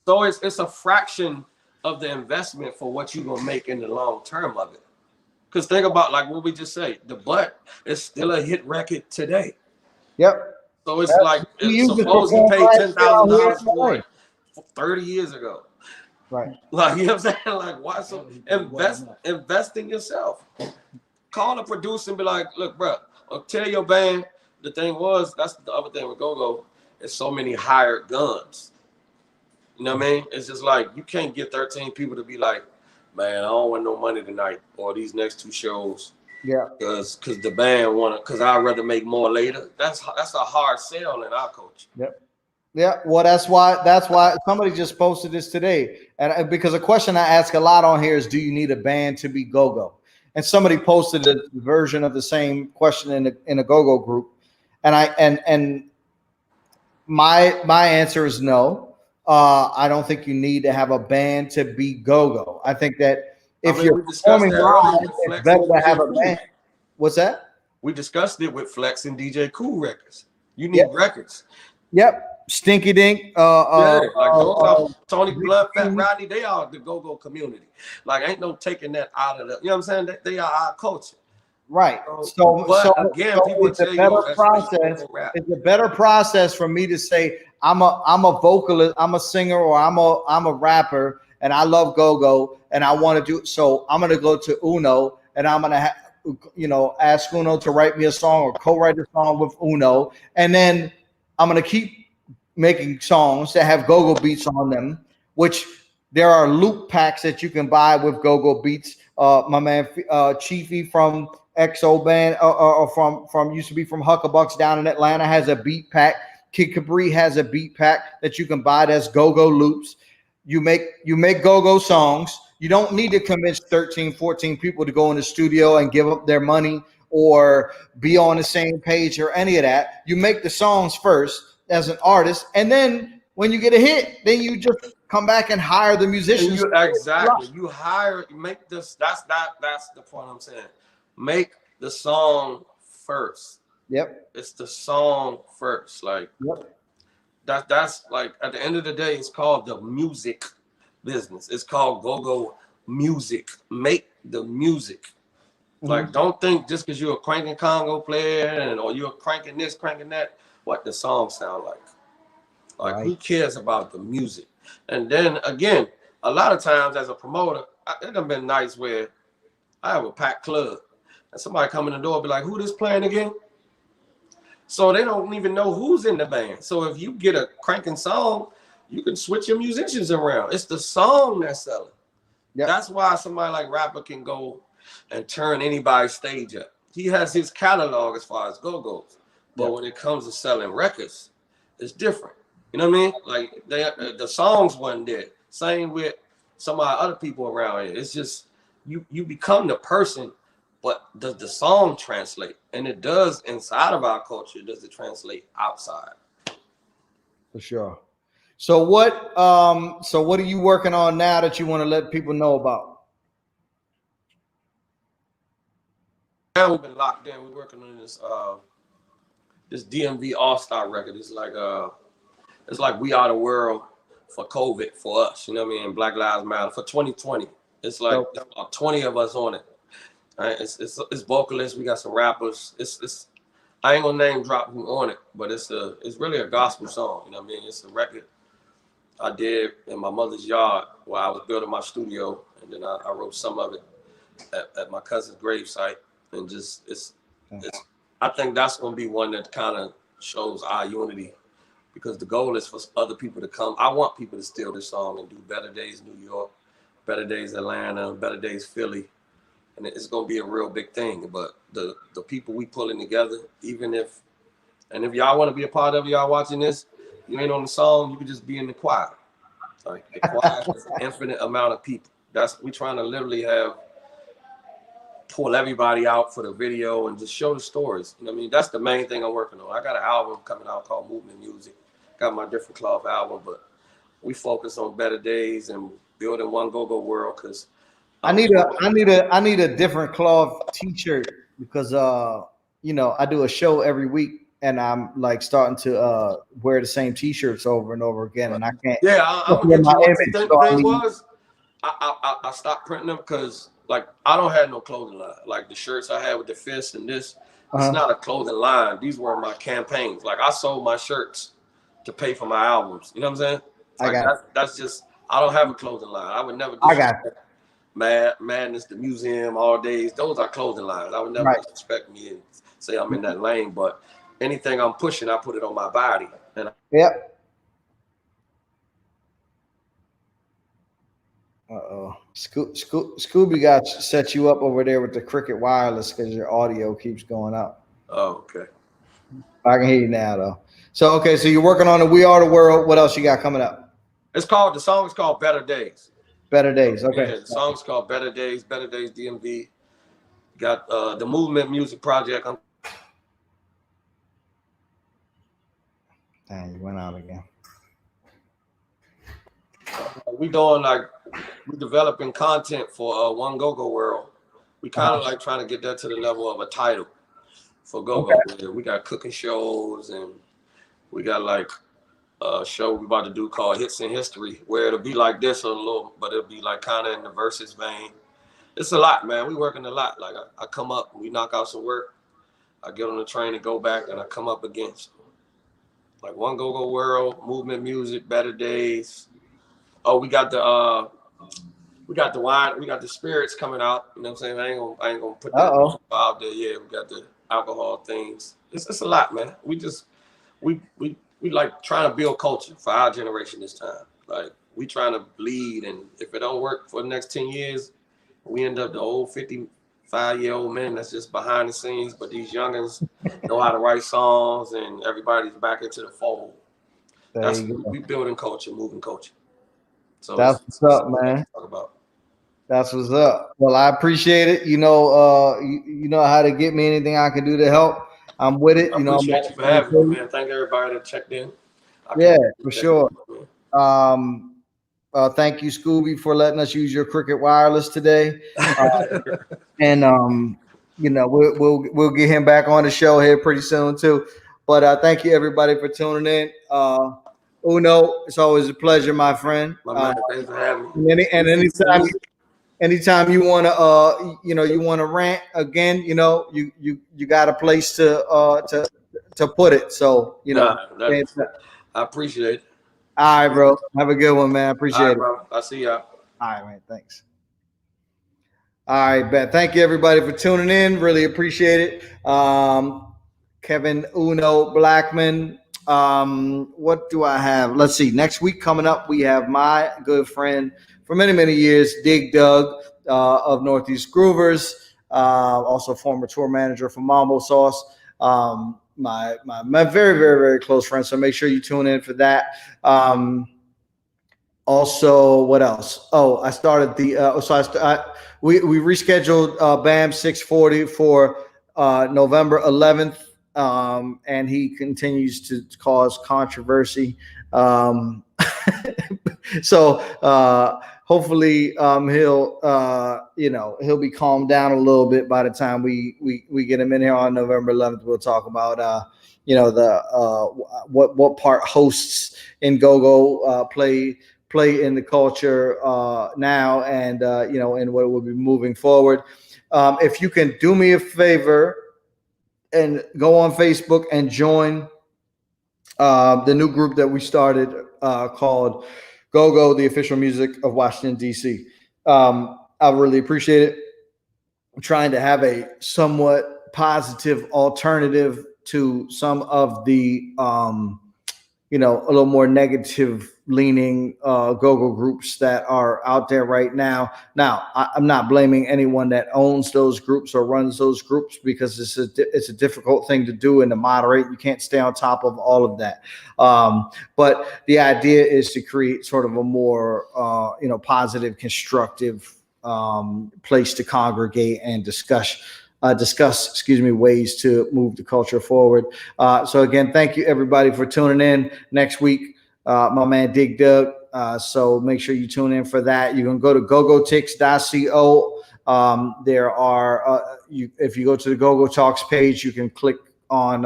So it's a fraction of the investment for what you're gonna make in the long term of it. Because think about like what we just say, the butt is still a hit record today. Yep. So it's like We used to suppose you perform paid right here out here $10,000 in for LA. it 30 years ago. Right. Like you know what I'm saying? Like why so invest in yourself. Call a producer and be like, look, bro, or tell your band. The thing was, that's the other thing with GoGo, is so many hired guns. You know what I mean? It's just like you can't get 13 people to be like, man, I don't want no money tonight or these next 2 shows. Yeah. Because the band because I'd rather make more later. That's a hard sell in our culture. Yep. Yeah. Well, that's why somebody just posted this today, and because a question I ask a lot on here is, do you need a band to be go-go? And somebody posted a version of the same question in a go-go group, and my answer is no. I don't think you need to have a band to be go-go. I think that if you're performing live, it's better to have a band. What's that? We discussed it with Flex and DJ Cool Records. You need records. Yep. Stinky Dink. Like Tony Blood, Fat Rodney, they are the go-go community. Like ain't no taking that out of the, you know what I'm saying? They are our culture. Right. So again, people it's a better process. It's a better process for me to say I'm a vocalist, I'm a singer, or I'm a rapper, and I love go-go, and I want to do so. I'm gonna go to Uno, and I'm gonna ask Uno to write me a song or co-write a song with Uno, and then I'm gonna keep making songs that have go-go beats on them, which there are loop packs that you can buy with go-go beats. My man Chiefy from XO Band or from used to be from Huckabucks down in Atlanta has a beat pack. Kid Capri has a beat pack that you can buy that's go-go loops. You make go-go songs. You don't need to convince 13, 14 people to go in the studio and give up their money or be on the same page or any of that. You make the songs first as an artist, and then when you get a hit, then you just come back and hire the musicians. Exactly. You make this. That's the point I'm saying. Make the song first. Yep. It's the song first. Like that's like at the end of the day, it's called the music business. It's called go-go music. Make the music. Like don't think just because you're a cranking Congo player or you're cranking this, cranking that, what the song sound like. Like who cares about the music? And then again, a lot of times as a promoter, it done been nice where I have a packed club and somebody come in the door and be like, who this playing again? So they don't even know who's in the band. So if you get a cranking song, you can switch your musicians around. It's the song that's selling. Yep. That's why somebody like rapper can go and turn anybody's stage up. He has his catalog as far as go-go's. But when it comes to selling records, it's different. You know what I mean? Like the songs wasn't there. Same with some of our other people around here. It's just you become the person, but does the song translate? And it does inside of our culture. Does it translate outside? For sure. So what are you working on now that you want to let people know about? Now we've been locked in. We're working on this DMV All-Star record. It's like We Are the World for COVID for us. You know what I mean? Black Lives Matter for 2020. It's like 20 of us on it. Right? It's vocalists. We got some rappers. It's I ain't gonna name drop who on it, but it's really a gospel song. You know what I mean? It's a record I did in my mother's yard while I was building my studio, and then I wrote some of it at my cousin's gravesite, and just I think that's gonna be one that kind of shows our unity, because the goal is for other people to come. I want people to steal this song and do Better Days New York, Better Days Atlanta, Better Days Philly, and it's gonna be a real big thing. But the people we pulling together, if y'all want to be a part of it, y'all watching this, you ain't on the song, you can just be in the choir. Like the choir is an infinite amount of people. We trying to literally pull everybody out for the video and just show the stories. You know what I mean? That's the main thing I'm working on. I got an album coming out called Movement Music. Got my Different Cloth album, but we focus on Better Days and building one go-go world, because I need a Different Cloth t-shirt, because I do a show every week and I'm like starting to wear the same T-shirts over and over again, and I can't. Yeah, I'm gonna get you one. The thing was, I stopped printing them because like I don't have no clothing line. Like the shirts I had with the fist and this, it's not a clothing line. These were my campaigns. Like I sold my shirts to pay for my albums. You know what I'm saying? Like that's just I don't have a clothing line. I would never disrespect Madness, the museum, all days. Those are clothing lines. I would never disrespect me and say I'm in that lane. But anything I'm pushing, I put it on my body. And Scooby got set you up over there with the Cricket Wireless because your audio keeps going up. Oh, okay. I can hear you now, though. So, okay, so you're working on the We Are the World. What else you got coming up? The song is called Better Days. Better Days, okay. Yeah, the song's called Better Days DMV. Got the Movement Music Project. Dang, you went out again. We're developing content for One Go-Go World. We kind of like trying to get that to the level of a title for Go-Go. Okay. We got cooking shows, and we got like a show we about to do called Hits in History, where it'll be like this a little, but it'll be like kind of in the versus vein. It's a lot, man. We working a lot. Like I come up, we knock out some work. I get on the train and go back, and I come up against like One Go-Go World, Movement Music, Better Days. Oh, we got the wine, we got the spirits coming out. You know what I'm saying? I ain't gonna put that out there. Yeah, we got the alcohol things. It's a lot, man. We like trying to build culture for our generation this time. Like we trying to bleed, and if it don't work for the next 10 years, we end up the old 55-year-old men that's just behind the scenes, but these youngins know how to write songs, and everybody's back into the fold. We building culture, moving culture. So that's what's up, man. That's what's up. Well, I appreciate it. You know how to get me. Anything I can do to help, I'm with it. I appreciate you for having me, man. Thank everybody that checked in. Yeah, for sure. Thank you, Scooby, for letting us use your Cricket Wireless today. And we'll get him back on the show here pretty soon too. But thank you everybody for tuning in. Uno, it's always a pleasure, my friend. Thanks for having me. And anytime you want to rant again, you got a place to put it. So I appreciate it. All right, bro. Have a good one, man. I appreciate it. Bro. I'll see y'all. All right, man. Thanks. All right, Ben. Thank you, everybody, for tuning in. Really appreciate it. Kevin, Uno, Blackmon. What do I have? Let's see. Next week coming up, we have my good friend for many, many years, Dig Dug of Northeast Groovers, also former tour manager for Mambo Sauce. My very, very, very close friend. So make sure you tune in for that. Also, what else? Oh, I started we rescheduled BAM 640 for November 11th. And he continues to cause controversy. So hopefully he'll be calmed down a little bit by the time we get him in here on November 11th. We'll talk about what part hosts in go-go play in the culture now, and and what will be moving forward. If you can do me a favor and go on Facebook and join the new group that we started called GOGO, the official music of Washington, D.C. I really appreciate it. I'm trying to have a somewhat positive alternative to some of the, a little more negative leaning go-go groups that are out there right now. Now, I'm not blaming anyone that owns those groups or runs those groups, because it's a difficult thing to do and to moderate. You can't stay on top of all of that. But the idea is to create sort of a more, positive, constructive place to congregate and discuss ways to move the culture forward. So again, thank you everybody for tuning in. Next week, my man Dig Dug. So make sure you tune in for that. You can go to gogotix.co. There are if you go to the Gogotalx page, you can click on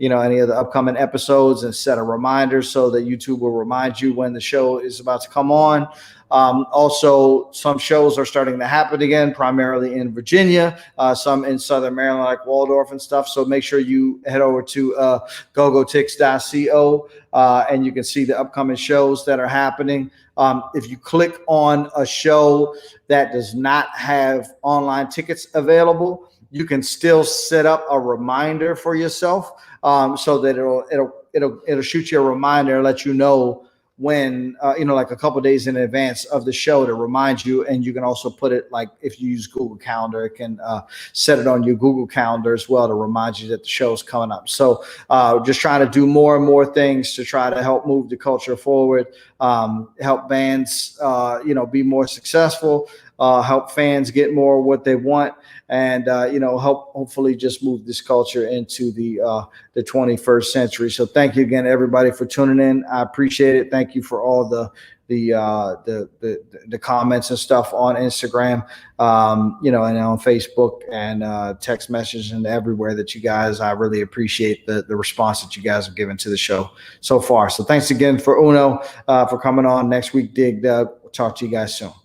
any of the upcoming episodes and set a reminder so that YouTube will remind you when the show is about to come on. Also, some shows are starting to happen again, primarily in Virginia, some in Southern Maryland, like Waldorf and stuff. So make sure you head over to GOGOTIX.co and you can see the upcoming shows that are happening. If you click on a show that does not have online tickets available, you can still set up a reminder for yourself, so that it'll shoot you a reminder, let you know when, like a couple of days in advance of the show to remind you. And you can also put it, like if you use Google Calendar, it can set it on your Google Calendar as well to remind you that the show is coming up. So just trying to do more and more things to try to help move the culture forward, help bands, be more successful, help fans get more what they want, and help hopefully just move this culture into the 21st century. So thank you again, everybody, for tuning in. I appreciate it. Thank you for all the comments and stuff on Instagram, and on Facebook and text messages and everywhere that you guys. I really appreciate the response that you guys have given to the show so far. So thanks again for Uno for coming on. Next week, Dig Dug. We'll talk to you guys soon.